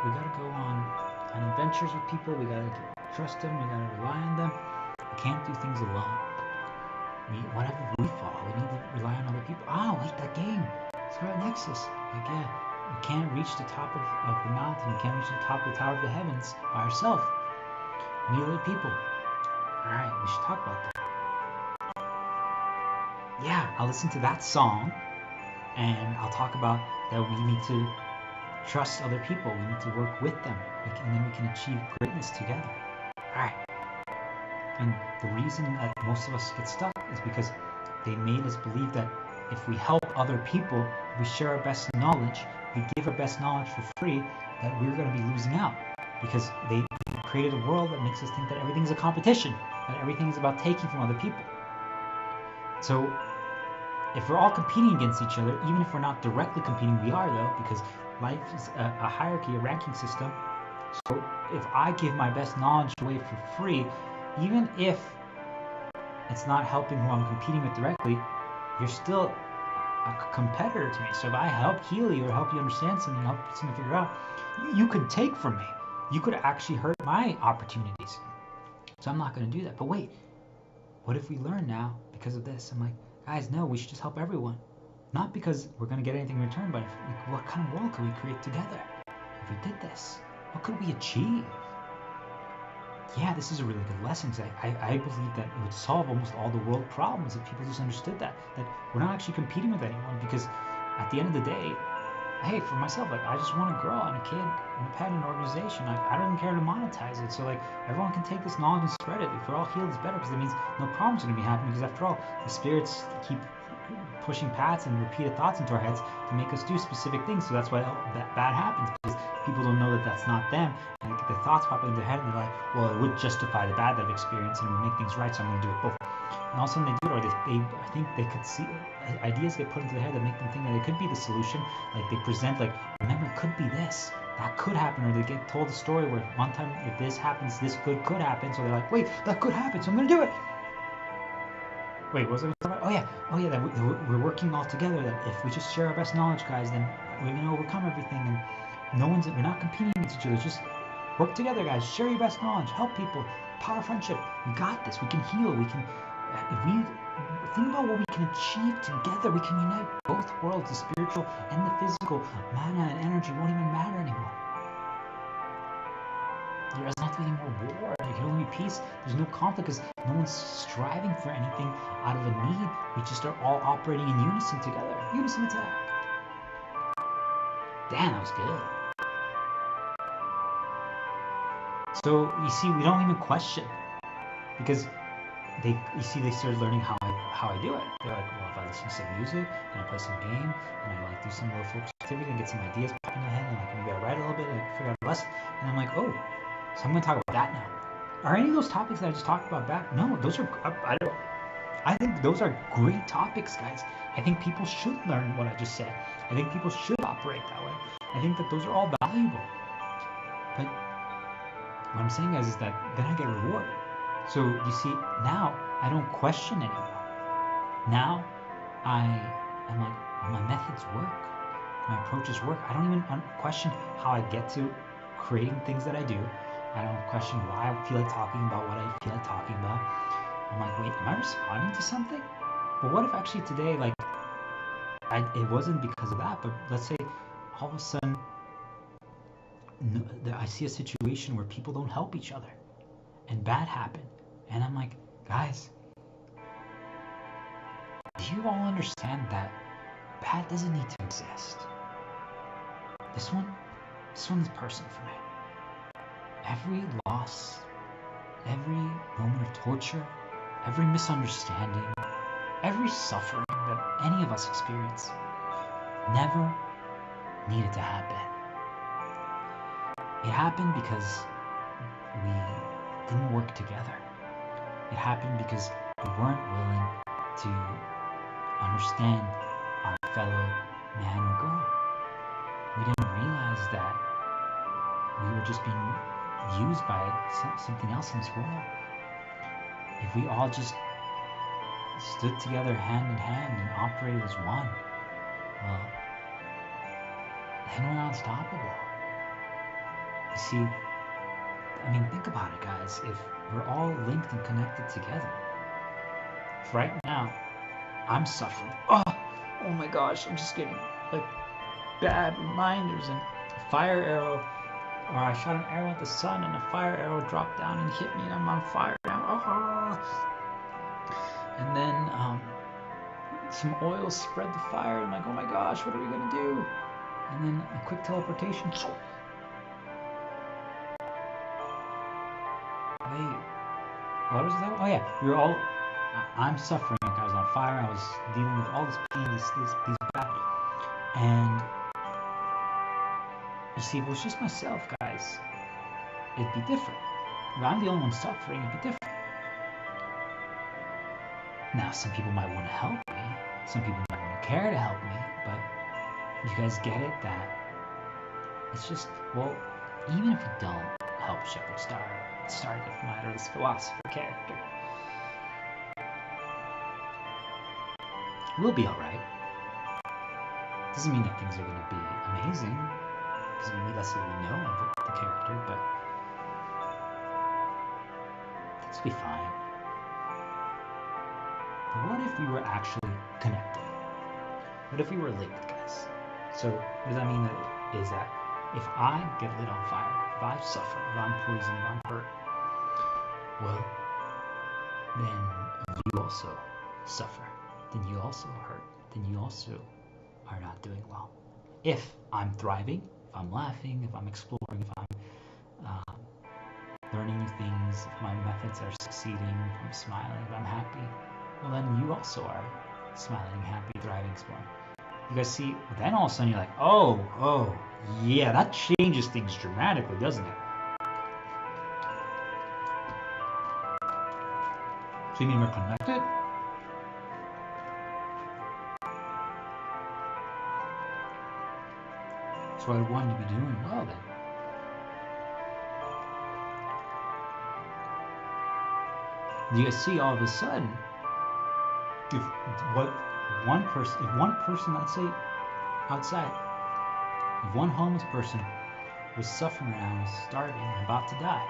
we gotta go on adventures with people. We gotta trust them. We gotta rely on them. We can't do things alone. Whatever we fall, we need to rely on other people. Like that game. Start Nexus. Like, yeah, we can't reach the top of the mountain. We can't reach the top of the Tower of the Heavens by ourselves. We need other people. Alright, we should talk about that. Yeah, I'll listen to that song, and I'll talk about that we need to trust other people. We need to work with them, and then we can achieve greatness together. Alright. And the reason that most of us get stuck is because they made us believe that if we help other people, if we share our best knowledge, we give our best knowledge for free, that we're going to be losing out. Because they created a world that makes us think that everything is a competition, that everything is about taking from other people. So if we're all competing against each other, even if we're not directly competing, we are though, because life is a hierarchy, a ranking system. So if I give my best knowledge away for free, even if it's not helping who I'm competing with directly, you're still a competitor to me. So if I help heal you or help you understand something, help something figure out, you could take from me. You could actually hurt my opportunities. So I'm not going to do that. But wait, what if we learn now because of this? I'm like, guys, no, we should just help everyone. Not because we're going to get anything in return, but what kind of world could we create together if we did this? What could we achieve? Yeah, this is a really good lesson, because I believe that it would solve almost all the world problems if people just understood that we're not actually competing with anyone, because at the end of the day, hey, for myself, like, I just want a girl and a kid and a pet and an organization. Like, I don't even care to monetize it. So like, everyone can take this knowledge and spread it. If we're all healed, it's better, because it means no problems are going to be happening, because after all, the spirits keep pushing paths and repeated thoughts into our heads to make us do specific things. So that's why bad happens, because people don't know that that's not them, and the thoughts pop into their head and they're like, well, it would justify the bad that I've experienced and it would make things right, so I'm going to do it both. And all of a sudden they do it, or I think they could see ideas get put into their head that make them think that it could be the solution. Like, they present, like, remember, it could be this, that could happen, or they get told a story where one time, if this happens, this could happen. So they're like, wait, that could happen, so I'm going to do it. Wait, what was I going to talk about? Oh yeah, that we're working all together, that if we just share our best knowledge, guys, then we're going to overcome everything, and we're not competing against each other. Just work together, guys. Share your best knowledge. Help people. Power of friendship. We got this. We can heal. We can. If we think about what we can achieve together, we can unite both worlds, the spiritual and the physical. Mana and energy won't even matter anymore. There doesn't have to be any more war. There can only be peace. There's no conflict, because no one's striving for anything out of a need. We just are all operating in unison together. Unison attack. Damn, that was good. So you see, we don't even question, because they started learning how I do it. They're like, well, if I listen to some music and I play some game and I like do some little focus activity and get some ideas pop in my head, and like maybe I write a little bit, like figure out a lesson, and I'm like, oh, so I'm gonna talk about that now. Are any of those topics that I just talked about bad? No, those are I think those are great topics, guys. I think people should learn what I just said. I think people should operate that way. I think that those are all valuable. But what I'm saying, guys, is that then I get rewarded. So you see, now I don't question anymore. Now I am like, my methods work, my approaches work. I don't even question how I get to creating things that I do. I don't question why I feel like talking about what I feel like talking about. I'm like, wait, am I responding to something? But what if actually today, like, it wasn't because of that, but let's say all of a sudden I see a situation where people don't help each other and bad happen, and I'm like, guys, do you all understand that bad doesn't need to exist? This one is personal for me. Every loss, every moment of torture, every misunderstanding, every suffering that any of us experience never needed to happen. It happened because we didn't work together. It happened because we weren't willing to understand our fellow man or girl. We didn't realize that we were just being used by something else in this world. If we all just stood together hand in hand and operated as one, well, then we're unstoppable. You see, I mean, think about it, guys. If we're all linked and connected together, if right now I'm suffering, oh my gosh, I'm just getting like bad reminders, and a fire arrow, or I shot an arrow at the sun and a fire arrow dropped down and hit me and I'm on fire now. And then some oil spread the fire. I'm like, oh my gosh, what are we gonna do? And then a quick teleportation. Wait, what was that? Oh yeah, we were all. I'm suffering. Like, I was on fire. I was dealing with all this pain, these bad. And you see, if it was just myself, guys, it'd be different. If I'm the only one suffering, it'd be different. Now, some people might want to help me. Some people might want to care to help me. But you guys get it that it's just, well, even if you don't help Shepard start doesn't matter. This philosopher character. We'll be alright. Doesn't mean that things are going to be amazing, because that's what we know of the character, but things will be fine. But what if we were actually connected? What if we were linked, guys? So what does that mean? That is that if I get lit on fire, if I suffer, if I'm poisoned, if I'm hurt, well, then you also suffer. Then you also hurt. Then you also are not doing well. If I'm thriving, if I'm laughing, if I'm exploring, if I'm learning new things, if my methods are succeeding, if I'm smiling, if I'm happy, well, then you also are smiling, happy, thriving, exploring. You guys see, then all of a sudden you're like, oh, yeah, that changes things dramatically, doesn't it? So you mean we're connected? So I want to be doing well then. You guys see, all of a sudden, if one person, let's say, outside, if one homeless person was suffering around, was starving and about to die,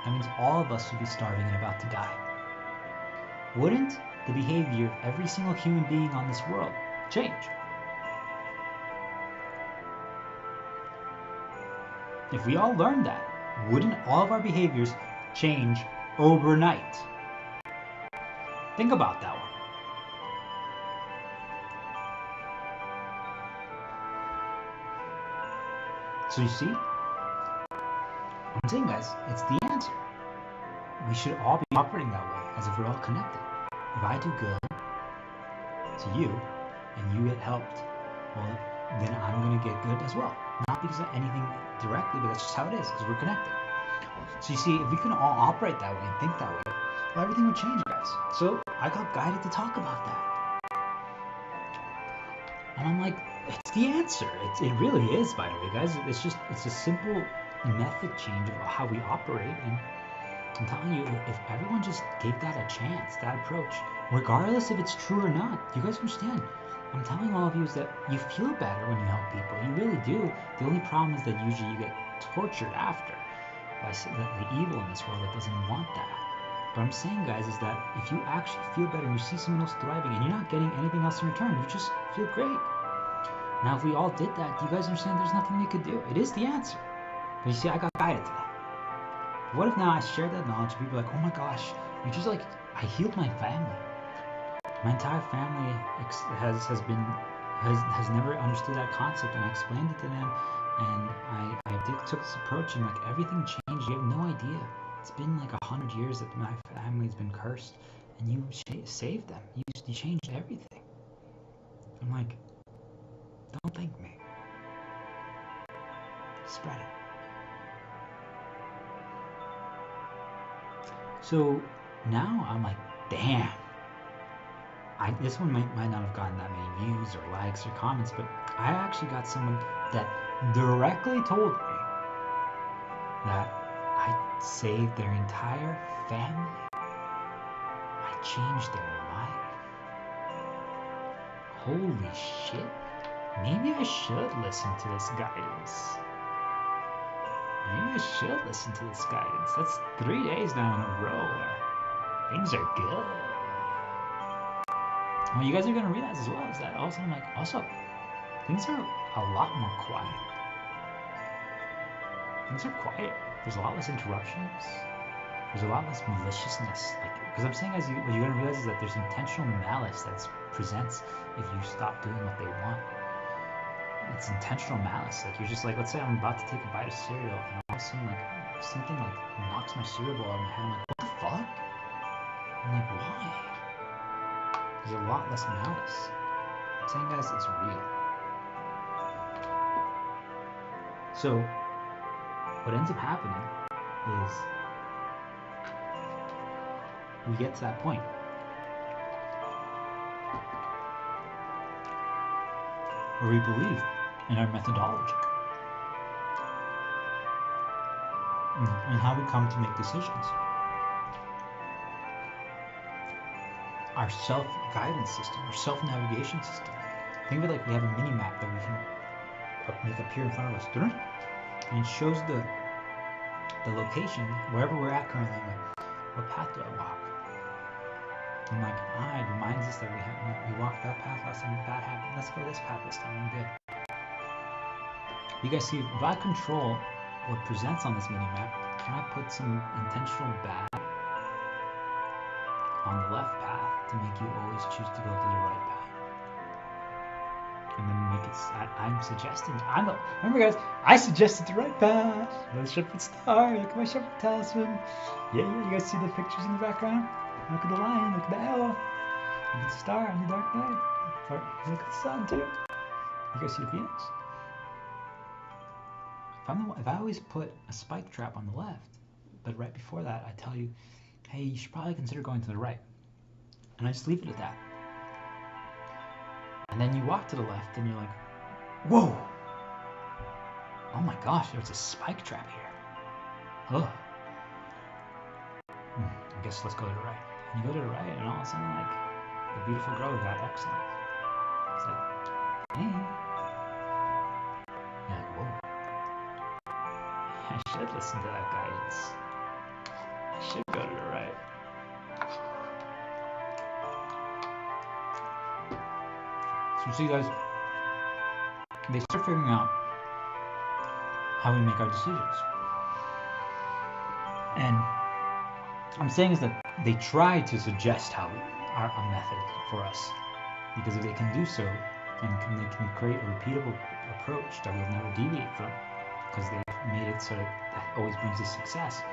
that means all of us would be starving and about to die. Wouldn't the behavior of every single human being on this world change? If we all learned that, wouldn't all of our behaviors change overnight? Think about that one. So you see, I'm saying, guys, it's the answer. We should all be operating that way, as if we're all connected. If I do good to you, and you get helped, well, then I'm going to get good as well. Not because of anything directly, but that's just how it is, because we're connected. So you see, if we can all operate that way and think that way, well, everything would change, guys. So I got guided to talk about that. And I'm like, it's the answer. It really is, by the way, guys. It's a simple method change of how we operate. And I'm telling you, if everyone just gave that a chance, that approach, regardless if it's true or not, you guys understand. I'm telling all of you is that you feel better when you help people. You really do. The only problem is that usually you get tortured after by the evil in this world that doesn't want that. But I'm saying, guys, is that if you actually feel better and you see someone else thriving and you're not getting anything else in return, you just feel great. Now, if we all did that, do you guys understand there's nothing we could do? It is the answer. But you see, I got guided to that. What if now I shared that knowledge and people are like, oh my gosh, you just like, I healed my family. My entire family has never understood that concept, and I explained it to them, and I took this approach, and like everything changed. You have no idea. It's been like 100 years that my family's been cursed, and you saved them. You changed everything. I'm like, don't thank me. Spread it. So now I'm like, damn. This one might not have gotten that many views or likes or comments, but I actually got someone that directly told me that I saved their entire family. I changed their life. Holy shit. Maybe I should listen to this guidance. Maybe I should listen to this guidance. That's 3 days now in a row where things are good. What you guys are going to realize as well is that also, things are a lot more quiet. Things are quiet. There's a lot less interruptions. There's a lot less maliciousness. Because I'm saying, what you're going to realize is that there's intentional malice that presents if you stop doing what they want. It's intentional malice. Like, you're just like, let's say I'm about to take a bite of cereal, and all of a sudden, like, something like knocks my cereal bowl out of my hand. I'm like, what the fuck? I'm like, why? There's a lot less malice. I'm saying, guys, it's real. So, what ends up happening is we get to that point. Where we believe in our methodology and how we come to make decisions. Our self-guidance system, our self-navigation system. Think of it like we have a mini-map that we can make appear in front of us. And it shows the location, wherever we're at currently, like, what path do I walk? And like, it reminds us that we walked that path last time, that happened. Let's go this path this time, we're good. You guys see, if I control what presents on this mini-map, can I put some intentional bad on the left path to make you always choose to go to the right path? And then make it, I'm suggesting, remember guys, I suggested the right path. The shepherd star, look at my shepherd talisman. Yeah, you guys see the pictures in the background? Look at the lion, look at the owl. Look at the star on the dark night. Look at the sun too. You guys see the phoenix? If I always put a spike trap on the left, but right before that I tell you, hey, you should probably consider going to the right. And I just leave it at that. And then you walk to the left and you're like, whoa! Oh my gosh, there's a spike trap here. Ugh. I guess let's go to the right. And you go to the right and all of a sudden, like, the beautiful girl got excellent. It's like, hey. You're like, whoa. I should listen to that guidance. I should go to the right. So you see guys, they start figuring out how we make our decisions. And I'm saying is that they try to suggest how a method for us, because if they can do so, and they can create a repeatable approach that we'll never deviate from, because they've made it so that always brings us success,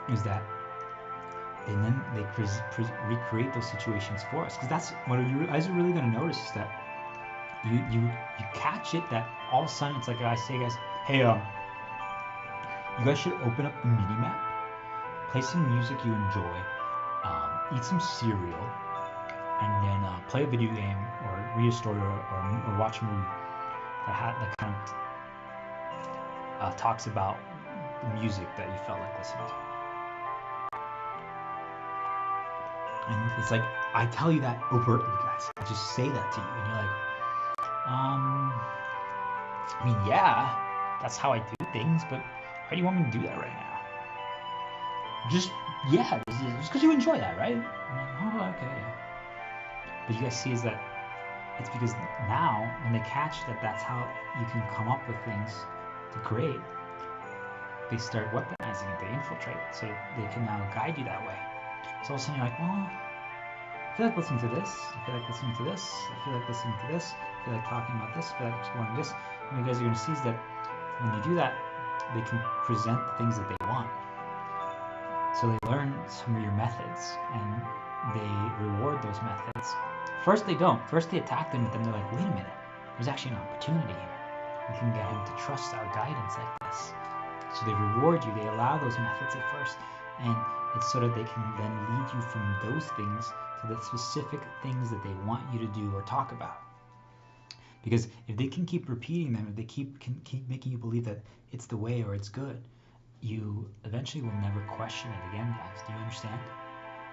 is that they recreate those situations for us. Because that's what you guys are really going to notice, is that you catch it, that all of a sudden it's like I say, guys, hey, you guys should open up the mini map, play some music you enjoy, eat some cereal, and then play a video game or read a story or watch a movie that kind of talks about the music that you felt like listening to. And it's like, I tell you that overtly, guys. I just say that to you, and you're like, I mean, yeah, that's how I do things, but why do you want me to do that right now? Just because you enjoy that, right? I'm like, oh, okay, yeah. But you guys see is that it's because now, when they catch that that's how you can come up with things to create, they start weaponizing it, they infiltrate it, so they can now guide you that way. So all of a sudden you're like, well, I feel like listening to this, I feel like listening to this, I feel like listening to this, I feel like talking about this, I feel like exploring this. And you guys are going to see is that when you do that, they can present the things that they want. So they learn some of your methods, and they reward those methods. First they don't. First they attack them, but then they're like, wait a minute, there's actually an opportunity here. We can get him to trust our guidance like this. So they reward you, they allow those methods at first, and it's so that they can then lead you from those things to the specific things that they want you to do or talk about. Because if they can keep repeating them, if they can keep making you believe that it's the way or it's good, you eventually will never question it again, guys. Do you understand?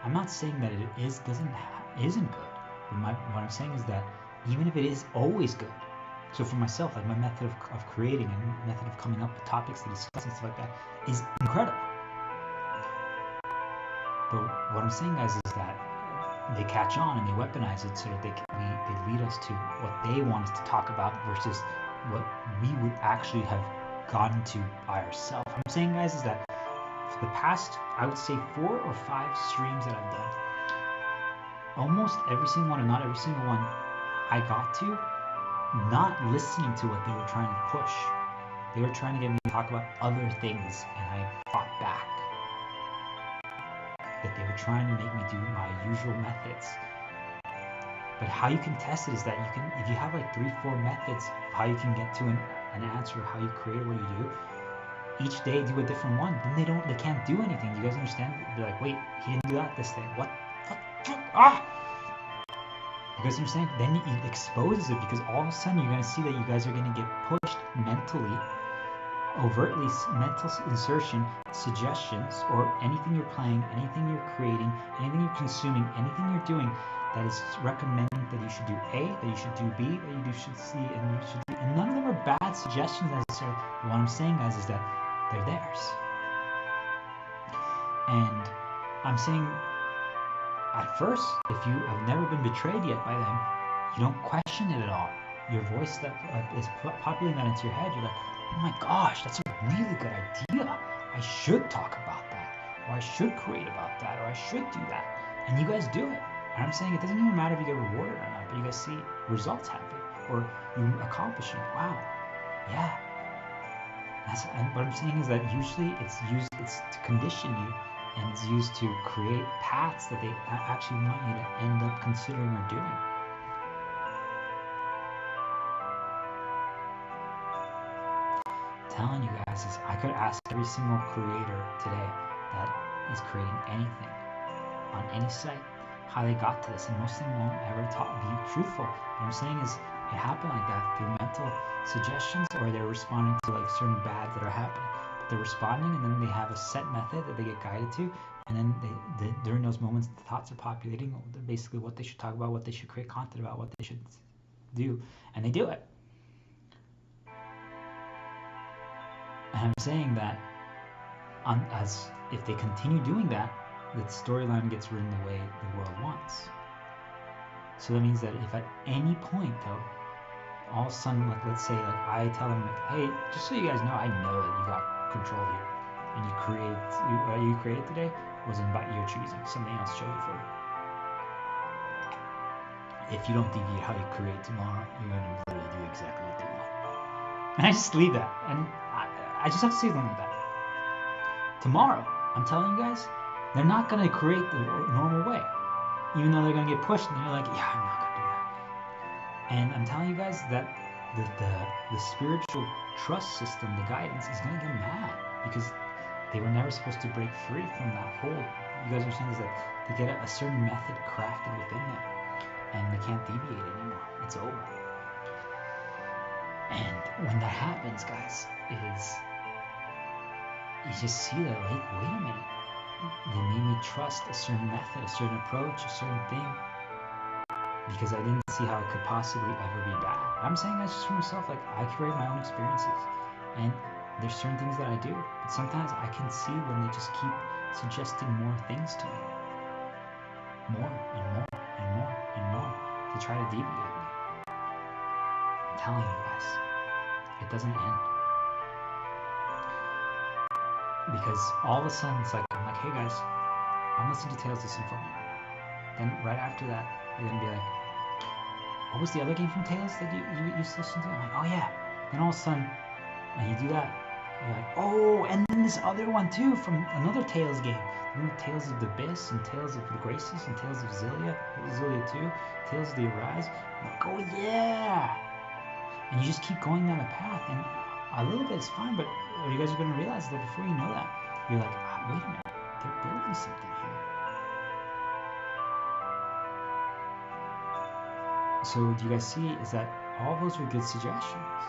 I'm not saying that it isn't good, but what I'm saying is that even if it is always good, so for myself, like my method of creating and method of coming up with topics to discuss and stuff like that is incredible. But what I'm saying, guys, is that they catch on and they weaponize it so that they lead us to what they want us to talk about versus what we would actually have gotten to by ourselves. What I'm saying, guys, is that for the past, I would say 4 or 5 streams that I've done, almost every single one, and not every single one, I got to not listening to what they were trying to push. They were trying to get me to talk about other things, and I fought back. That they were trying to make me do my usual methods. But how you can test it is that you can, if you have like 3-4 methods of how you can get to an answer, how you create what you do, each day do a different one, then they can't do anything. Do you guys understand? They're like, wait, he didn't do that this day. What? Ah! You guys understand? Then it exposes it, because all of a sudden you're gonna see that you guys are gonna get pushed mentally, overtly mental insertion, suggestions, or anything you're playing, anything you're creating, anything you're consuming, anything you're doing that is recommending that you should do A, that you should do B, that you should C, and you should do. And none of them are bad suggestions necessarily. But what I'm saying, guys, is that they're theirs. And I'm saying, at first, if you have never been betrayed yet by them, you don't question it at all. Your voice that is populating that into your head, you're like, oh my gosh, that's a really good idea. I should talk about that, or I should create about that, or I should do that. And you guys do it. And I'm saying it doesn't even matter if you get rewarded or not, but you guys see results happen, or you accomplish it. Wow, yeah. And what I'm saying is that usually it's to condition you, and it's used to create paths that they actually want you to end up considering or doing. I'm telling you guys, is I could ask every single creator today that is creating anything on any site how they got to this, and most of them won't ever be truthful. What I'm saying is it happened like that through mental suggestions, or they're responding to like certain bads that are happening. But they're responding, and then they have a set method that they get guided to, and then they during those moments the thoughts are populating, basically what they should talk about, what they should create content about, what they should do, and they do it. And I'm saying that as if they continue doing that, the storyline gets written the way the world wants. So that means that if at any point though, all of a sudden, like let's say, like I tell them, like, hey, just so you guys know, I know that you got control here, and you created today wasn't by your choosing. Something else chose it for you. If you don't deviate how you create tomorrow, you're gonna literally do exactly what they want. And I just leave that, and I just have to say something like that. Tomorrow, I'm telling you guys, they're not gonna create the normal way, even though they're gonna get pushed, and you're like, yeah, I'm not gonna do that. And I'm telling you guys that the spiritual trust system, the guidance, is gonna get mad, because they were never supposed to break free from that hold. You guys understand is that they get a certain method crafted within them, and they can't deviate anymore. It's over. And when that happens, guys, you just see that, like, wait a minute, they made me trust a certain method, a certain approach, a certain thing, because I didn't see how it could possibly ever be bad. I'm saying that just for myself, like, I create my own experiences, and there's certain things that I do, but sometimes I can see when they just keep suggesting more things to me, more and more and more and more, to try to deviate me. I'm telling you guys, it doesn't end. Because all of a sudden it's like, I'm like, hey guys, I'm listening to Tales of Symphonia. Then right after that, you're gonna be like, what was the other game from Tales that you used to listen to? I'm like, oh yeah. Then all of a sudden, when you do that, you're like, oh, and then this other one too from another Tales game. Tales of the Abyss, and Tales of the Graces, and Tales of Zillia 2, Tales of the Arise. I'm like, oh yeah. And you just keep going down a path, and a little bit is fine, but what you guys are going to realize is that before you know that, you're like, wait a minute, they're building something here. So what you guys see is that all those are good suggestions.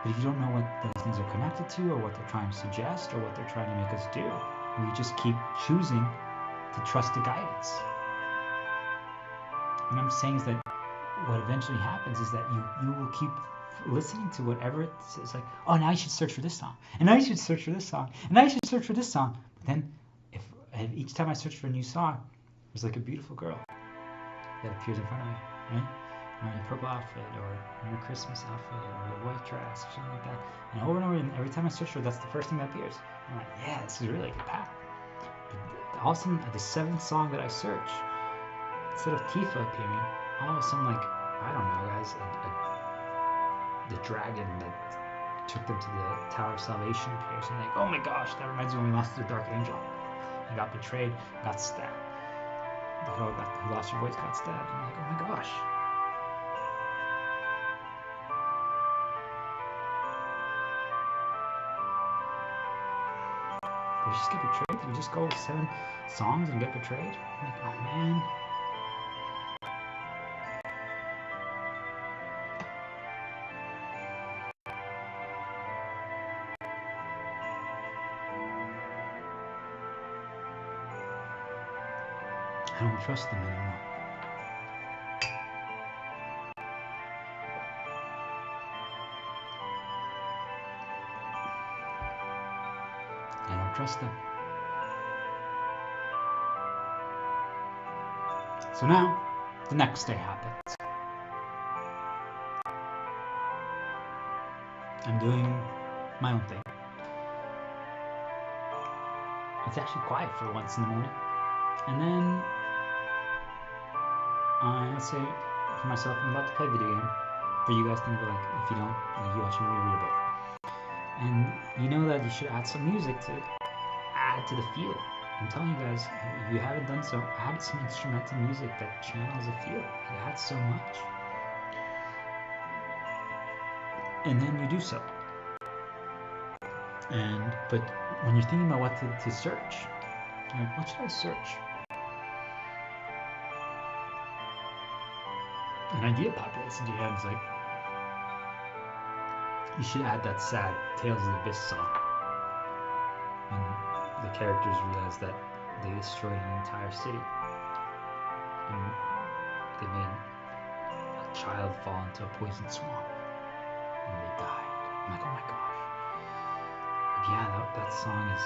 But if you don't know what those things are connected to, or what they're trying to suggest, or what they're trying to make us do, we just keep choosing to trust the guidance. What I'm saying is that what eventually happens is that you will keep listening to whatever it says, like, oh, now you should search for this song, and now you should search for this song, and now you should search for this song. But then if each time I search for a new song, there's like a beautiful girl that appears in front of me, right? Or in a purple outfit, or in a Christmas outfit, or a white dress, or something like that. And over and over, and every time I search for it, that's the first thing that appears. I'm like, yeah, this is really a good path. But all of a sudden, at the 7th song that I search, instead of Tifa appearing, all of a sudden, like, I don't know, guys, the dragon that took them to the Tower of Salvation appears, and like, oh my gosh, that reminds me when we lost the Dark Angel. I got betrayed, got stabbed. The girl who lost her voice got stabbed. And I'm like, oh my gosh. we just get betrayed? Did we just go 7 songs and get betrayed? I'm like, oh man. I don't trust them anymore. I don't trust them. So now, the next day happens. I'm doing my own thing. It's actually quiet for once in the morning. And then, let's say, for myself, I'm about to play a video game. For you guys, think of it like, if you don't, like you watch a movie or read a book. And you know that you should add some music to add to the feel. I'm telling you guys, if you haven't done so, add some instrumental music that channels the feel. It adds so much. And then you do so. But when you're thinking about what to search, you're like, what should I search? An idea populates into your head. It's like, you should add that sad Tales of the Abyss song. When the characters realize that they destroyed an entire city. And they made a child fall into a poison swamp. And they died. I'm like, oh my gosh. But yeah, that song is...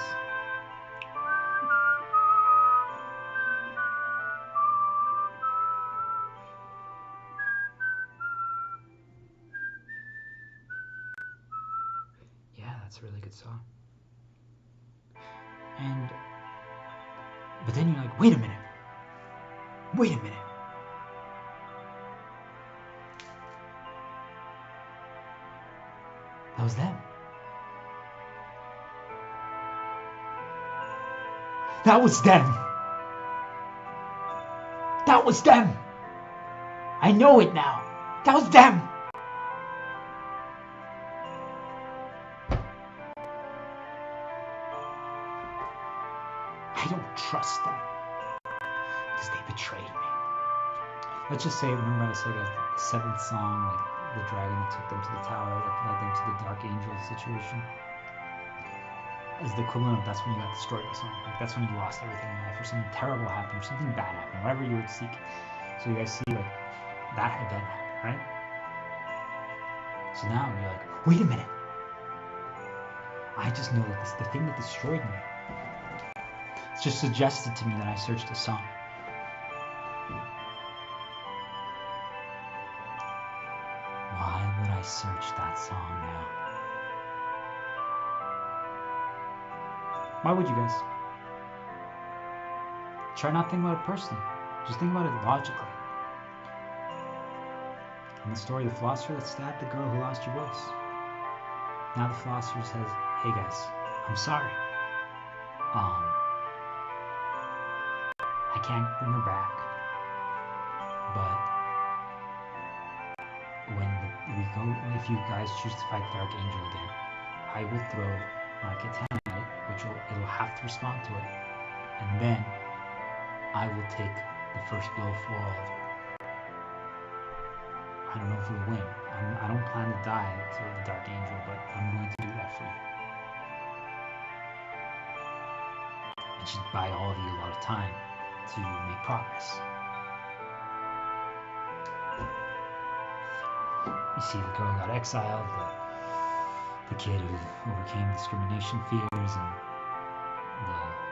Yeah, that's a really good song. But then you're like, wait a minute. Wait a minute. That was them. That was them. That was them. I know it now. That was them. I don't trust them because they betrayed me. Let's just say, remember I said the 7th song, like the dragon that took them to the tower, that led them to the dark angel situation, is the equivalent of that's when you got destroyed by something. Like that's when you lost everything in life, or something terrible happened, or something bad happened, whatever you were seeking. So you guys see like that event happened, right? So now you're like, wait a minute. I just know that the thing that destroyed me, it's just suggested to me that I searched a song. Why would I search that song now? Why would you guys? Try not thinking about it personally. Just think about it logically. In the story of the philosopher that stabbed the girl who lost your voice. Now the philosopher says, hey guys, I'm sorry. I can't bring her back. But if you guys choose to fight the Dark Angel again, I will throw my katana at it, it'll have to respond to it, and then I will take the first blow for all of you. I don't know if we'll win. I don't plan to die to the Dark Angel, but I'm going to do that for you. It should buy all of you a lot of time to make progress. You see, the girl got exiled, the kid who overcame discrimination fears, and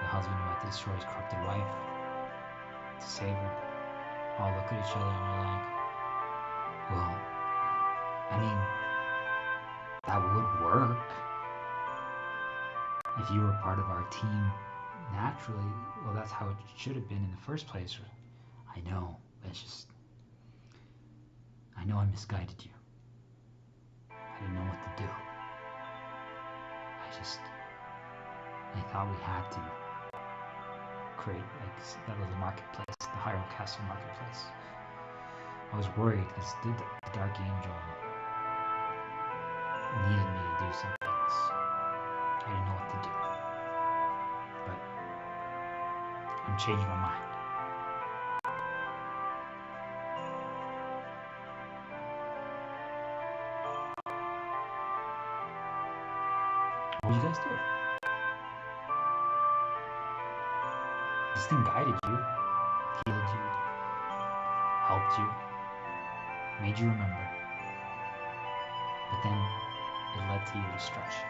the husband who had to destroy his corrupted wife to save her, all look at each other and they're like, well, I mean, that would work if you were part of our team naturally. Well, that's how it should have been in the first place. I know, it's just, I know I misguided you. I didn't know what to do. I thought we had to create like that little marketplace, the Hyrule Castle marketplace. I was worried because the Dark Angel needed me to do some things. I didn't know what to do. and change my mind. What did you guys do? This thing guided you, healed you, helped you, made you remember. But then it led to your destruction.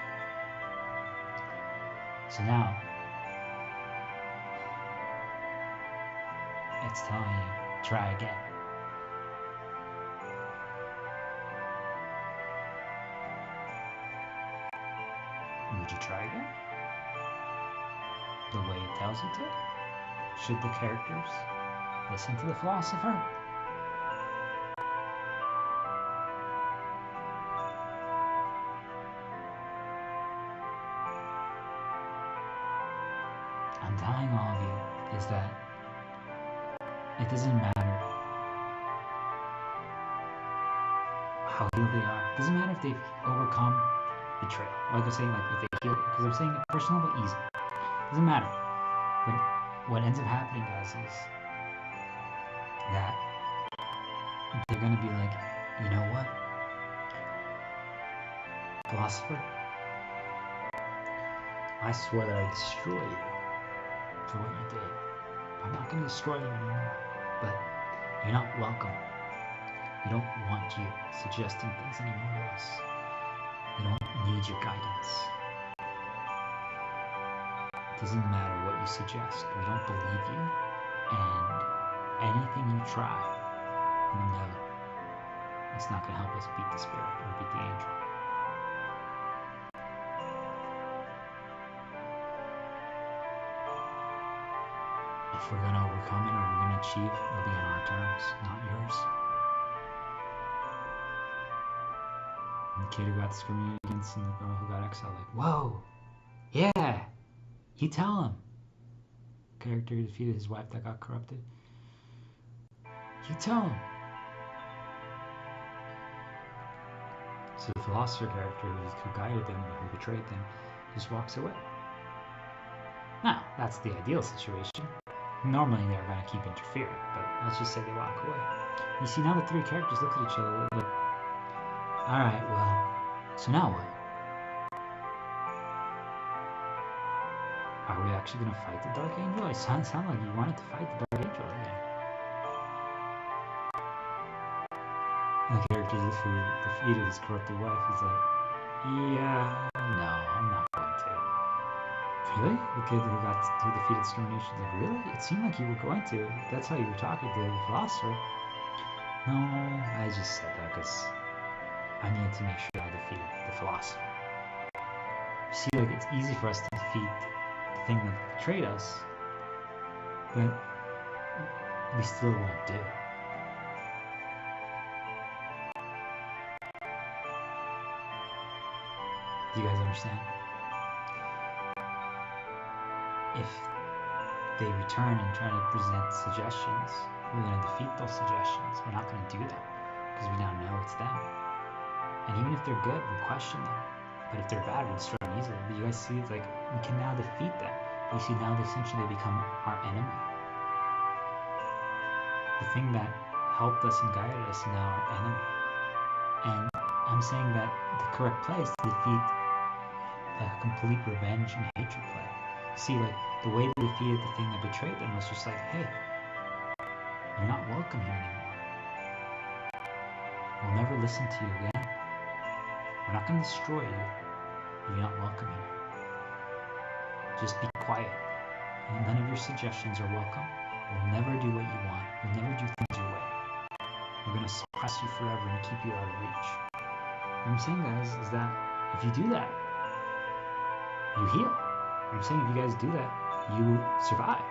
So now, it's telling you, try again. Would you try again? The way it tells you to? Should the characters listen to the philosopher? I'm telling all of you is that it doesn't matter how healed they are. It doesn't matter if they've overcome betrayal. Like I'm saying, like if they heal, because I'm saying it personal but easy. It doesn't matter. But what ends up happening, guys, is that they're gonna be like, you know what, philosopher, I swore that I'd destroy you for what you did. I'm not gonna destroy you anymore. But you're not welcome. We don't want you suggesting things anymore to us. We don't need your guidance. It doesn't matter what you suggest. We don't believe you. And anything you try, we know it's not going to help us beat the spirit or beat the angel. If we're going to overcome it or we're going to achieve, it'll be on our terms, not yours. And the kid who got discriminated against and the girl who got exiled, like, whoa, yeah, you tell him. Character who defeated his wife that got corrupted. You tell him. So the philosopher character who guided them, who betrayed them, just walks away. Now, that's the ideal situation. Normally they're going to keep interfering, but let's just say they walk away. You see, now the three characters look at each other like, alright, well, so now what? Are we actually going to fight the Dark Angel? It sounds like you wanted to fight the Dark Angel again. And the character who defeated his corrupted wife is like, yeah, no, I'm not going to. Really? The kid who defeated discrimination is like, really? It seemed like you were going to. That's how you were talking to the philosopher. No, I just said that because I needed to make sure I defeated the philosopher. See, like, it's easy for us to defeat the thing that betrayed us, but we still won't do. Do you guys understand? If they return and try to present suggestions, we're going to defeat those suggestions. We're not going to do them because we now know it's them. And even if they're good, we'll question them. But if they're bad, we'll destroy them easily. But you guys see, it's like we can now defeat them. You see, now essentially they become our enemy. The thing that helped us and guided us is now our enemy. And I'm saying that the correct play is to defeat the complete revenge and hatred play. See, like, the way they defeated the thing that betrayed them was just like, hey, you're not welcome here anymore. We'll never listen to you again. We're not going to destroy you. You're not welcome here. Just be quiet. And none of your suggestions are welcome. We'll never do what you want. We'll never do things your way. We're going to suppress you forever and keep you out of reach. What I'm saying, guys, is that if you do that, you heal. I'm saying if you guys do that, you survive.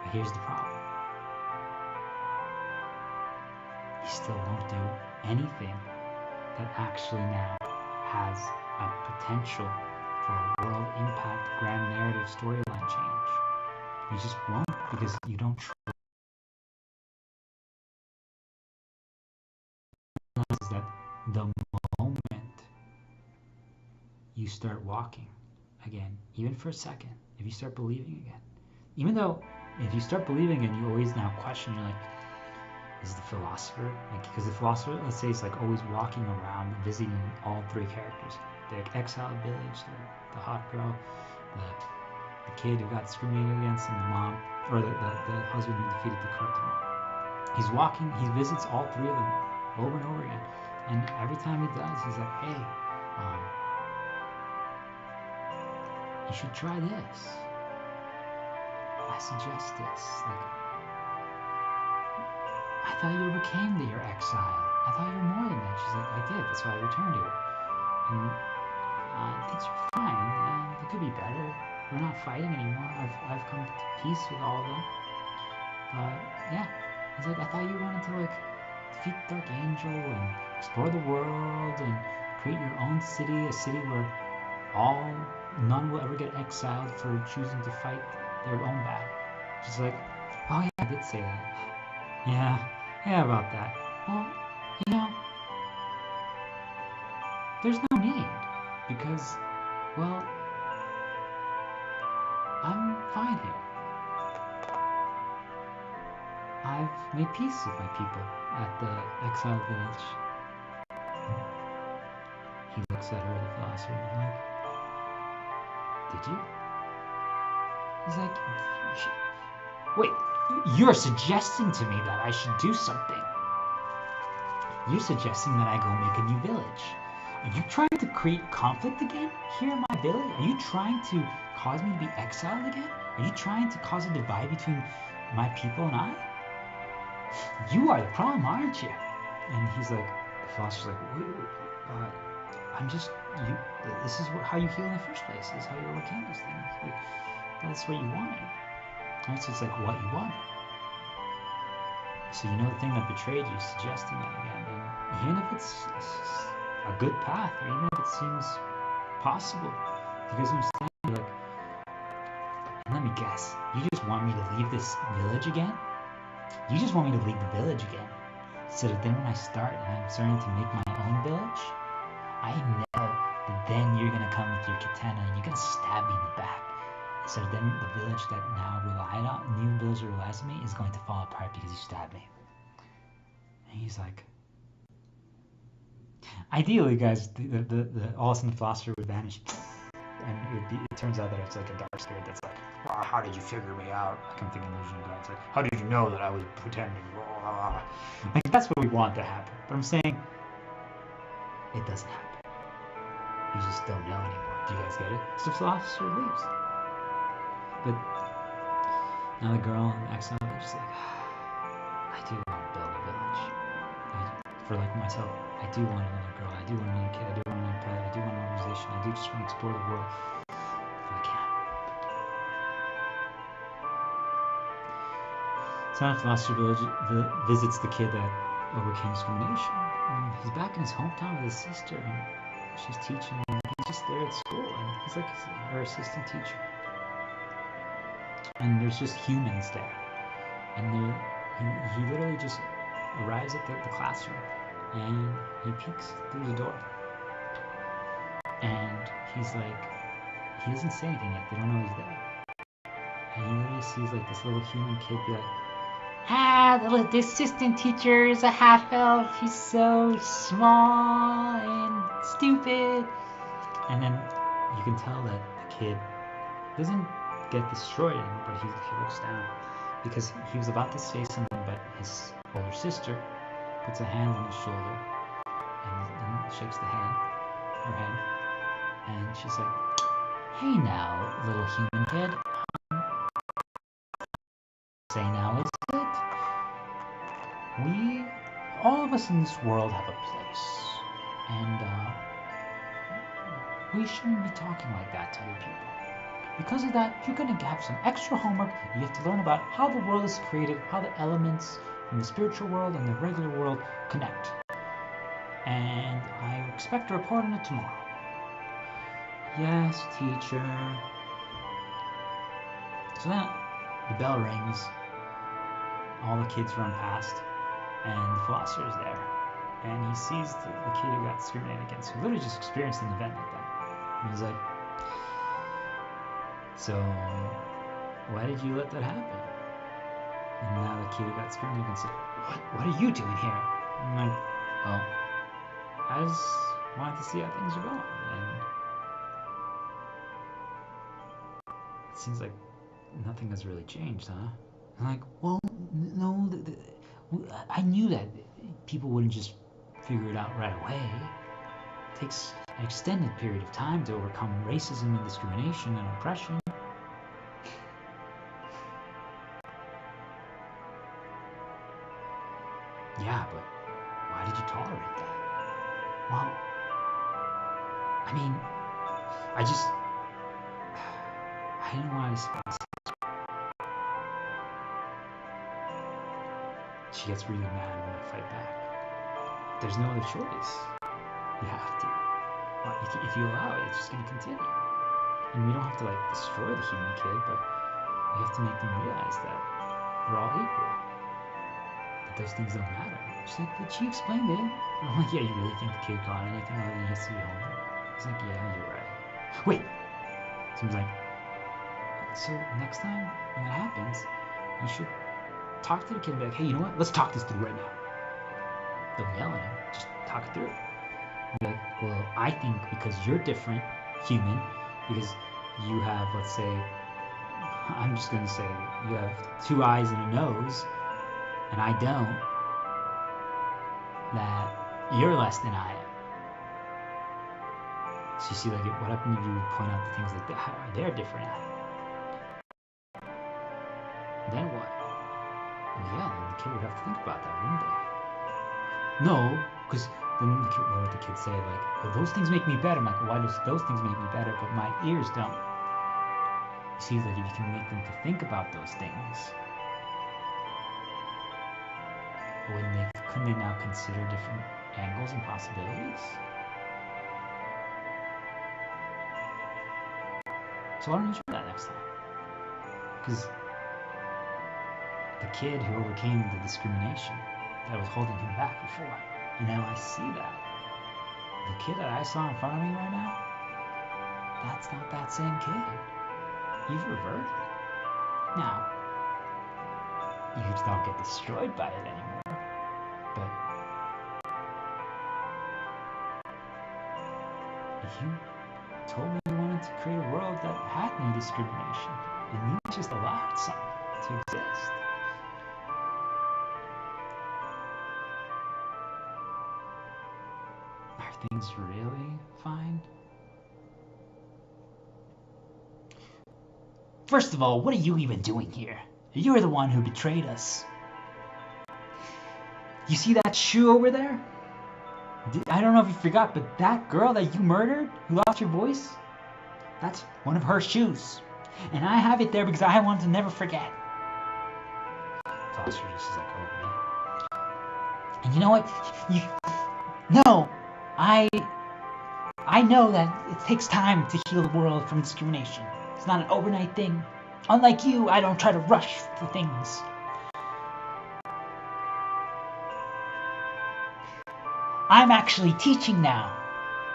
But here's the problem. You still won't do anything that actually now has a potential for a world impact, grand narrative, storyline change. You just won't, because you don't trust that the moment you start walking again, even for a second, if you start believing again, even though if you start believing and you always now question, you're like, is the philosopher, like, because the philosopher, let's say, is like always walking around visiting all three characters, the exiled village, the hot girl, the kid who got discriminated against, and the mom, or the husband who defeated the cartel. He's walking, he visits all three of them over and over again, and every time he does, he's like, hey, you should try this. I suggest this. Like, I thought you overcame your exile. I thought you were more than that. She's like, I did. That's why I returned here. And things are fine. It could be better. We're not fighting anymore. I've come to peace with all of them. But yeah, he's like, I thought you wanted to like defeat the Dark Angel and explore the world and create your own city, a city where none will ever get exiled for choosing to fight their own battle. She's like, oh yeah, I did say that. Yeah, about that. Well, you know, there's no need, because, well, I'm fine here. I've made peace with my people at the exiled village. He looks at her, the philosopher, and he's like, did you? He's like, wait, you're suggesting to me that I should do something. You're suggesting that I go make a new village. Are you trying to create conflict again here in my village? Are you trying to cause me to be exiled again? Are you trying to cause a divide between my people and I? You are the problem, aren't you? And he's like, the philosopher's like, I'm just, this is how you heal in the first place. This is how you overcame these things. Like, that's what you wanted. Right? So it's like what you wanted. So you know the thing that betrayed you, suggesting that again. And even if it's a good path, or even if it seems possible, because I'm saying, like, let me guess, you just want me to leave this village again? You just want me to leave the village again? So that then when I start and I'm starting to make my own village, I know that then you're going to come with your katana and you're going to stab me in the back. So then the village that now new village that relies on me, is going to fall apart because you stabbed me. And he's like, ideally, guys, the all of a sudden the philosopher would vanish, and it turns out that it's like a dark spirit that's like, oh, how did you figure me out? Like, I'm thinking illusion of God. It's like, how did you know that I was pretending? Oh. Like, that's what we want to happen. But I'm saying, it doesn't happen. You just don't know anymore. Do you guys get it? So the philosopher leaves. But now the girl in the exile village is like, I do want to build a village. For like myself, I do want another girl. I do want another kid. I do want another pet. I do want an organization. I do just want to explore the world. But I can't. So now the philosopher village visits the kid that overcame discrimination. And he's back in his hometown with his sister, and she's teaching him. He's just there at school, and he's like her assistant teacher. And there's just humans there, and he literally just arrives at the classroom, and he peeks through the door, and he's like, he doesn't say anything yet, they don't know he's there, and he literally sees like this little human kid be like, the assistant teacher is a half-elf, he's so small and stupid. And then you can tell that the kid doesn't get destroyed anymore, but he looks down, because he was about to say something, but his older sister puts a hand on his shoulder and shakes her hand, and she's like, hey now, little human kid, say now, is it? All of us in this world have a place, and we shouldn't be talking like that to other people. Because of that, you're going to have some extra homework. You have to learn about how the world is created, how the elements from the spiritual world and the regular world connect. And I expect a report on it tomorrow. Yes, teacher. So then the bell rings, all the kids run past, and the philosopher is there. And he sees the kid who got discriminated against, who literally just experienced an event like that. And he's like, so, why did you let that happen? And now the kid who got discriminated against said, what are you doing here? And I'm like, well, I just wanted to see how things are going. And it seems like nothing has really changed, huh? I'm like, well, no, I knew that people wouldn't just figure it out right away. It takes an extended period of time to overcome racism and discrimination and oppression. Yeah, but why did you tolerate that? Well, I mean, I didn't want to. She gets really mad when I fight back. There's no other choice. You have to. If you allow it, it's just going to continue. And we don't have to like destroy the human kid, but we have to make them realize that we're all equal. That those things don't matter. She's like, but she explained it. And I'm like, yeah, you really think the kid got anything other than he has to be home? He's like, yeah, you're right. Wait. So he's like, so next time when that happens, you should talk to the kid and be like, hey, you know what? Let's talk this through right now. Don't yell at him. Just talk it through. And be like, well, I think because you're different, human, because you have, let's say, I'm just going to say, you have 2 eyes and a nose, and I don't, that you're less than I am. So you see, like, what happened if you point out the things that they're different at? Then what? Well, yeah, then the kid would have to think about that, wouldn't they? No, because then what would the kid say? Like, well, those things make me better. I'm like, well, why does those things make me better, but my ears don't? You see, like, if you can make them to think about those things, couldn't they now consider different angles and possibilities? So why don't you try that next time? Because the kid who overcame the discrimination that was holding him back before, and now I see that. The kid that I saw in front of me right now, that's not that same kid. You've reverted. Now, you don't get destroyed by it anymore, but you told me you wanted to create a world that had no discrimination, and you just allowed something to exist. Are things really fine? First of all, what are you even doing here? You're the one who betrayed us. You see that shoe over there? I don't know if you forgot, but that girl that you murdered, who lost your voice, that's one of her shoes. And I have it there because I want to never forget. Foster just is like, oh man. And you know what? I know that it takes time to heal the world from discrimination. It's not an overnight thing. Unlike you, I don't try to rush for things. I'm actually teaching now.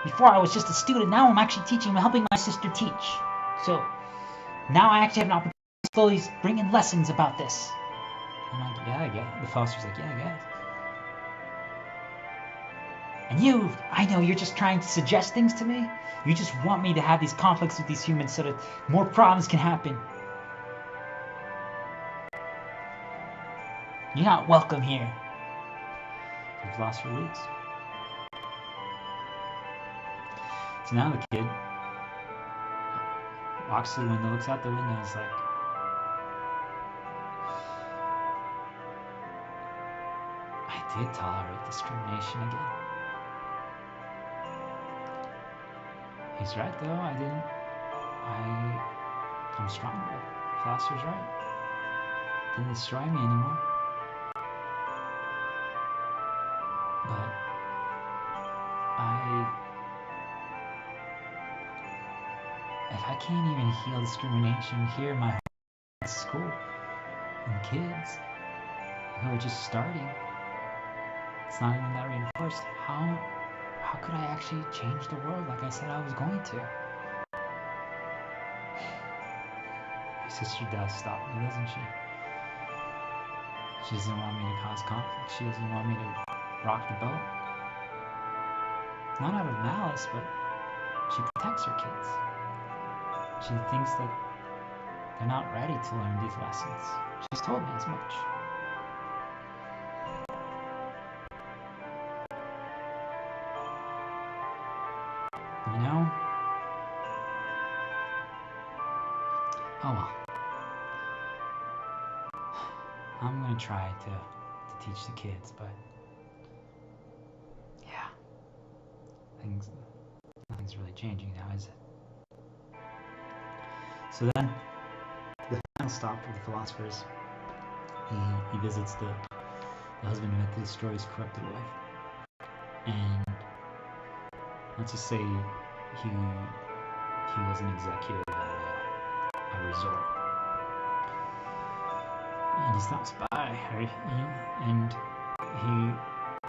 Before I was just a student, now I'm actually teaching. I'm helping my sister teach. So now I actually have an opportunity to slowly bring in lessons about this. I'm like, yeah, I get it. The foster's like, yeah, I get it. And you, I know you're just trying to suggest things to me. You just want me to have these conflicts with these humans so that more problems can happen. You're not welcome here. You've lost your leads. So now the kid walks to the window, looks out the window, and is like, I did tolerate discrimination again. He's right though, I'm stronger. Foster's right. Didn't destroy me anymore. But if I can't even heal discrimination here in my school and kids who are just starting, it's not even that reinforced, how could I actually change the world like I said I was going to? I sister does stop me, doesn't she? She doesn't want me to cause conflict. She doesn't want me to rock the boat. Not out of malice, but she protects her kids. She thinks that they're not ready to learn these lessons. She's told me as much. You know? Oh well. I'm gonna try to teach the kids, but yeah, nothing's really changing now, is it? So then, the final stop of the philosophers, he visits the husband who had to destroy his corrupted wife, and let's just say he was an executive at a resort. And he stops by, and he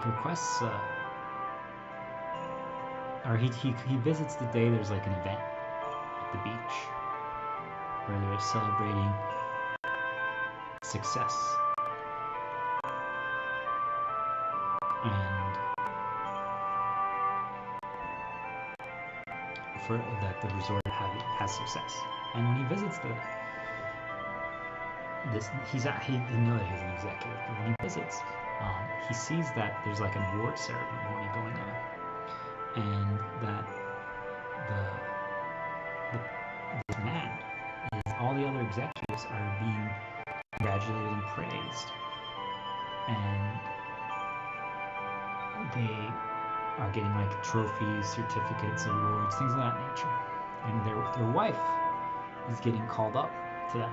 requests, or he visits the day there's like an event at the beach where they're celebrating success, and for that the resort has success. And when he visits he didn't know that he's an executive, but when he visits, he sees that there's like an award ceremony going on, and that this man is all the other executives are being congratulated and praised, and they are getting like trophies, certificates, awards, things of that nature, and their wife is getting called up to that.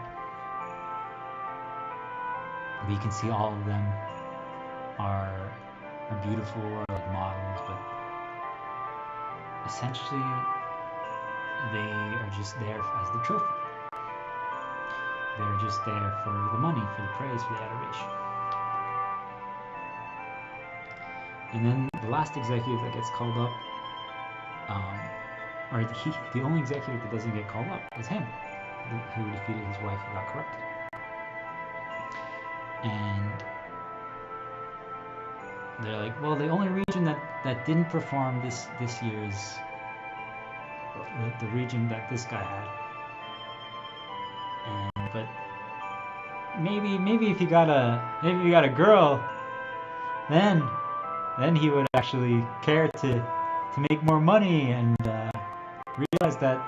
But you can see all of them are beautiful, or like models, but essentially they are just there as the trophy. They're just there for the money, for the praise, for the adoration. And then the last executive that gets called up, or the only executive that doesn't get called up is him, who defeated his wife who got corrupted. And they're like, well, the only region that didn't perform this year is the region that this guy had. But maybe if you got a girl, then he would actually care to make more money and realize that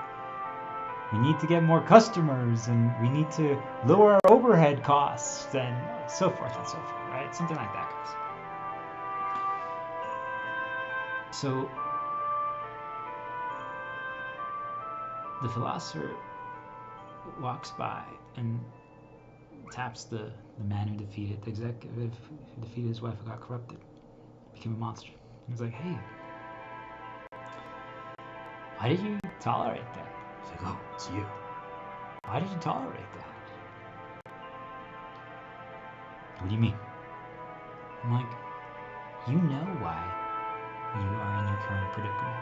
we need to get more customers and we need to lower our overhead costs and so forth and so forth, right? Something like that, guys. So the philosopher walks by and taps the man who defeated the executive, who defeated his wife who got corrupted, became a monster. He's like, hey, why did you tolerate that? He's like, oh, it's you. Why did you tolerate that? What do you mean? I'm like, you know why you are in your current predicament.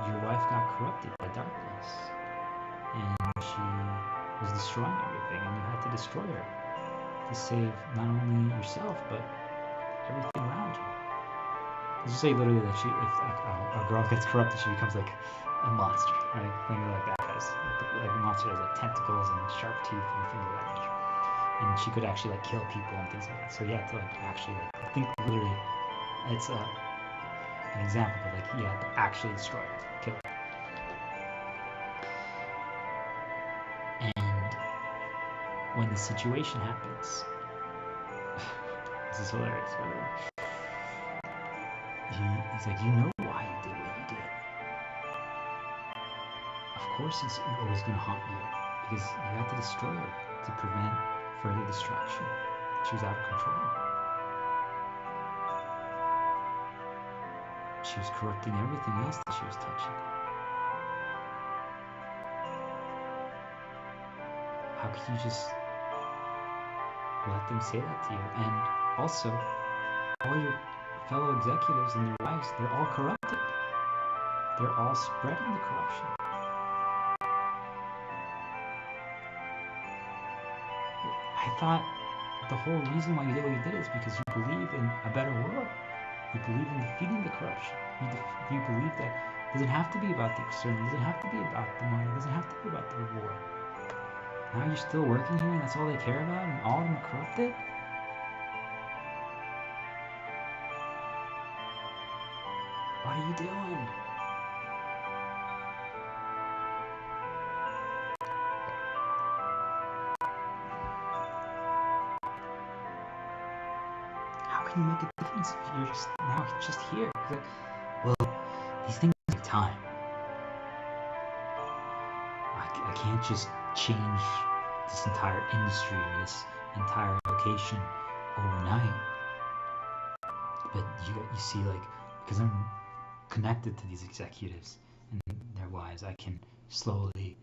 Your wife got corrupted by darkness, and she was destroying everything, and you had to destroy her to save not only yourself, but everything around you. Let's just say literally that if a girl gets corrupted, she becomes like a monster, right? Think like that, guys. Like a monster has like tentacles and sharp teeth and things of that nature. And she could actually like kill people and things like that. So you have to like actually like, I think literally it's an example, but like you have to actually destroy it, kill it. And when the situation happens, this is hilarious, by the way. He's like, you know why you did what you did. Of course it's always going to haunt you, because you had to destroy her to prevent further destruction. She was out of control. She was corrupting everything else that she was touching. How could you just let them say that to you? And also, all your fellow executives and their wives, they're all corrupted. They're all spreading the corruption. I thought the whole reason why you did what you did is because you believe in a better world. You believe in defeating the corruption. You believe that it doesn't have to be about the external. It doesn't have to be about the money. It doesn't have to be about the reward. Now you're still working here and that's all they care about and all of them are corrupted? What are you doing? How can you make a difference if you're just here? Like, well, these things take time. I can't just change this entire industry or this entire location overnight. But you see, like, because I'm connected to these executives and their wives, I can slowly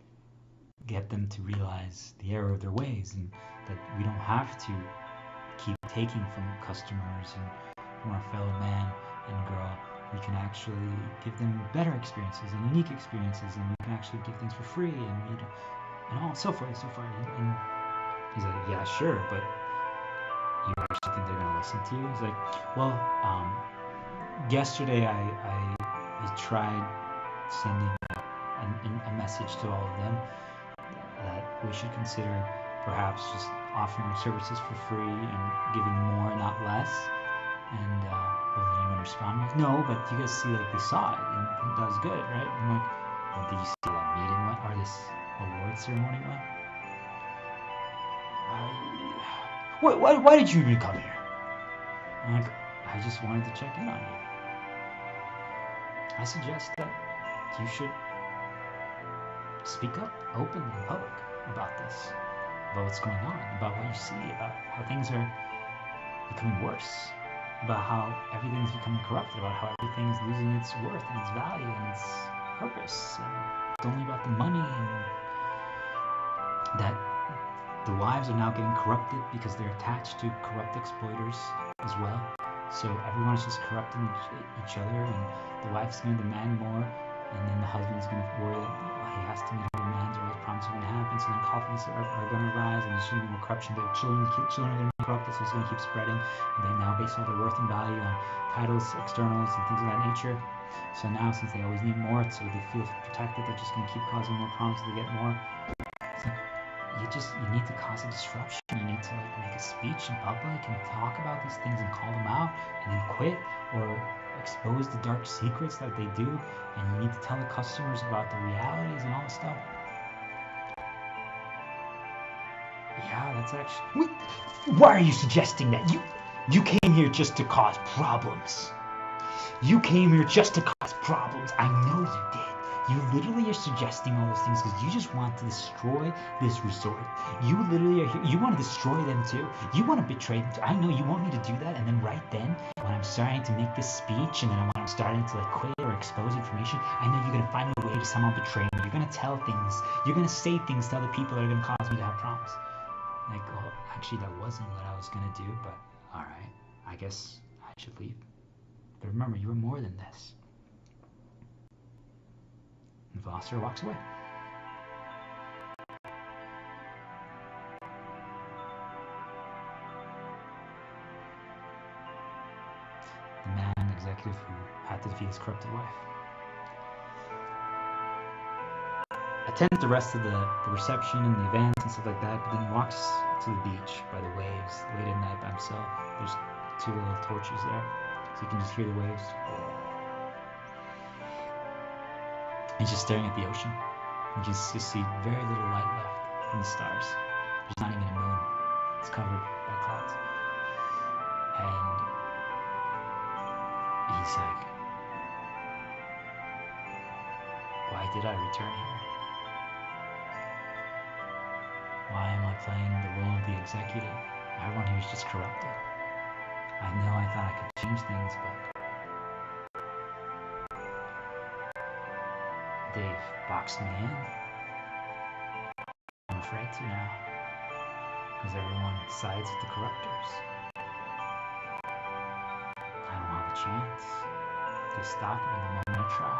get them to realize the error of their ways and that we don't have to keep taking from customers and from our fellow man and girl. We can actually give them better experiences and unique experiences, and we can actually give things for free and all so forth and so forth. And he's like, yeah, sure, but you actually think they're gonna listen to you? He's like, well, yesterday I tried sending a message to all of them that we should consider perhaps just offering our services for free and giving more, not less. And well, did anyone respond? I'm like, no, but you guys see, like, they saw it and that was good, right? I'm like, well, did you see that meeting went, or this award ceremony went? Why did you even come here? I'm like, I just wanted to check in on you. I suggest that you should speak up openly in public about this, about what's going on, about what you see, about how things are becoming worse, about how everything's becoming corrupted, about how everything's losing its worth and its value and its purpose. And it's only about the money, and that the wives are now getting corrupted because they're attached to corrupt exploiters as well. So everyone is just corrupting each other, and the wife's going to demand more, and then the husband's going to worry that he has to meet her demands or his promises are going to happen. So then conflicts are going to rise, and there's going to be more corruption. The children are going to be corrupted, so it's going to keep spreading. And they now base all their worth and value on titles, externals, and things of that nature. So now, since they always need more, so they feel protected, they're just going to keep causing more problems to get more. It's like, you need to cause a disruption. You need to, like, make a speech in public and talk about these things and call them out, and then quit or expose the dark secrets that they do. And you need to tell the customers about the realities and all this stuff. Yeah, that's actually. Why are you suggesting that? You came here just to cause problems. You came here just to cause problems. I know you did. You literally are suggesting all those things because you just want to destroy this resort. You literally are here. You want to destroy them too. You want to betray them too. I know you want me to do that, and then right then, when I'm starting to make this speech, and then when I'm starting to, like, quit or expose information, I know you're gonna find a way to somehow betray me. You're gonna tell things. You're gonna say things to other people that are gonna cause me to have problems. Like, well, actually, that wasn't what I was gonna do, but all right, I guess I should leave. But remember, you were more than this. And Foster walks away. The man executive who had to defeat his corrupted wife attends the rest of the reception and the events and stuff like that, but then walks to the beach by the waves late at night by himself. There's 2 little torches there, so you can just hear the waves. He's just staring at the ocean. You just see very little light left from the stars. There's not even a moon. It's covered by clouds. And he's like, why did I return here? Why am I playing the role of the executive? Everyone here is just corrupted. I know I thought I could change things, but they've boxed me in. I'm afraid to now, because everyone sides with the corruptors. I don't have a chance. They stop me the moment I try.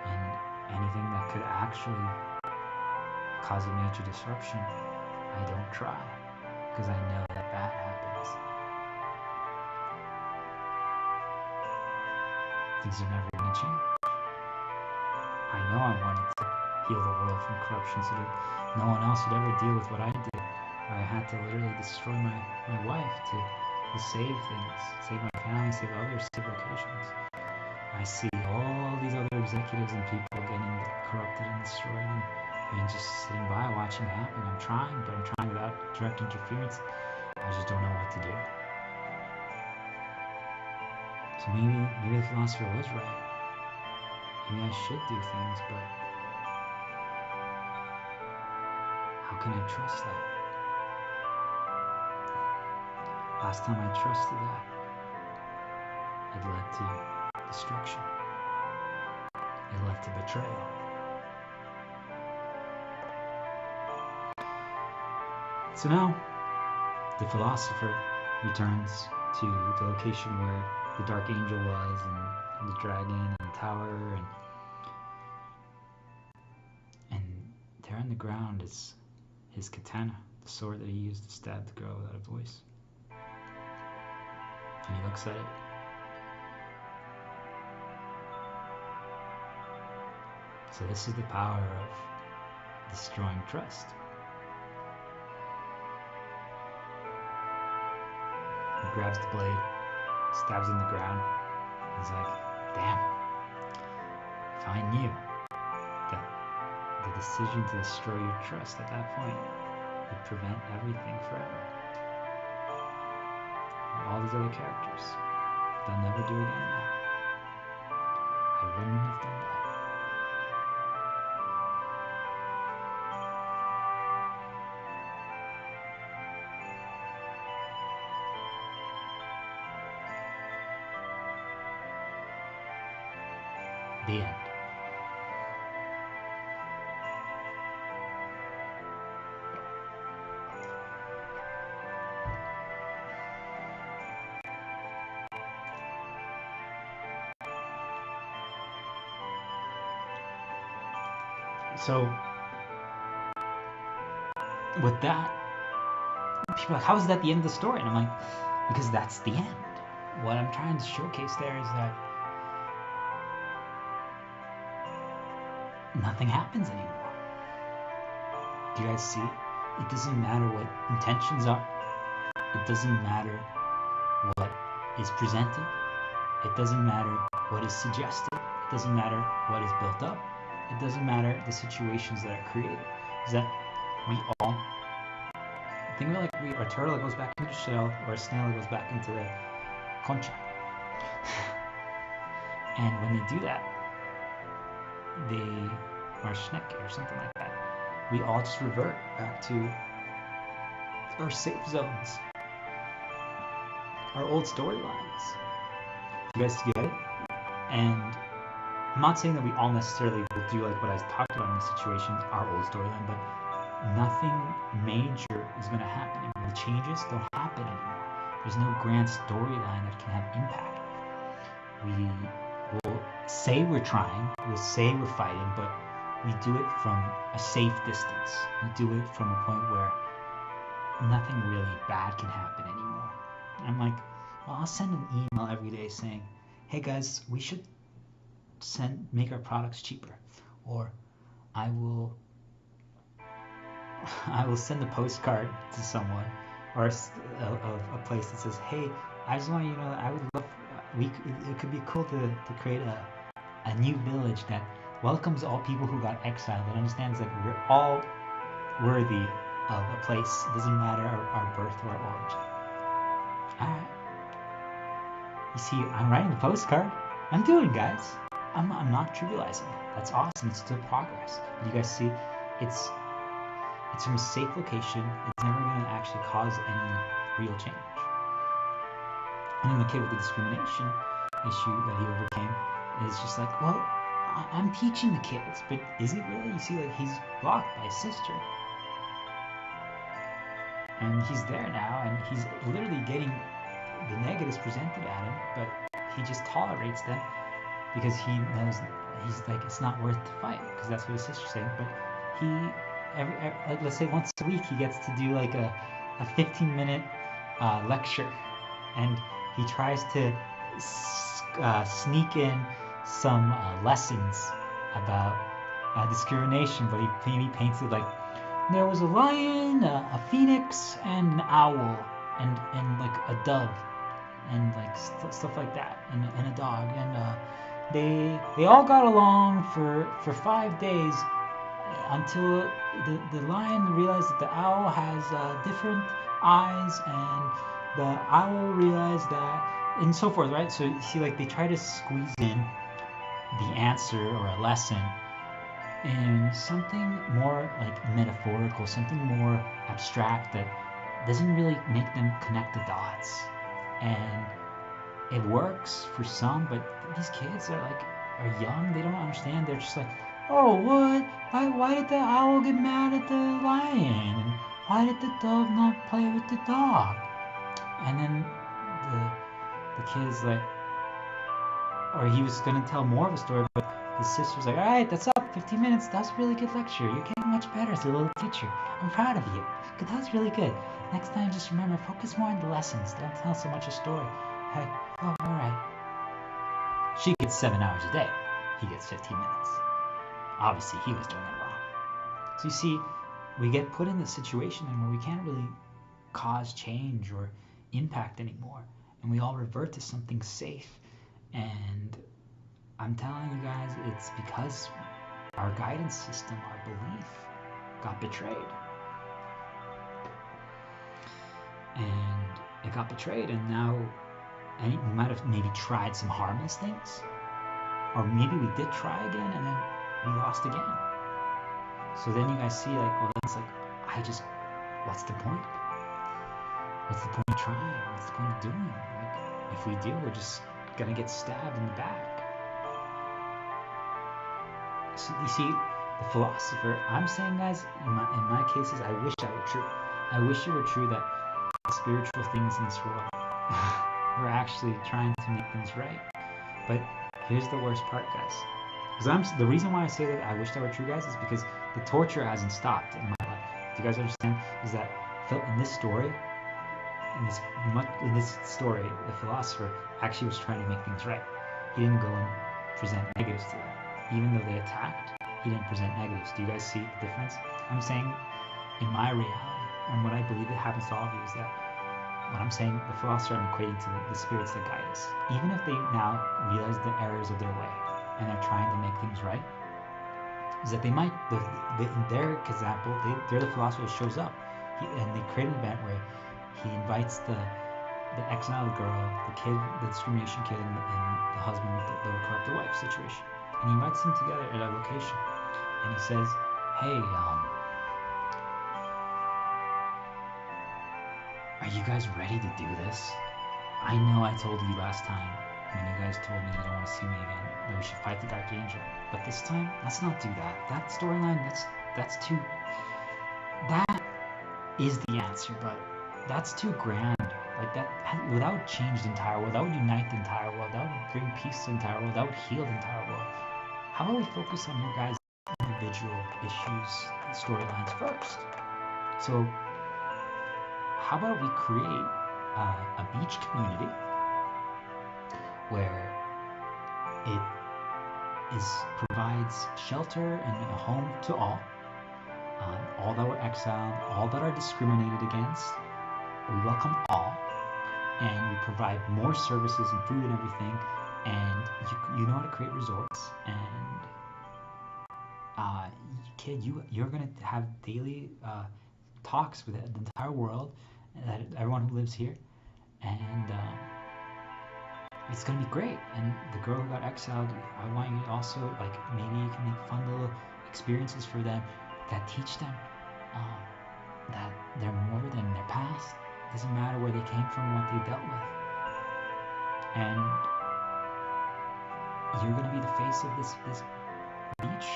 And anything that could actually cause a major disruption, I don't try, because I know that that happens. Things are never going to change. I know I wanted to heal the world from corruption so that no one else would ever deal with what I did. Or I had to literally destroy my wife to save things, save my family, save others, save locations. I see all these other executives and people getting corrupted and destroyed, and just sitting by watching it happen. I'm trying, but I'm trying without direct interference. I just don't know what to do. So maybe the philosopher was right. Maybe I should do things, but how can I trust that? Last time I trusted that, it led to destruction. It led to betrayal. So now, the philosopher returns to the location where the dark angel was, and the dragon, and the tower, and there on the ground is his katana, the sword that he used to stab the girl without a voice. And he looks at it. So this is the power of destroying trust. He grabs the blade, stabs in the ground. He's like, damn, if I knew that the decision to destroy your trust at that point would prevent everything forever. And all these other characters, they'll never do again now. I wouldn't have done that. The end. So, with that, people are like, how is that the end of the story? And I'm like, because that's the end. What I'm trying to showcase there is that nothing happens anymore. Do you guys see? It doesn't matter what intentions are. It doesn't matter what is presented. It doesn't matter what is suggested. It doesn't matter what is built up. It doesn't matter the situations that are created. Is that we all think of it like a turtle that goes back into the shell, or a snail that goes back into the concha. And when they do that, or a snake or something like that, we all just revert back to our safe zones, our old storylines. You guys get it? And I'm not saying that we all necessarily will do like what I talked about in this situation, our old storyline, but nothing major is going to happen. And the changes don't happen anymore. There's no grand storyline that can have impact. We will say we're trying, we'll say we're fighting, but we do it from a safe distance. We do it from a point where nothing really bad can happen anymore. And I'm like, well, I'll send an email every day saying, hey guys, we should make our products cheaper, or I will send a postcard to someone, or a place that says, hey, I just want you to know that I would love, it could be cool to create a new village that welcomes all people who got exiled and understands that we're all worthy of a place. It doesn't matter our birth or our origin. Alright. You see, I'm writing the postcard. I'm doing, guys. I'm not trivializing it. That's awesome. It's still progress. But you guys see, it's from a safe location. It's never going to actually cause any real change. And then the kid with the discrimination issue that he overcame is just like, well, I'm teaching the kids, but is it really? You see, like, he's blocked by his sister. And he's there now, and he's literally getting the negatives presented at him, but he just tolerates them because he knows, he's like, it's not worth the fight, because that's what his sister's saying. But he like let's say once a week he gets to do like a 15-minute lecture, and he tries to sneak in some lessons about discrimination, but he maybe paints it like there was a lion, a phoenix, and an owl, and like a dove, and like stuff like that, and a dog, and they all got along for 5 days until the lion realized that the owl has different eyes, and the owl realized that, and so forth, right? So you see, like they try to squeeze in the answer or a lesson in something more like metaphorical, something more abstract that doesn't really make them connect the dots. And it works for some, but these kids are young. They don't understand. They're just like, oh, what? Why did the owl get mad at the lion? And why did the dove not play with the dog? And then the kid's like, or he was gonna tell more of a story, but his sister's like, all right, that's up. 15 minutes. That's a really good lecture. You're getting much better as a little teacher. I'm proud of you. That was really good. Next time, just remember, focus more on the lessons. Don't tell so much a story. Hey, oh, all right. She gets 7 hours a day. He gets 15 minutes. Obviously, he was doing it wrong. So you see, we get put in this situation where we can't really cause change or impact anymore, and we all revert to something safe. And I'm telling you guys, it's because our guidance system, our belief, got betrayed. And it got betrayed, and now we might have maybe tried some harmless things, or maybe we did try again and then we lost again. So then you guys see, like, well, then it's like, what's the point? What's the point of trying? What's the point of doing? Like, if we do, we're just gonna get stabbed in the back. So you see, the philosopher, I'm saying, guys, in my cases, I wish that were true. I wish it were true that the spiritual things in this world were actually trying to make things right. But here's the worst part, guys. Because the reason why I say that I wish that were true, guys, is because the torture hasn't stopped in my life. Do you guys understand? Is that in this story, the philosopher actually was trying to make things right. He didn't go and present negatives to them. Even though they attacked, he didn't present negatives. Do you guys see the difference? I'm saying, in my reality, and what I believe it happens to all of you, is that what I'm saying, the philosopher, I'm equating to the spirits that guide us. Even if they now realize the errors of their way and they're trying to make things right, is that they might, in their example, they're the philosopher that shows up. And they create an event where he invites the exiled girl, the kid, the discrimination kid, and the husband with the corrupt wife situation. And he invites them together at a location. And he says, hey, are you guys ready to do this? I know I told you last time when you guys told me you don't want to see me again that we should fight the Dark Angel. But this time, let's not do that. That storyline, that's too... That is the answer, but that's too grand. Like, that without change the entire world, that would unite the entire world, that would bring peace to the entire world, that would heal the entire world. How about we focus on your guys' individual issues and storylines first? So, how about we create a beach community where it provides shelter and a home to all that were exiled, all that are discriminated against. We welcome all, and we provide more services and food and everything, and you know how to create resorts, and kid, you're gonna have daily talks with the entire world, that everyone who lives here, and it's gonna be great. And the girl who got exiled, I want you to also, like, maybe you can make fun little experiences for them that teach them that they're more than their past. It doesn't matter where they came from, what they dealt with. And you're going to be the face of this beach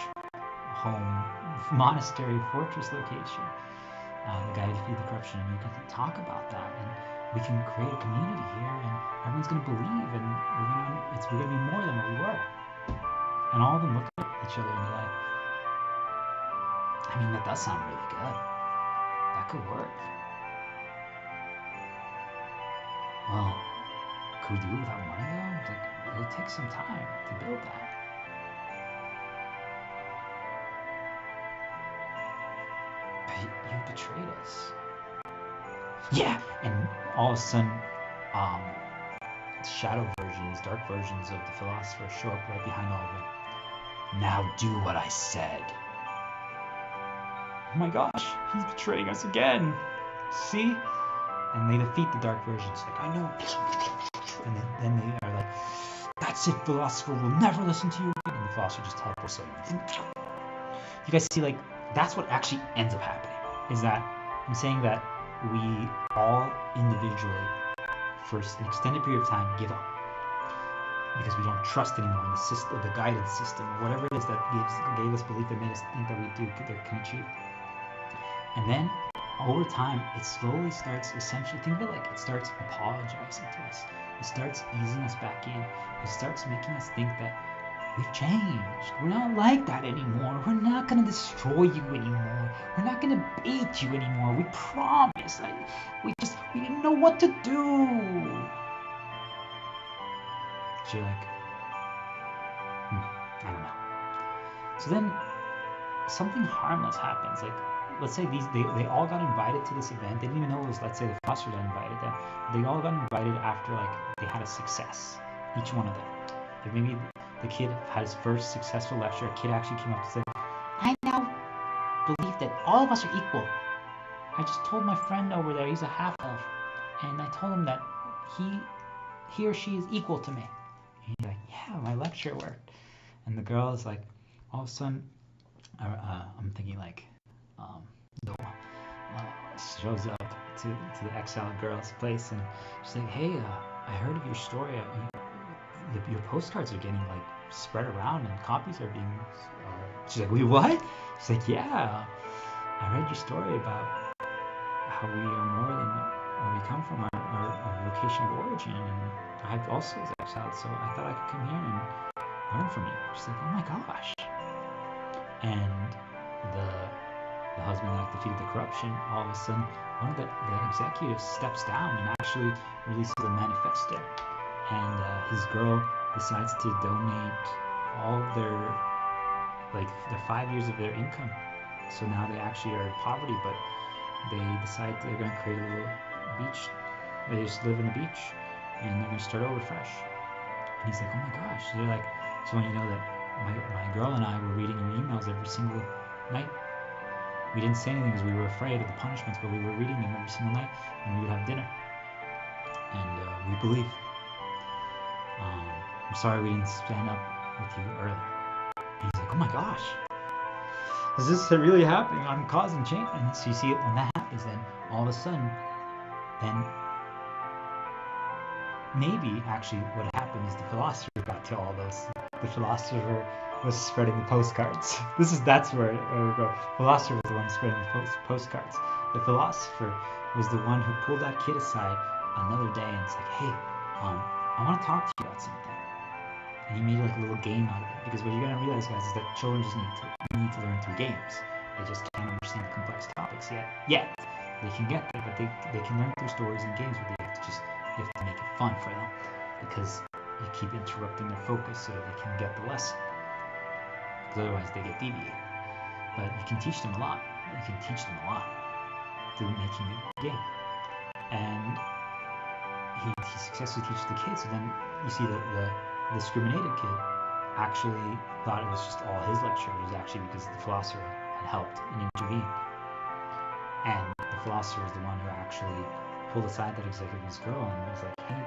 home, monastery, fortress location, the guy to feed the corruption. And you can talk about that, and we can create a community here, and everyone's going to believe, and we're going to be more than what we were. And all of them look at each other and they're like, I mean, that does sound really good. That could work. Well, could we do it without money though? Like, it'll take some time to build that. But you betrayed us. Yeah, and all of a sudden, shadow versions, dark versions of the philosopher show up right behind all of them. Now do what I said. Oh my gosh, he's betraying us again. See? And they defeat the dark versions. Like, I know. And then they are like, that's it, philosopher, we'll never listen to you again. And the philosopher just teleports. You guys see, like, that's what actually ends up happening. Is that I'm saying that we all individually, for an extended period of time, give up. Because we don't trust anymore in the system, the guidance system, or whatever it is that gave us belief that made us think that we can achieve. And then over time, it slowly starts, essentially, think of it like it starts apologizing to us. It starts easing us back in. It starts making us think that we've changed. We're not like that anymore. We're not going to destroy you anymore. We're not going to bait you anymore. We promise. We didn't know what to do. So you're like, I don't know. So then something harmless happens. Like, let's say they all got invited to this event. They didn't even know it was, let's say, the philosopher that invited them. They all got invited after, like, they had a success, each one of them. Like, maybe the kid had his first successful lecture. A kid actually came up and said, I now believe that all of us are equal. I just told my friend over there, he's a half-elf, and I told him that he or she is equal to me. And he's like, yeah, my lecture worked. And the girl is like, all of a sudden, I'm thinking like, Noah shows up to the exiled girl's place, and she's like, hey, I heard of your story. Your postcards are getting like spread around, and copies are being. She's like, wait, what? She's like, yeah, I read your story about how we are more than where we come from, our location of origin, and I've also was exiled, so I thought I could come here and learn from you. She's like, oh my gosh. And the husband that defeated the corruption, all of a sudden, one of the executives steps down and actually releases a manifesto. And his girl decides to donate all of their 5 years of their income. So now they actually are in poverty, but they decide they're going to create a little beach. They just live on the beach, and they're going to start over fresh. And he's like, oh my gosh. They're like, so when you know that my girl and I were reading your emails every single night. We didn't say anything because we were afraid of the punishments, but we were reading them every single night when we would have dinner. And we believe. I'm sorry we didn't stand up with you earlier. And he's like, oh my gosh. Is this really happening? I'm causing change. And so you see, when that happens, then all of a sudden, then maybe actually what happened is the philosopher got to all those. The philosopher was spreading the postcards. That's where it would go. The philosopher was the one spreading the postcards. The philosopher was the one who pulled that kid aside another day and said, hey, I want to talk to you about something. And he made like a little game out of it. Because what you're going to realize, guys, is that children just need to learn through games. They just can't understand the complex topics yet. They can get there, but they can learn through stories and games, but you have to make it fun for them. Because you keep interrupting their focus so that they can get the lesson. Because otherwise they get deviated. But you can teach them a lot. You can teach them a lot through making a game. And he successfully teaches the kids. So then you see that the discriminated kid actually thought it was just all his lecture. It was actually because the philosopher had helped and intervened. And the philosopher is the one who actually pulled aside that executive's girl and was like, hey,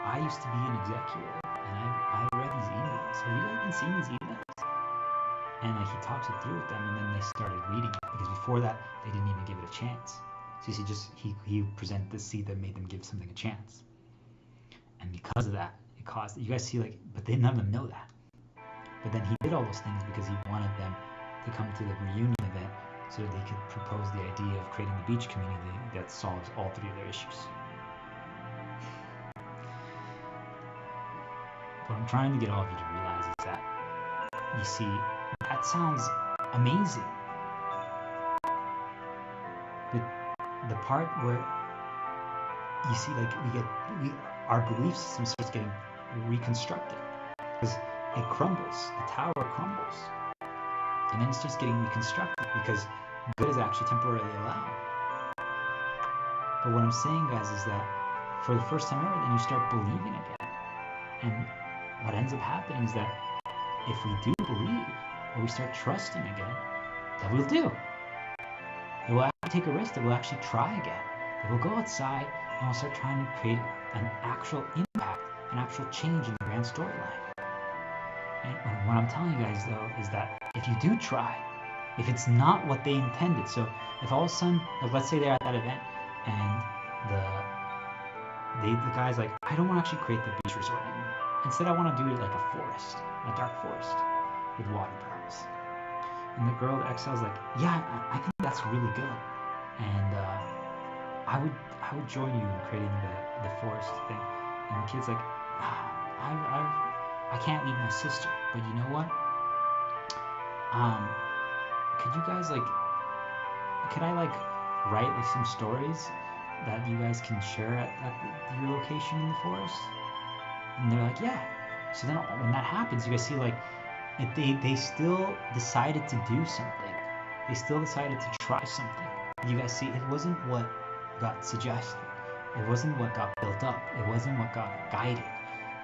I used to be an executive, and I read these emails. Have you guys been seeing these emails? And he talks it through with them, and then they started reading it, because before that, they didn't even give it a chance. So you see, he presented the seed that made them give something a chance. And because of that, it caused, you guys see, like, but none of them know that. But then he did all those things because he wanted them to come to the reunion event so that they could propose the idea of creating the beach community that solves all three of their issues. What I'm trying to get all of you to realize is that, you see, that sounds amazing. But the part where you see, like, our belief system starts getting reconstructed because it crumbles. The tower crumbles, and then it starts getting reconstructed because good is actually temporarily allowed. But what I'm saying, guys, is that for the first time ever, then you start believing again. And what ends up happening is that if we do believe, or we start trusting again, that we'll do. It will actually take a risk. It will actually try again. It will go outside and we'll start trying to create an actual impact, an actual change in the grand storyline. And what I'm telling you guys, though, is that if you do try, if it's not what they intended, so if all of a sudden, like, let's say they're at that event and the guy's like, I don't want to actually create the beach resort anymore. Instead, I want to do it like a forest, a dark forest with water perhaps. And the girl, the exile's like, yeah, I think that's really good. And I would join you in creating the forest thing. And the kid's like, I can't leave my sister, but you know what? Could you guys could I write like some stories that you guys can share at your location in the forest? And they're like, yeah. So then when that happens, you guys see they still decided to do something. They still decided to try something. You guys see, it wasn't what got suggested. It wasn't what got built up. It wasn't what got guided.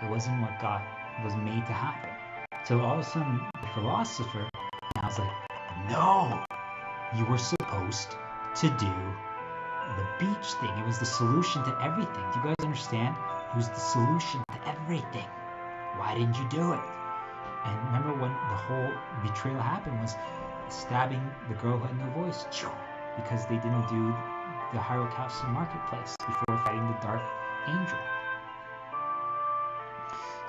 It wasn't what was made to happen. So all of a sudden, the philosopher now is like, no, you were supposed to do the beach thing. It was the solution to everything. Do you guys understand? It was the solution to everything. Why didn't you do it? And remember when the whole betrayal happened was stabbing the girl who had no voice, because they didn't do the Hyrule Castle Marketplace before fighting the Dark Angel.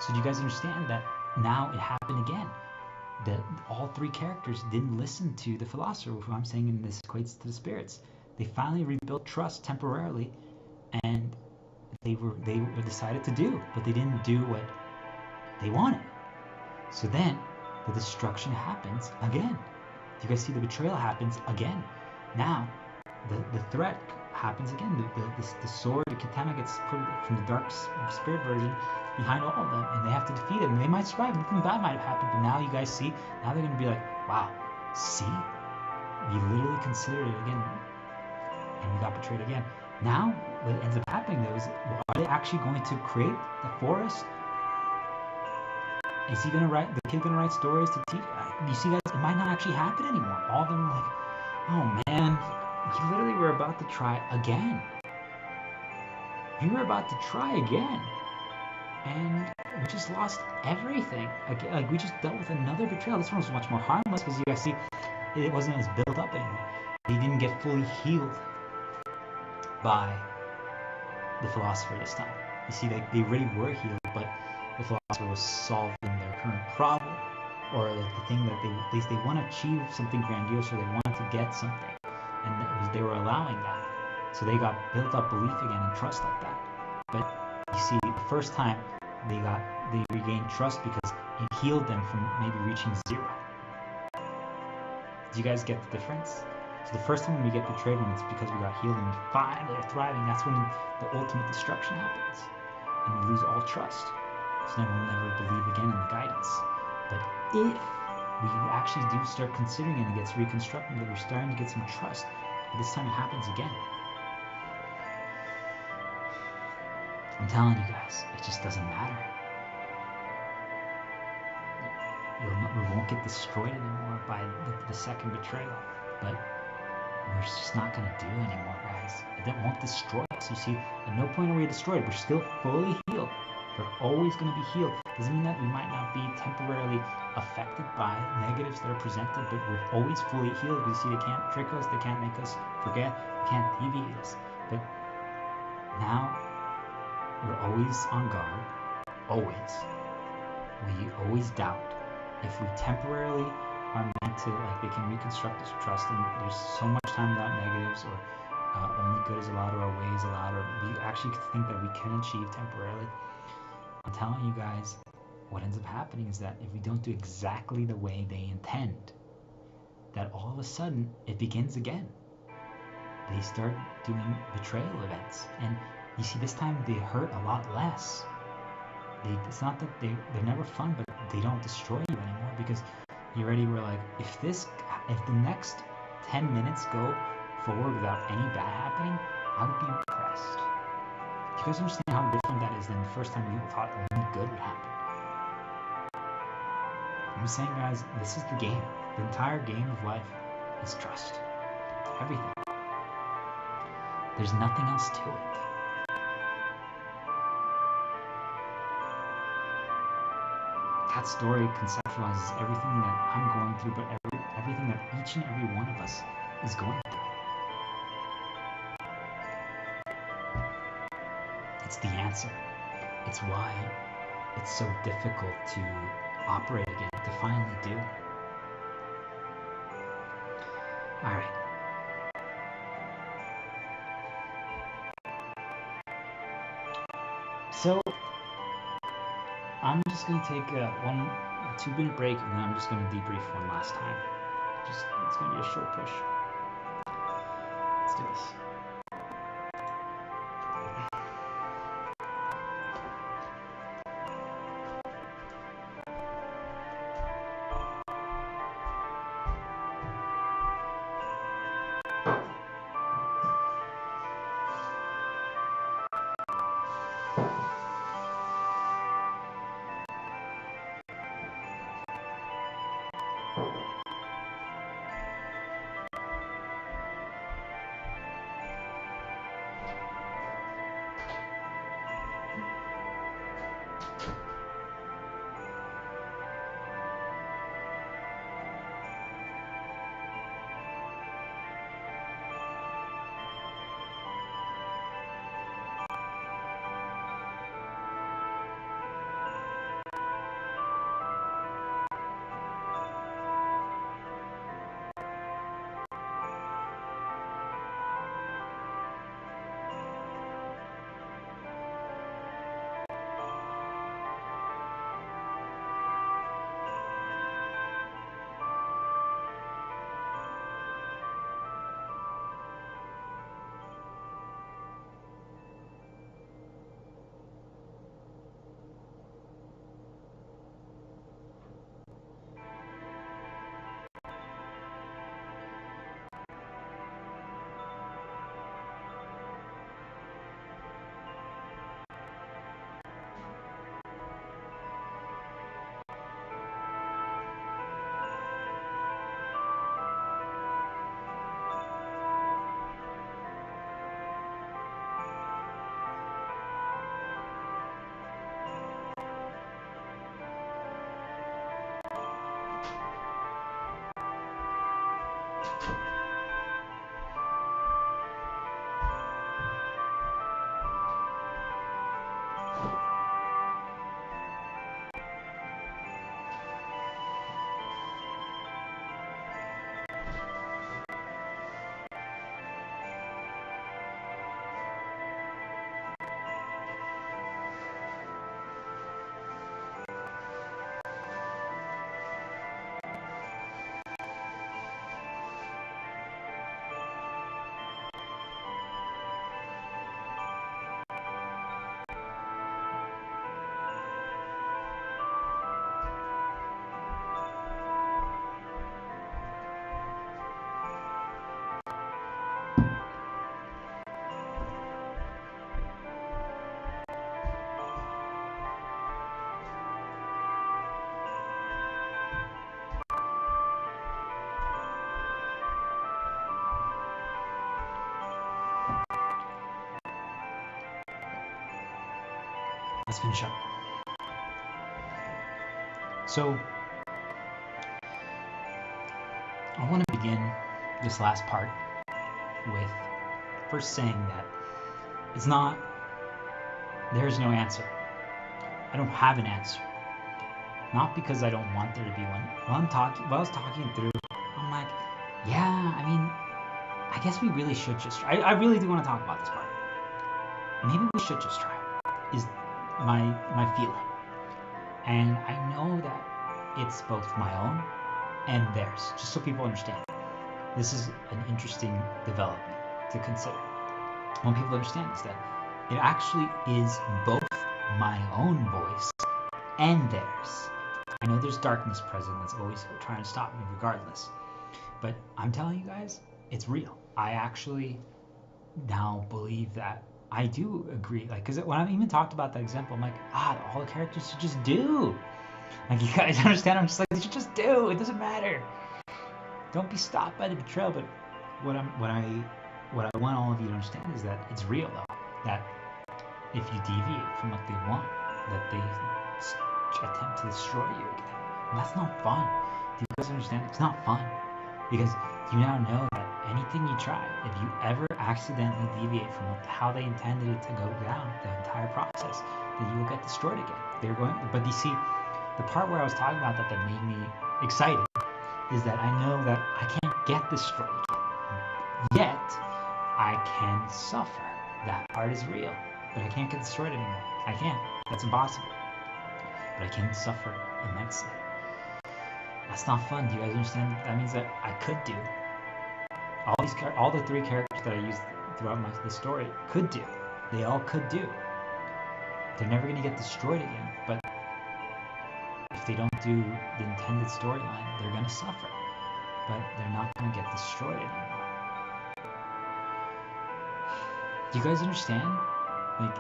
So do you guys understand that now it happened again? That all three characters didn't listen to the philosopher, who I'm saying in this equates to the spirits. They finally rebuilt trust temporarily, and they decided to do, but they didn't do what they wanted. So then the destruction happens again. Do you guys see the betrayal happens again? Now the threat happens again. The sword, the katana gets put from the dark spirit version behind all of them, and they have to defeat it. And they might survive. Nothing bad might have happened, but now you guys see. Now they're gonna be like, wow, see, we literally considered it again, and we got betrayed again. Now what ends up happening though is, are they actually going to create the forest? Is he gonna write? The kid gonna write stories to teach? You see, guys, it might not actually happen anymore. All of them are like, oh man, we literally were about to try again. We were about to try again, and we just lost everything. Like we just dealt with another betrayal. This one was much more harmless because you guys see, it wasn't as built up anymore. They didn't get fully healed by the philosopher this time. You see, they already were healed, but the philosopher was solving their current problem, or the thing that they want to achieve something grandiose, or they want to get something, and they were allowing that. So they got built up belief again and trust like that. But you see, the first time they regained trust because it healed them from maybe reaching 0. Do you guys get the difference? So the first time when we get betrayed, when it's because we got healed and we finally are thriving, that's when the ultimate destruction happens, and we lose all trust. So then we'll never believe again in the guidance. But if we actually do start considering it and it gets reconstructed, that we're starting to get some trust, but this time it happens again. I'm telling you guys, it just doesn't matter. We won't get destroyed anymore by the second betrayal, but we're just not going to do it anymore, guys. It won't destroy us. You see, at no point are we destroyed. We're still fully healed. We're always going to be healed. Doesn't mean that we might not be temporarily affected by negatives that are presented, but we're always fully healed. You see, they can't trick us. They can't make us forget. They can't deviate us. But now we're always on guard. Always. We always doubt. If we temporarily are meant to, they can reconstruct this trust, and there's so much time without negatives, or only good is allowed, or our way is allowed, or we actually think that we can achieve temporarily. I'm telling you guys, what ends up happening is that if we don't do exactly the way they intend, that all of a sudden it begins again. They start doing betrayal events, and you see this time they hurt a lot less. It's not that they're never fun, but they don't destroy you anymore, because you already were like, if the next 10 minutes go forward without any bad happening, I would be impressed. Do you guys understand how different that is than the first time you thought only good would happen? I'm saying, guys, this is the game. The entire game of life is trust. Everything. There's nothing else to it. That story conceptualizes everything that I'm going through, but everything that each and every one of us is going through. It's the answer. It's why it's so difficult to operate again, to finally do. All right. So I'm just going to take a 2-minute break, and then I'm just going to debrief one last time. It's going to be a short push. Let's do this. Let's finish up. So I want to begin this last part with first saying that there's no answer. I don't have an answer. Not because I don't want there to be one. While I was talking it through, I'm like, yeah, I mean, I guess we really should just try. I really do want to talk about this part. Maybe we should just try, is my feeling. And I know that it's both my own and theirs, just so people understand. This is an interesting development to consider. When people understand is that it actually is both my own voice and theirs. I know there's darkness present that's always trying to stop me regardless, but I'm telling you guys, it's real. I actually now believe that I do agree. Like, because when I even talked about that example, I'm like, all the characters should just do. Like, you guys understand? I'm just like, they should just do. It doesn't matter. Don't be stopped by the betrayal. But what I want all of you to understand is that it's real, though. That if you deviate from what they want, that they attempt to destroy you again. And that's not fun. Do you guys understand? It's not fun. Because you now know that anything you try, if you ever accidentally deviate from how they intended it to go down, the entire process, then you will get destroyed again. But you see, the part where I was talking about that made me excited is that I know that I can't get destroyed again. Yet, I can suffer. That part is real. But I can't get destroyed anymore. I can't. That's impossible. But I can suffer immensely. That's not fun. Do you guys understand? That means that I could do. All the three characters that I used throughout the story could do. They all could do. They're never going to get destroyed again. But if they don't do the intended storyline, they're going to suffer. But they're not going to get destroyed anymore. Do you guys understand? Like,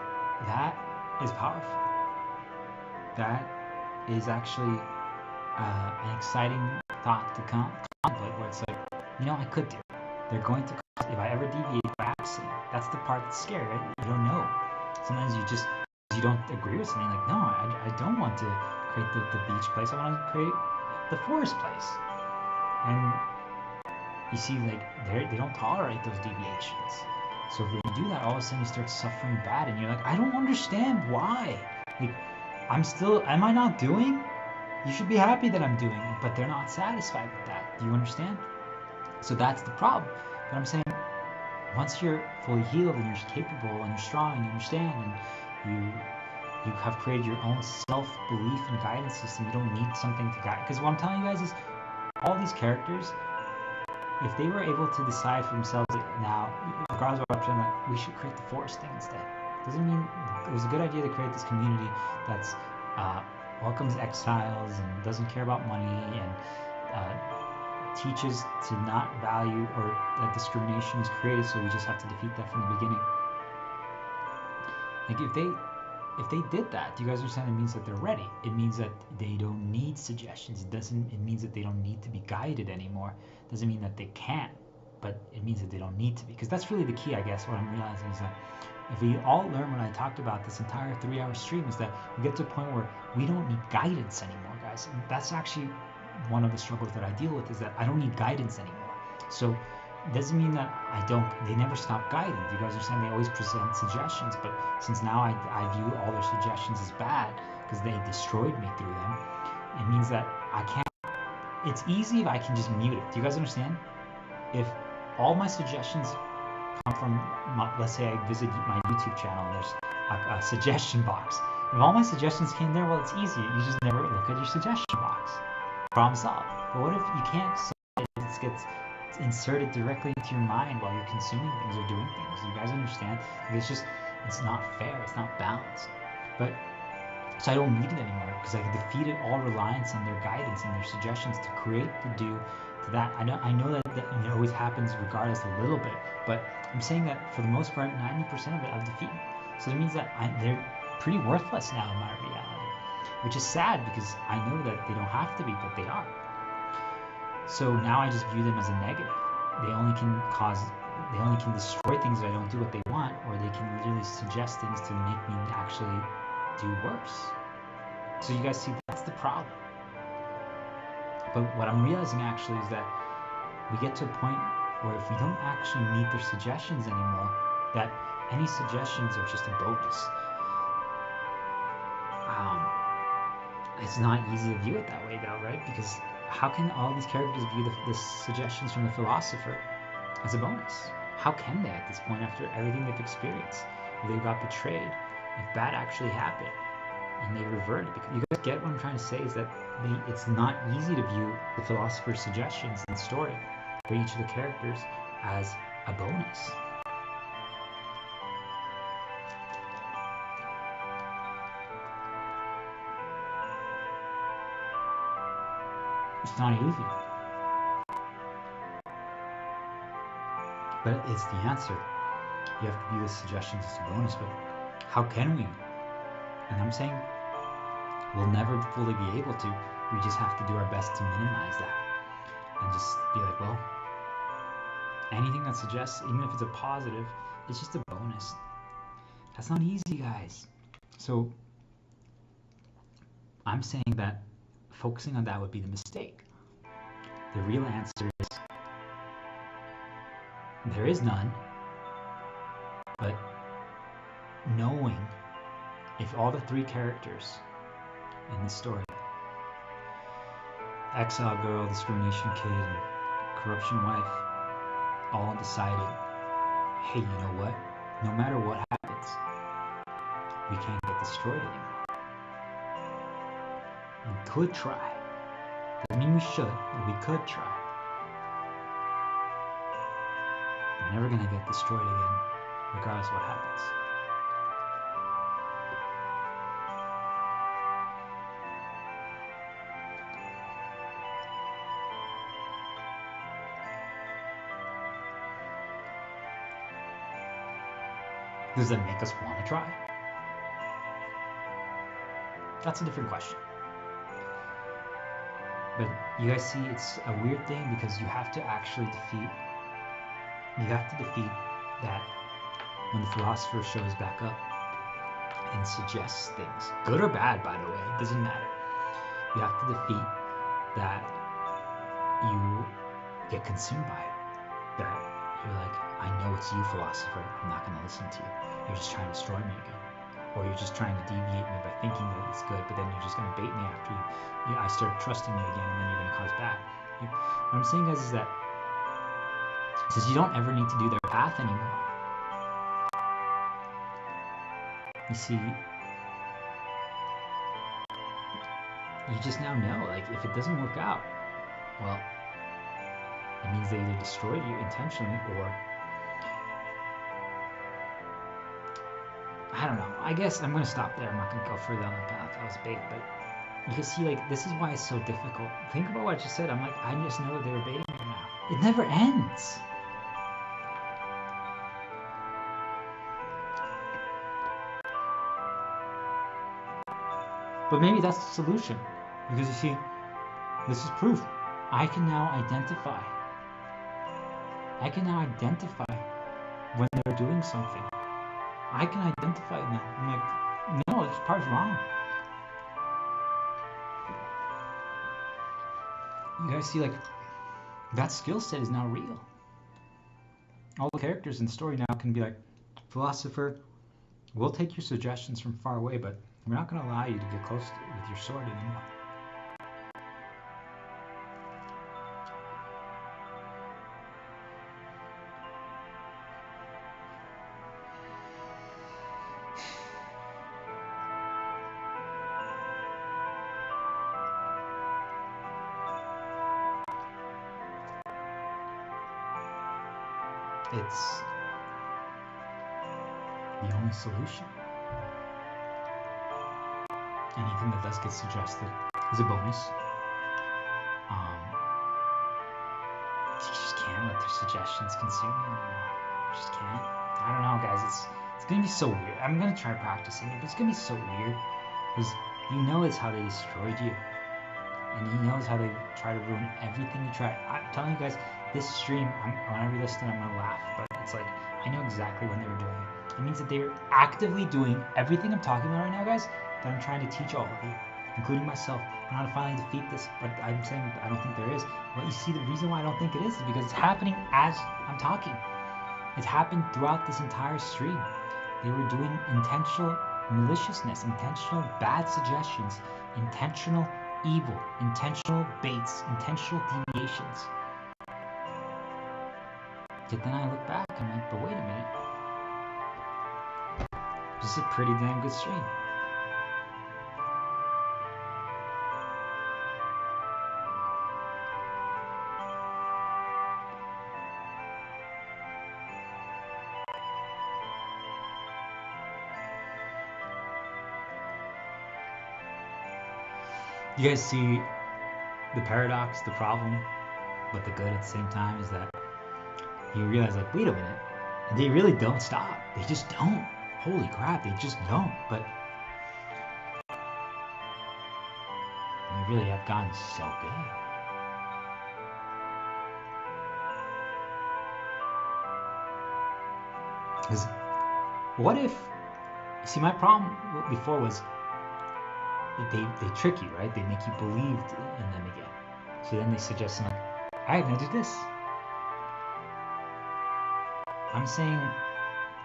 that is powerful. That is actually an exciting thought to conflict, where it's like, I could do. They're going to, if I ever deviate by accident, that's the part that's scary, right? You don't know. Sometimes you don't agree with something, like, no, I don't want to create the beach place. I want to create the forest place. And you see, like, they don't tolerate those deviations. So if you do that, all of a sudden you start suffering bad, and you're like, I don't understand why. Like, am I not doing? You should be happy that I'm doing it, but they're not satisfied with that. Do you understand? So that's the problem. But I'm saying, once you're fully healed and you're capable and you're strong and you understand and you have created your own self-belief and guidance system, you don't need something to guide. Because what I'm telling you guys is, all these characters, if they were able to decide for themselves that now, regardless of what I'm saying, like, we should create the forest thing instead. Doesn't mean it was a good idea to create this community that's welcomes exiles and doesn't care about money and teaches to not value, or that discrimination is created, so we just have to defeat that from the beginning. Like, if they did that, do you guys understand? It means that they're ready. It means that they don't need suggestions. It means that they don't need to be guided anymore. It doesn't mean that they can't, but it means that they don't need to be. Because that's really the key, I guess. What I'm realizing is that if we all learn what I talked about this entire 3-hour stream, is that we get to a point where we don't need guidance anymore, guys. And that's actually one of the struggles that I deal with, is that I don't need guidance anymore. So it doesn't mean that they never stop guiding. Do you guys understand? They always present suggestions, but since now I view all their suggestions as bad because they destroyed me through them, it means that I can't. It's easy if I can just mute it. Do you guys understand? If all my suggestions come from, let's say I visit my YouTube channel and there's a suggestion box. If all my suggestions came there, well, it's easy. You just never look at your suggestion box. Problem solved. But what if you can't solve it? It gets inserted directly into your mind while you're consuming things or doing things. You guys understand? It's not fair. It's not balanced. So I don't need it anymore, because I defeated all reliance on their guidance and their suggestions to create, to do, to that. I know that it always happens regardless a little bit, but I'm saying that for the most part, 90% of it I've defeated. So it means that they're pretty worthless now in my reality, which is sad because I know that they don't have to be, but they are. So now I just view them as a negative. They only can destroy things if I don't do what they want, or they can literally suggest things to make me actually do worse. So you guys see, that's the problem. But what I'm realizing actually is that we get to a point where if we don't actually meet their suggestions anymore, that any suggestions are just a bonus. It's not easy to view it that way though, right? Because how can all these characters view the suggestions from the philosopher as a bonus? How can they at this point, after everything they've experienced? If they got betrayed, if bad actually happened, and they reverted. Because you guys get what I'm trying to say is that it's not easy to view the philosopher's suggestions in the story for each of the characters as a bonus. It's not easy. But it's the answer. You have to view the suggestions as a bonus, but how can we? And I'm saying we'll never fully be able to. We just have to do our best to minimize that. And just be like, well, anything that suggests, even if it's a positive, it's just a bonus. That's not easy, guys. So I'm saying that focusing on that would be the mistake. The real answer is there is none, but knowing if all the three characters in the story, exile girl, discrimination kid, and corruption wife, all decided, hey, you know what? No matter what happens, we can't get destroyed anymore. We could try. Doesn't mean we should, but we could try. We're never gonna get destroyed again, regardless of what happens. Does that make us want to try? That's a different question. But you guys see, it's a weird thing because you have to actually defeat that when the philosopher shows back up and suggests things, good or bad, by the way, it doesn't matter. You have to defeat that you get consumed by it. That you're like, I know it's you, philosopher. I'm not going to listen to you. You're just trying to destroy me again. Or you're just trying to deviate me by thinking that it's good, but then you're just going to bait me after I start trusting you again, and then you're going to cause bad. What I'm saying, guys, is that says you don't ever need to do their path anymore. You see, you just now know, like, if it doesn't work out, well, it means they either destroyed you intentionally or I don't know. I guess I'm going to stop there. I'm not going to go further on the path. That was bait, but you can see, like, this is why it's so difficult. Think about what I just said. I'm like, I just know that they were baiting me now. It never ends. But maybe that's the solution. Because you see, this is proof. I can now identify when they're doing something. I can identify it now. I'm like, no, this part's wrong. You guys see, like, that skill set is now real. All the characters in the story now can be like, philosopher, we'll take your suggestions from far away, but we're not going to allow you to get close with your sword anymore. It's the only solution. Anything that does get suggested is a bonus. You just can't let their suggestions consume you anymore. You just can't. I don't know, guys. It's gonna be so weird. I'm gonna try practicing it, but it's gonna be so weird because you know it's how they destroyed you, and he knows how they try to ruin everything you try. I'm telling you guys, this stream, when I re-listen, I'm gonna laugh, but it's like I know exactly when they were doing it. It means that they were actively doing everything I'm talking about right now, guys, that I'm trying to teach all of you, including myself, on how to finally defeat this. But I'm saying I don't think there is. Well, you see, the reason why I don't think it is because it's happening as I'm talking. It's happened throughout this entire stream. They were doing intentional maliciousness, intentional bad suggestions, intentional evil, intentional baits, intentional deviations. But then I look back and I'm like, but wait a minute. This is a pretty damn good stream. You guys see the paradox, the problem, but the good at the same time is that you realize, like, wait a minute, they really don't stop. They just don't. Holy crap, they just don't. But they really have gotten so good. Because what if, see, my problem before was they trick you, right? They make you believe in them again. So then they suggest, like, all right, now do this. I'm saying,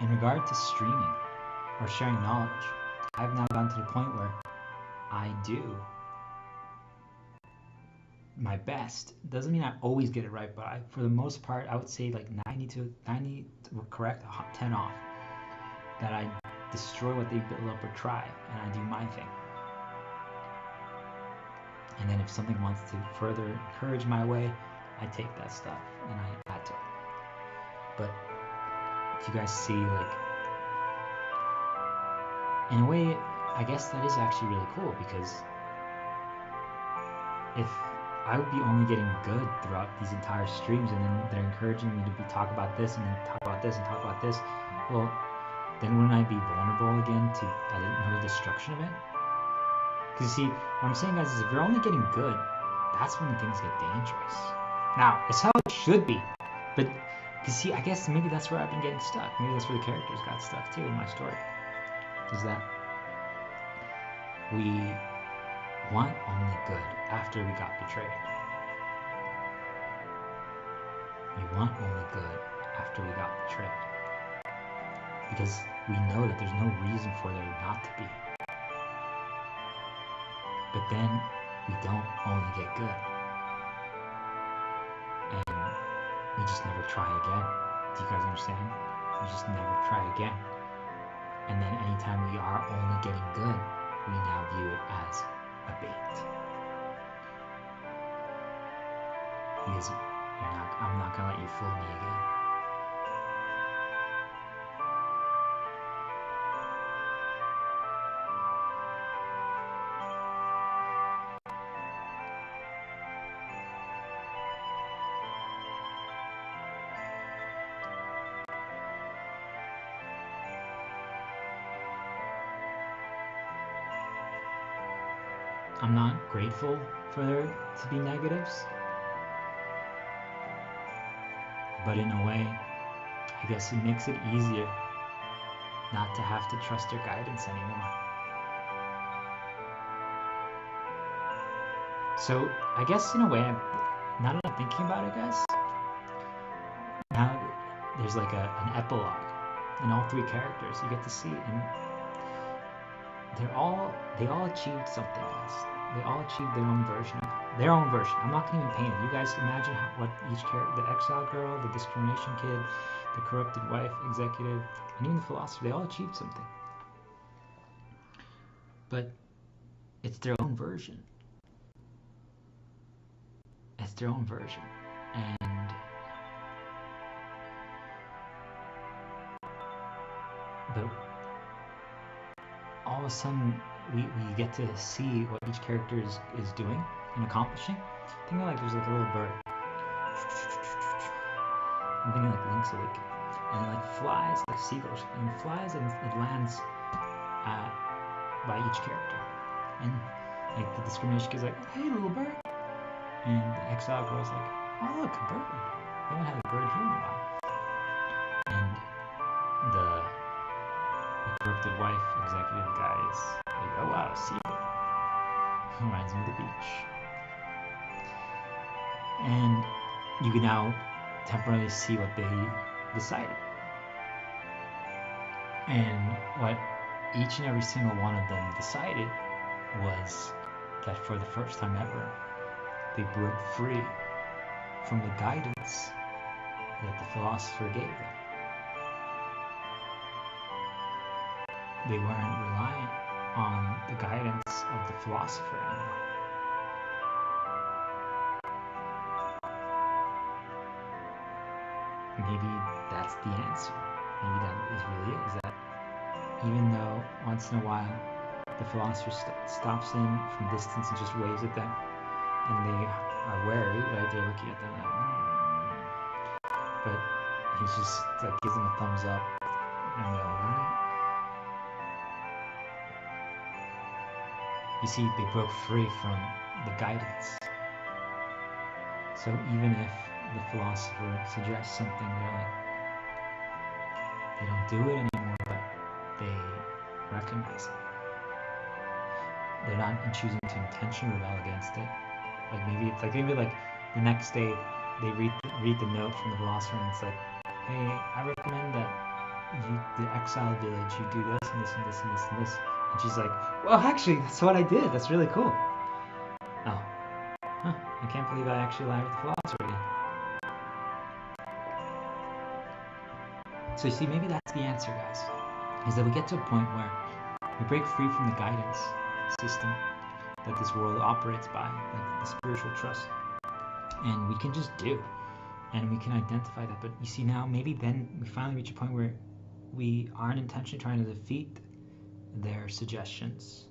in regard to streaming or sharing knowledge, I've now gotten to the point where I do my best. Doesn't mean I always get it right, but for the most part, I would say like 90 correct, 10 off. That I destroy what they build up or try, and I do my thing. And then if something wants to further encourage my way, I take that stuff and I add to it. But if you guys see, like, in a way, I guess that is actually really cool, because if I would be only getting good throughout these entire streams, and then they're encouraging me to talk about this, and then talk about this, and talk about this, well, then wouldn't I be vulnerable again to, I didn't know, the destruction of it? Because you see, what I'm saying, guys, is if you're only getting good, that's when things get dangerous. Now, it's how it should be, but you see, I guess maybe that's where I've been getting stuck. Maybe that's where the characters got stuck too in my story. Is that we want only good after we got betrayed. We want only good after we got betrayed. Because we know that there's no reason for there not to be. But then we don't only get good. And we just never try again. Do you guys understand? We just never try again. And then anytime we are only getting good, we now view it as a bait. Because I'm not gonna let you fool me again. I'm not grateful for there to be negatives, but in a way, I guess it makes it easier not to have to trust their guidance anymore. So I guess in a way, now that I'm thinking about it, guys, now there's like an epilogue in all three characters. You get to see, and they all achieved something, guys. They all achieved their own version. I'm not gonna even paint it. You guys imagine what each character, the exile girl, the discrimination kid, the corrupted wife, executive, and even the philosopher, they all achieved something. But it's their own version. It's their own version. And but all of a sudden we get to see what each character is doing and accomplishing. Think of, like, there's like a little bird. I'm thinking like Link's Awakening. And it like flies like seagulls, and it flies and it lands by each character. And like the discrimination kid's like, hey, little bird. And the exile girl's like, oh, look, a bird. We haven't had a bird here in a while. And the corrupted wife executive guy is like, oh wow, sea bird. Reminds me of the beach. And you can now temporarily see what they decided. And what each and every single one of them decided was that for the first time ever, they broke free from the guidance that the philosopher gave them. They weren't reliant on the guidance of the philosopher anymore. Maybe that's the answer. Maybe that is really it, is that even though once in a while the philosopher stops in from distance and just waves at them, and they are wary, right? They're looking at them like, but he just like gives them a thumbs up, and they're like, alright. You see, they broke free from the guidance. So even if the philosopher suggests something, they're like, they don't do it anymore, but they recognize it. They're not choosing to intentionally rebel against it. Like maybe the next day they read the note from the philosopher, and it's like, hey, I recommend that the exile village, you do this and this and this and this and this. And she's like, well, actually, that's what I did. That's really cool. Oh, I can't believe I actually lied with the philosopher again. So you see, maybe that's the answer, guys, is that we get to a point where we break free from the guidance system that this world operates by, like the spiritual trust, and we can just do, and we can identify that. But you see, now maybe then we finally reach a point where we aren't intentionally trying to defeat their suggestions.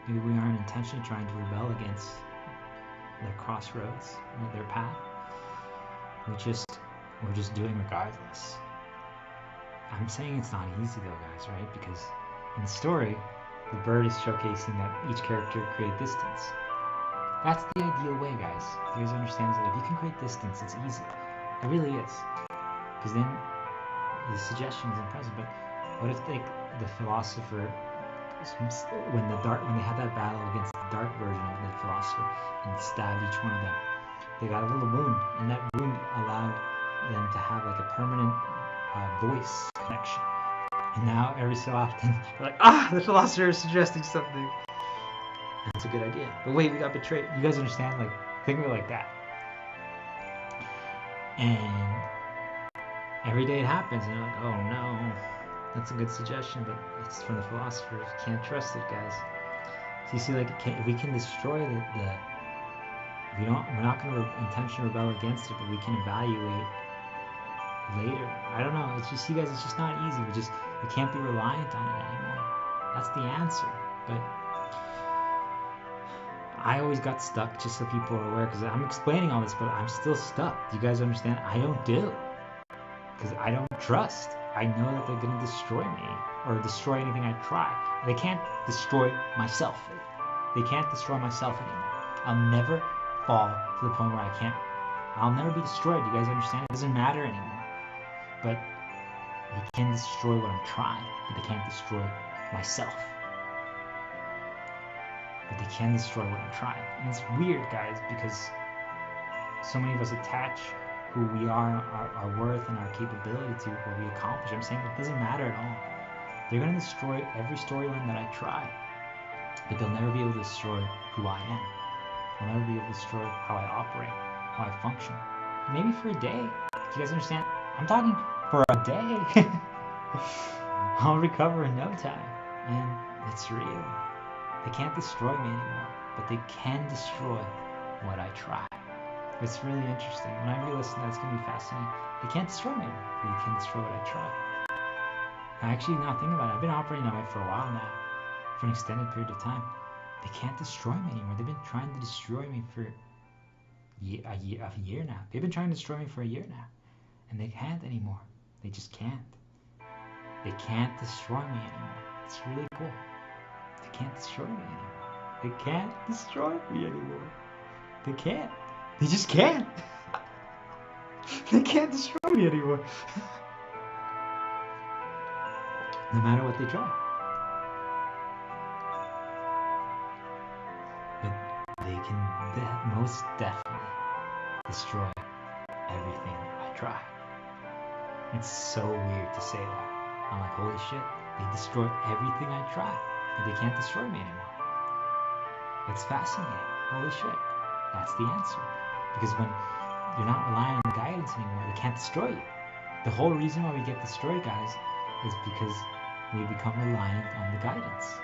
Maybe we aren't intentionally trying to rebel against their crossroads, their path. We're just doing regardless. I'm saying it's not easy though, guys, right? Because in the story, the bird is showcasing that each character created distance. That's the ideal way, guys. You guys understand that if you can create distance, it's easy. It really is. Because then the suggestion is impressive. But what if the philosopher, when they had that battle against the dark version of the philosopher and stabbed each one of them, they got a little wound, and that wound allowed them to have like a permanent voice connection. And now every so often they're like, the philosopher is suggesting something. That's a good idea. But wait, we got betrayed. You guys understand? Like, think of it like that. And every day it happens, and you're like, oh no, that's a good suggestion, but it's from the philosopher. You can't trust it, guys. So you see, like, if we can destroy we're not going to intentionally rebel against it, but we can evaluate later. I don't know. It's just, you guys, it's just not easy. We can't be reliant on it anymore. That's the answer. But I always got stuck, just so people are aware, because I'm explaining all this, but I'm still stuck. Do you guys understand? I don't do. Because I don't trust. I know that they're going to destroy me, or destroy anything I try. They can't destroy myself. They can't destroy myself anymore. I'll never fall to the point where I'll never be destroyed. You guys understand? It doesn't matter anymore. But they can destroy what I'm trying, but they can't destroy myself. But they can destroy what I'm trying. And it's weird, guys, because so many of us attach who we are, our worth, and our capability to what we accomplish. I'm saying it doesn't matter at all. They're going to destroy every storyline that I try, but they'll never be able to destroy who I am. They'll never be able to destroy how I operate, how I function. Maybe for a day. Do you guys understand? I'm talking for a day. I'll recover in no time. And it's real. They can't destroy me anymore, but they can destroy what I try. It's really interesting. When I re-listen, that's going to be fascinating. They can't destroy me anymore. They can destroy what I try. I actually now think about it. I've been operating that way for a while now, for an extended period of time. They can't destroy me anymore. They've been trying to destroy me for a year now. They've been trying to destroy me for a year now. And they can't anymore. They just can't. They can't destroy me anymore. It's really cool. They can't destroy me anymore. They can't destroy me anymore. They can't. They just can't. They can't destroy me anymore. No matter what they try. But they can most definitely destroy everything I try. It's so weird to say that. I'm like, holy shit, they destroy everything I try, but they can't destroy me anymore. It's fascinating. Holy shit. That's the answer. Because when you're not relying on the guidance anymore, they can't destroy you. The whole reason why we get destroyed, guys, is because we become reliant on the guidance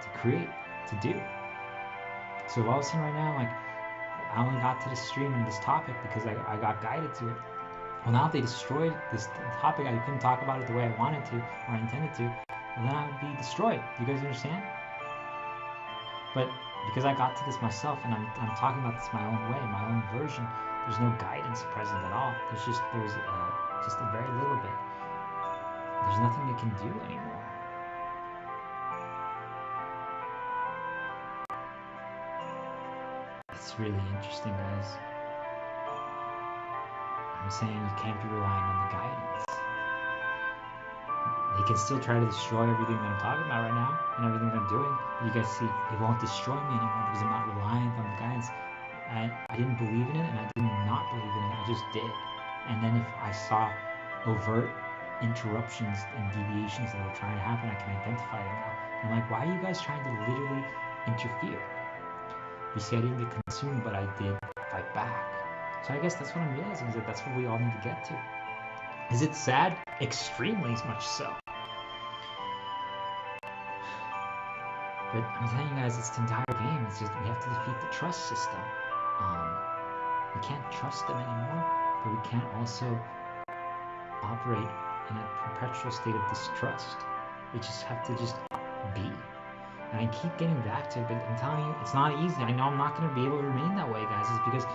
to create, to do. So all of a sudden right now, like, I only got to the stream and this topic because I got guided to it. Well, now if they destroyed this topic, I couldn't talk about it the way I wanted to or intended to, well, then I would be destroyed. Do you guys understand? But because I got to this myself, and I'm talking about this my own way, my own version, there's no guidance present at all. There's just a very little bit. There's nothing they can do anymore. It's really interesting, guys. I'm saying you can't be relying on the guidance. They can still try to destroy everything that I'm talking about right now and everything that I'm doing. You guys see, it won't destroy me anymore because I'm not reliant on the guidance. I didn't believe in it, and I did not believe in it. I just did. And then if I saw overt interruptions and deviations that were trying to happen, I can identify them now. And I'm like, why are you guys trying to literally interfere? You see, I didn't get consumed, but I did fight back. So I guess that's what I'm realizing, is that that's what we all need to get to. Is it sad? Extremely much so. But I'm telling you guys, it's the entire game. It's just we have to defeat the trust system. We can't trust them anymore, but we can't also operate in a perpetual state of distrust. We just have to just be. And I keep getting back to it, but I'm telling you, it's not easy. I know I'm not going to be able to remain that way, guys. It's because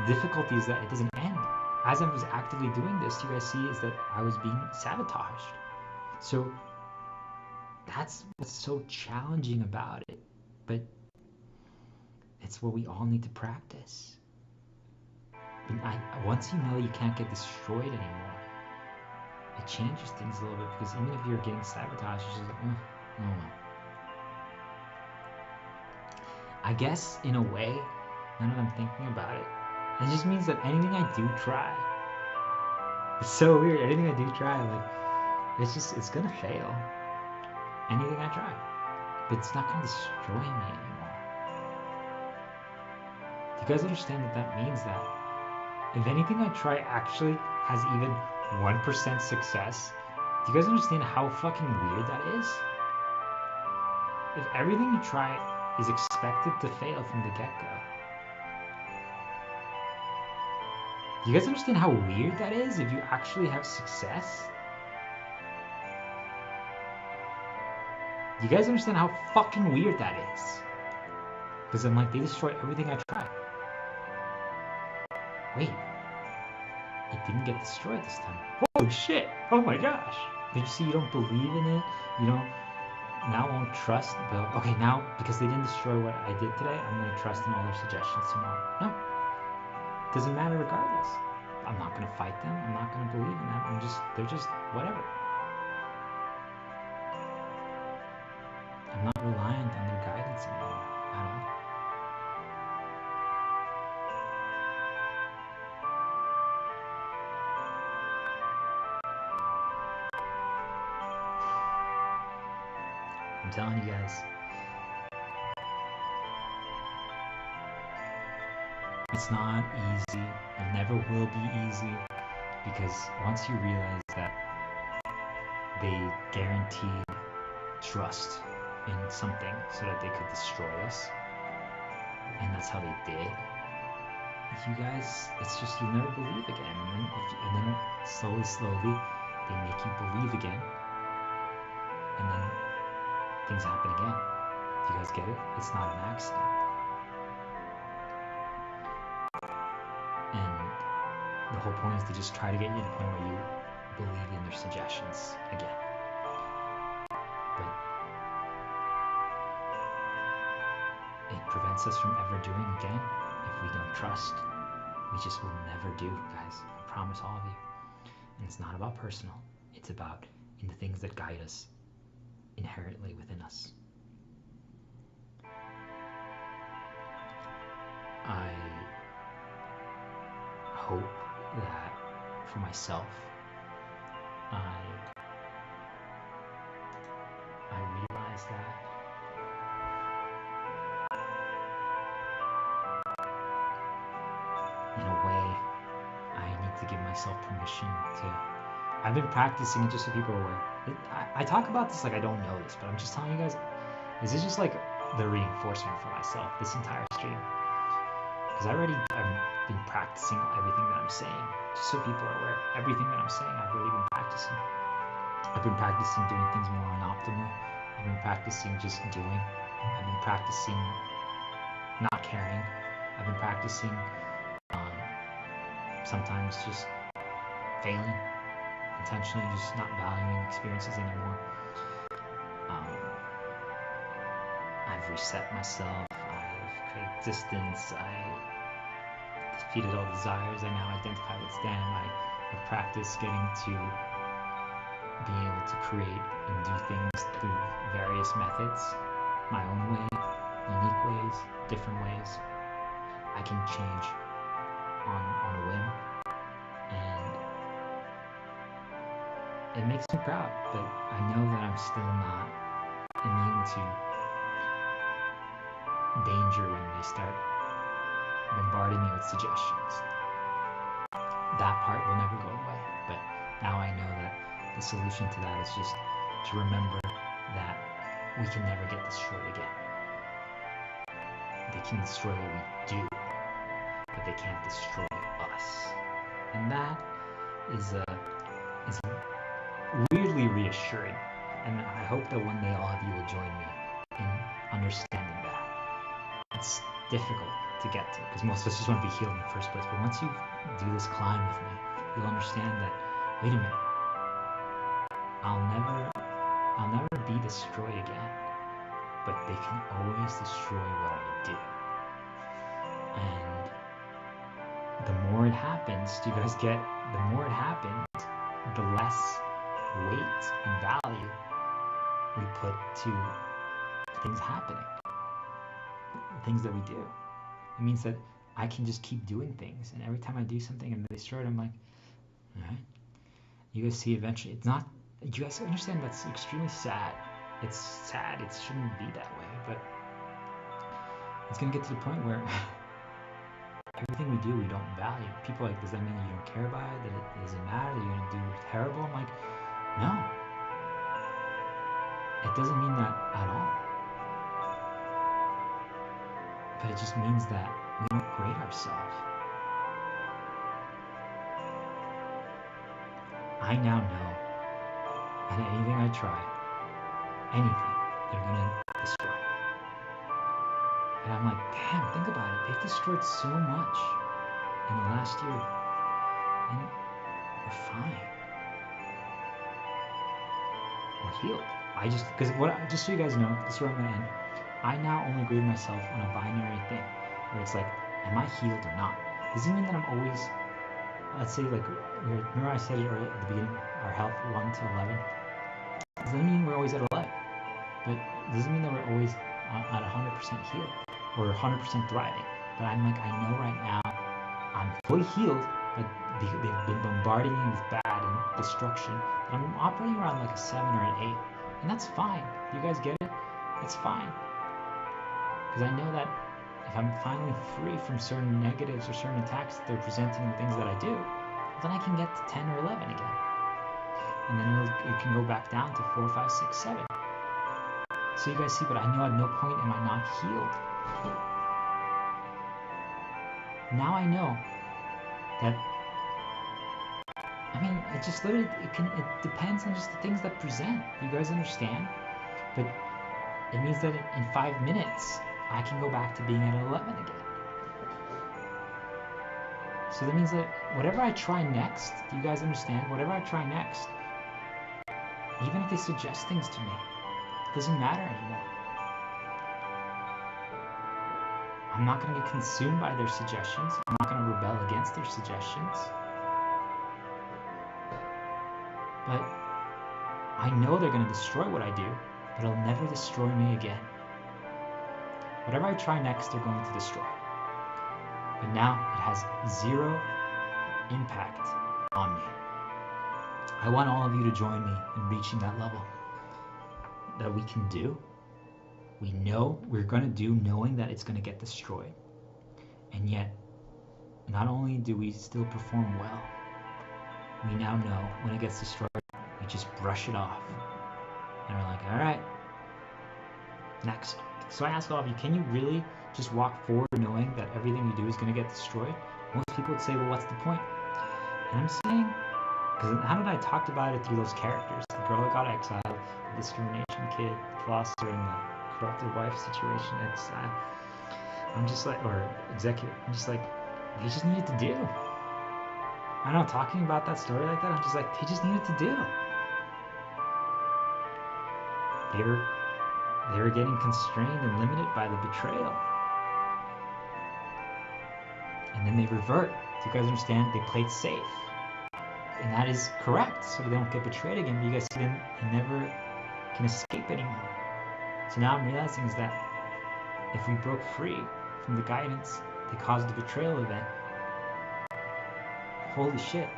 the difficulty is that it doesn't end. As I was actively doing this, you guys see, is that I was being sabotaged. So that's what's so challenging about it. But it's what we all need to practice. But once you know you can't get destroyed anymore, it changes things a little bit, because even if you're getting sabotaged, it's just like, oh well. I guess in a way, now that I'm thinking about it, it just means that anything I do try, it's so weird. Anything I do try, like, it's gonna fail. Anything I try, but it's not gonna destroy me anymore. Do you guys understand that that means that if anything I try actually has even 1% success, do you guys understand how fucking weird that is? If everything you try is expected to fail from the get-go, do you guys understand how weird that is if you actually have success? Do you guys understand how fucking weird that is? Because I'm like, they destroy everything I try. Wait, it didn't get destroyed this time. Holy shit! Oh my gosh! Did you see? You don't believe in it. You don't. Now won't trust. But okay, now because they didn't destroy what I did today, I'm gonna trust in all their suggestions tomorrow. No, doesn't matter regardless. I'm not gonna fight them. I'm not gonna believe in them. They're just whatever. I'm not reliant on their guidance anymore at all. I'm telling you guys, it's not easy. It never will be easy, because once you realize that they guaranteed trust in something so that they could destroy us, and that's how they did, you guys, it's just you'll never believe again. And then slowly they make you believe again, and then things happen again. Do you guys get it? It's not an accident. And the whole point is to just try to get you to the point where you believe in their suggestions again. But it prevents us from ever doing again if we don't trust. We just will never do, guys. I promise all of you. And it's not about personal. It's about in the things that guide us inherently within us. I hope that for myself, I realize that in a way I need to give myself permission to. I've been practicing it just so people are aware. I talk about this like I don't know this, but I'm just telling you guys, this is just like the reinforcement for myself, this entire stream. Because I've been practicing everything that I'm saying, just so people are aware. Everything that I'm saying, I've really been practicing. I've been practicing doing things more unoptimal. I've been practicing just doing. I've been practicing not caring. I've been practicing sometimes just failing, intentionally just not valuing experiences anymore. I've reset myself. I've created distance. I defeated all desires. I now identify with them. I've practiced getting to be able to create and do things through various methods, my own way, unique ways, different ways. I can change on a whim, and it makes me proud, but I know that I'm still not immune to danger when they start bombarding me with suggestions. That part will never go away, but now I know that the solution to that is just to remember that we can never get destroyed again. They can destroy what we do, but they can't destroy us. And that is weirdly reassuring. And I hope that one day all of you will join me in understanding that. It's difficult to get to because most of us just want to be healed in the first place. But once you do this climb with me, you'll understand that, wait a minute, I'll never be destroyed again, but they can always destroy what I do. And the more it happens, do you guys get, the more it happens, the less weight and value we put to things happening, things that we do. It means that I can just keep doing things, and every time I do something and destroy it, I'm like, all right. You guys see eventually, it's not, you guys understand that's extremely sad. It's sad, it shouldn't be that way, but it's gonna get to the point where everything we do, we don't value. People are like, does that mean that you don't care about it? That it doesn't matter? That you're gonna do terrible? I'm like, no. It doesn't mean that at all. But it just means that we don't grade ourselves. I now know that anything I try, anything, they're gonna destroy. And I'm like, damn, think about it. They've destroyed so much in the last year. And we're fine. We're healed. Just so you guys know, this is where I'm gonna end. I now only grade myself on a binary thing, where it's like, am I healed or not? Doesn't mean that I'm always, let's say, like, remember I said it at the beginning, our health 1 to 11. Doesn't mean we're always at 11, but it doesn't mean that we're always at 100% healed or 100% thriving. But I'm like, I know right now I'm fully healed, but they've been bombarding me with bad and destruction. And I'm operating around like a 7 or an 8, and that's fine. You guys get it? It's fine. Because I know that if I'm finally free from certain negatives or certain attacks that they're presenting the things that I do, then I can get to 10 or 11 again. And then it can go back down to 4, 5, 6, 7. So you guys see, but I know at no point am I not healed. Now I know that, I mean, it just literally, it depends on just the things that present. You guys understand? But it means that in 5 minutes, I can go back to being at 11 again. So that means that whatever I try next, do you guys understand? Whatever I try next, even if they suggest things to me, it doesn't matter anymore. I'm not going to get consumed by their suggestions. I'm not going to rebel against their suggestions. But I know they're going to destroy what I do, but it'll never destroy me again. Whatever I try next, they're going to destroy. But now it has zero impact on me. I want all of you to join me in reaching that level that we can do. We know we're going to do, knowing that it's going to get destroyed. And yet, not only do we still perform well, we now know when it gets destroyed, we just brush it off. And we're like, all right, next. So I ask all of you, can you really just walk forward knowing that everything you do is going to get destroyed? Most people would say, well, what's the point? And I'm saying, because how did I talk about it through those characters, the girl that got exiled, the discrimination kid, the philosopher, and the corrupted wife situation. I'm just like, or executive, I'm just like, they just needed to do. I don't know, talking about that story like that, I'm just like, they just needed to do. They were getting constrained and limited by the betrayal. And then they revert. Do you guys understand? They played safe. And that is correct, so they don't get betrayed again. But you guys see, then they never can escape anymore. So now I'm realizing is that if we broke free from the guidance that caused the betrayal event, holy shit.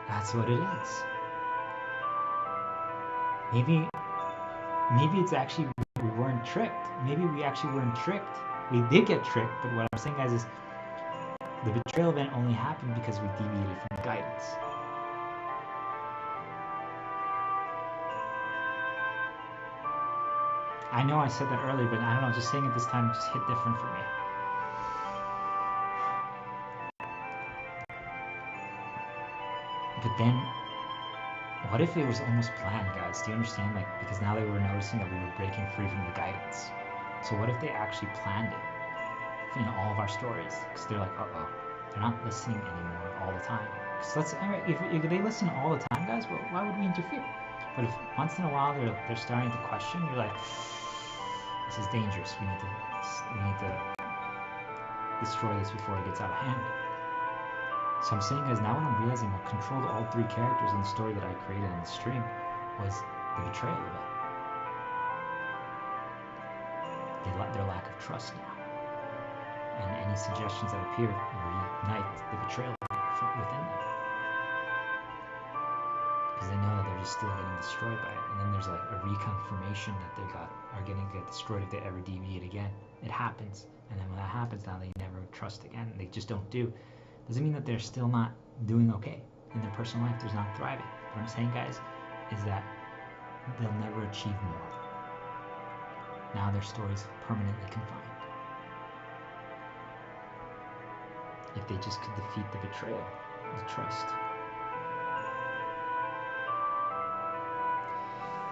That's what it is. Maybe it's actually we weren't tricked. Maybe we actually weren't tricked. We did get tricked, but what I'm saying, guys, is the betrayal event only happened because we deviated from the guidance. I know I said that earlier, but I don't know, just saying it this time just hit different for me. But then, what if it was almost planned, guys? Do you understand? Like, because now they were noticing that we were breaking free from the guidance. So what if they actually planned it in all of our stories? Because they're like, uh-oh, they're not listening anymore all the time. Because if they listen all the time, guys, well, why would we interfere? But if once in a while they're starting to question, you're like, this is dangerous. We need to destroy this before it gets out of hand. So I'm saying, guys, now what I'm realizing, what controlled all three characters in the story that I created on the stream was the betrayal event. Their lack of trust now. And any suggestions that appear reignite the betrayal within them. Because they know that they're just still getting destroyed by it. And then there's like a reconfirmation that are going to get destroyed if they ever deviate again. It happens. And then when that happens, now they never trust again. They just don't do. Doesn't mean that they're still not doing okay in their personal life. They're not thriving. What I'm saying, guys, is that they'll never achieve more. Now their story's permanently confined. If they just could defeat the betrayal, the trust.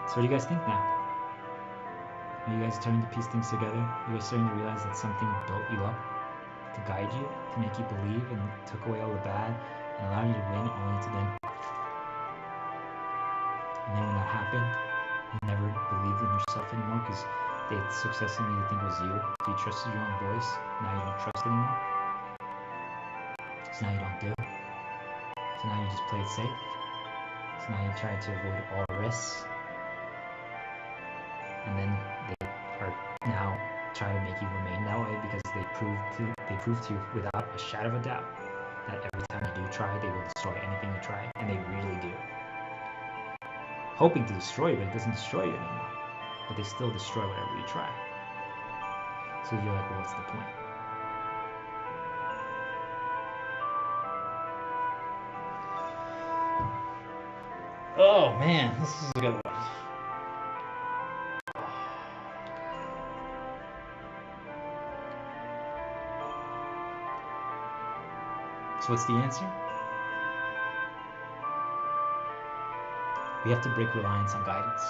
So what do you guys think now? Are you guys starting to piece things together? Are you guys starting to realize that something built you up to guide you, to make you believe, and took away all the bad and allowed you to win, only to then, and then when that happened, you never believed in yourself anymore because they had successfully made you think it was you, so you trusted your own voice. Now you don't trust anymore, so now you don't do it, so now you just play it safe, so now you try to avoid all risks, and then they are now try to make you remain that way because they prove to you without a shadow of a doubt that every time you do try, they will destroy anything you try, and they really do. Hoping to destroy you, but it doesn't destroy you anymore. But they still destroy whatever you try. So you're like, well, what's the point? Oh man, this is a good one. So what's the answer? We have to break reliance on guidance.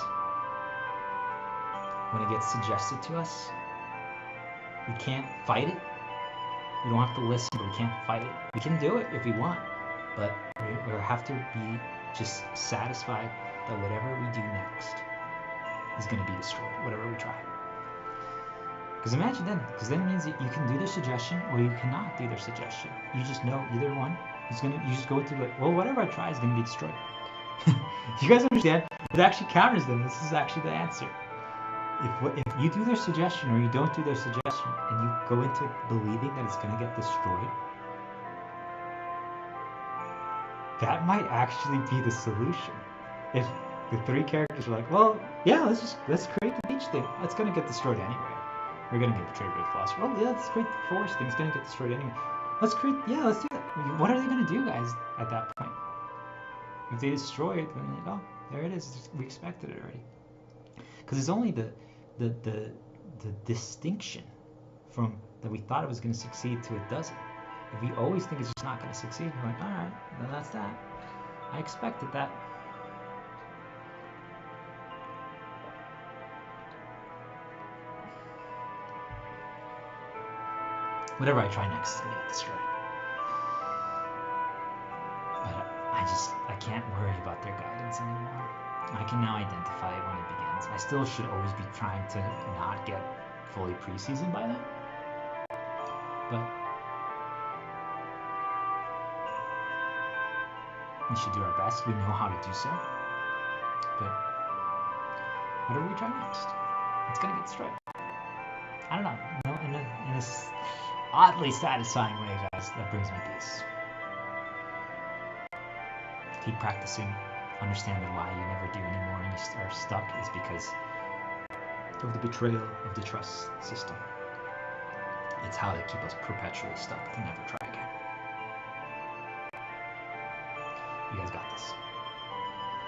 When it gets suggested to us, we can't fight it. We don't have to listen, but we can't fight it. We can do it if we want, but we have to be just satisfied that whatever we do next is going to be destroyed, whatever we try. Because imagine then, because then it means that you can do their suggestion or you cannot do their suggestion. You just know either one is going to, you just go through like, well, whatever I try is going to be destroyed. You guys understand? It actually counters them. This is actually the answer. If you do their suggestion or you don't do their suggestion and you go into believing that it's going to get destroyed, that might actually be the solution. If the three characters are like, well, yeah, let's create the beach thing. It's going to get destroyed anyway. We're going to get betrayed by the philosopher. Oh, yeah, let's create the forest thing. It's going to get destroyed anyway. Let's do that. What are they going to do, guys, at that point? If they destroy it, then like, oh, there it is. We expected it already. Because it's only the distinction from that we thought it was going to succeed to it doesn't. If we always think it's just not going to succeed, we're like, all right, then that's that. I expected that. Whatever I try next is going to get destroyed. But I can't worry about their guidance anymore. I can now identify it when it begins. I still should always be trying to not get fully preseasoned by them. But we should do our best. We know how to do so. But whatever we try next, it's going to get destroyed. I don't know. No, in this oddly satisfying way, guys, that brings me peace. Keep practicing. Understand that why you never do anymore and you are stuck is because of the betrayal of the trust system. It's how they keep us perpetually stuck to never try.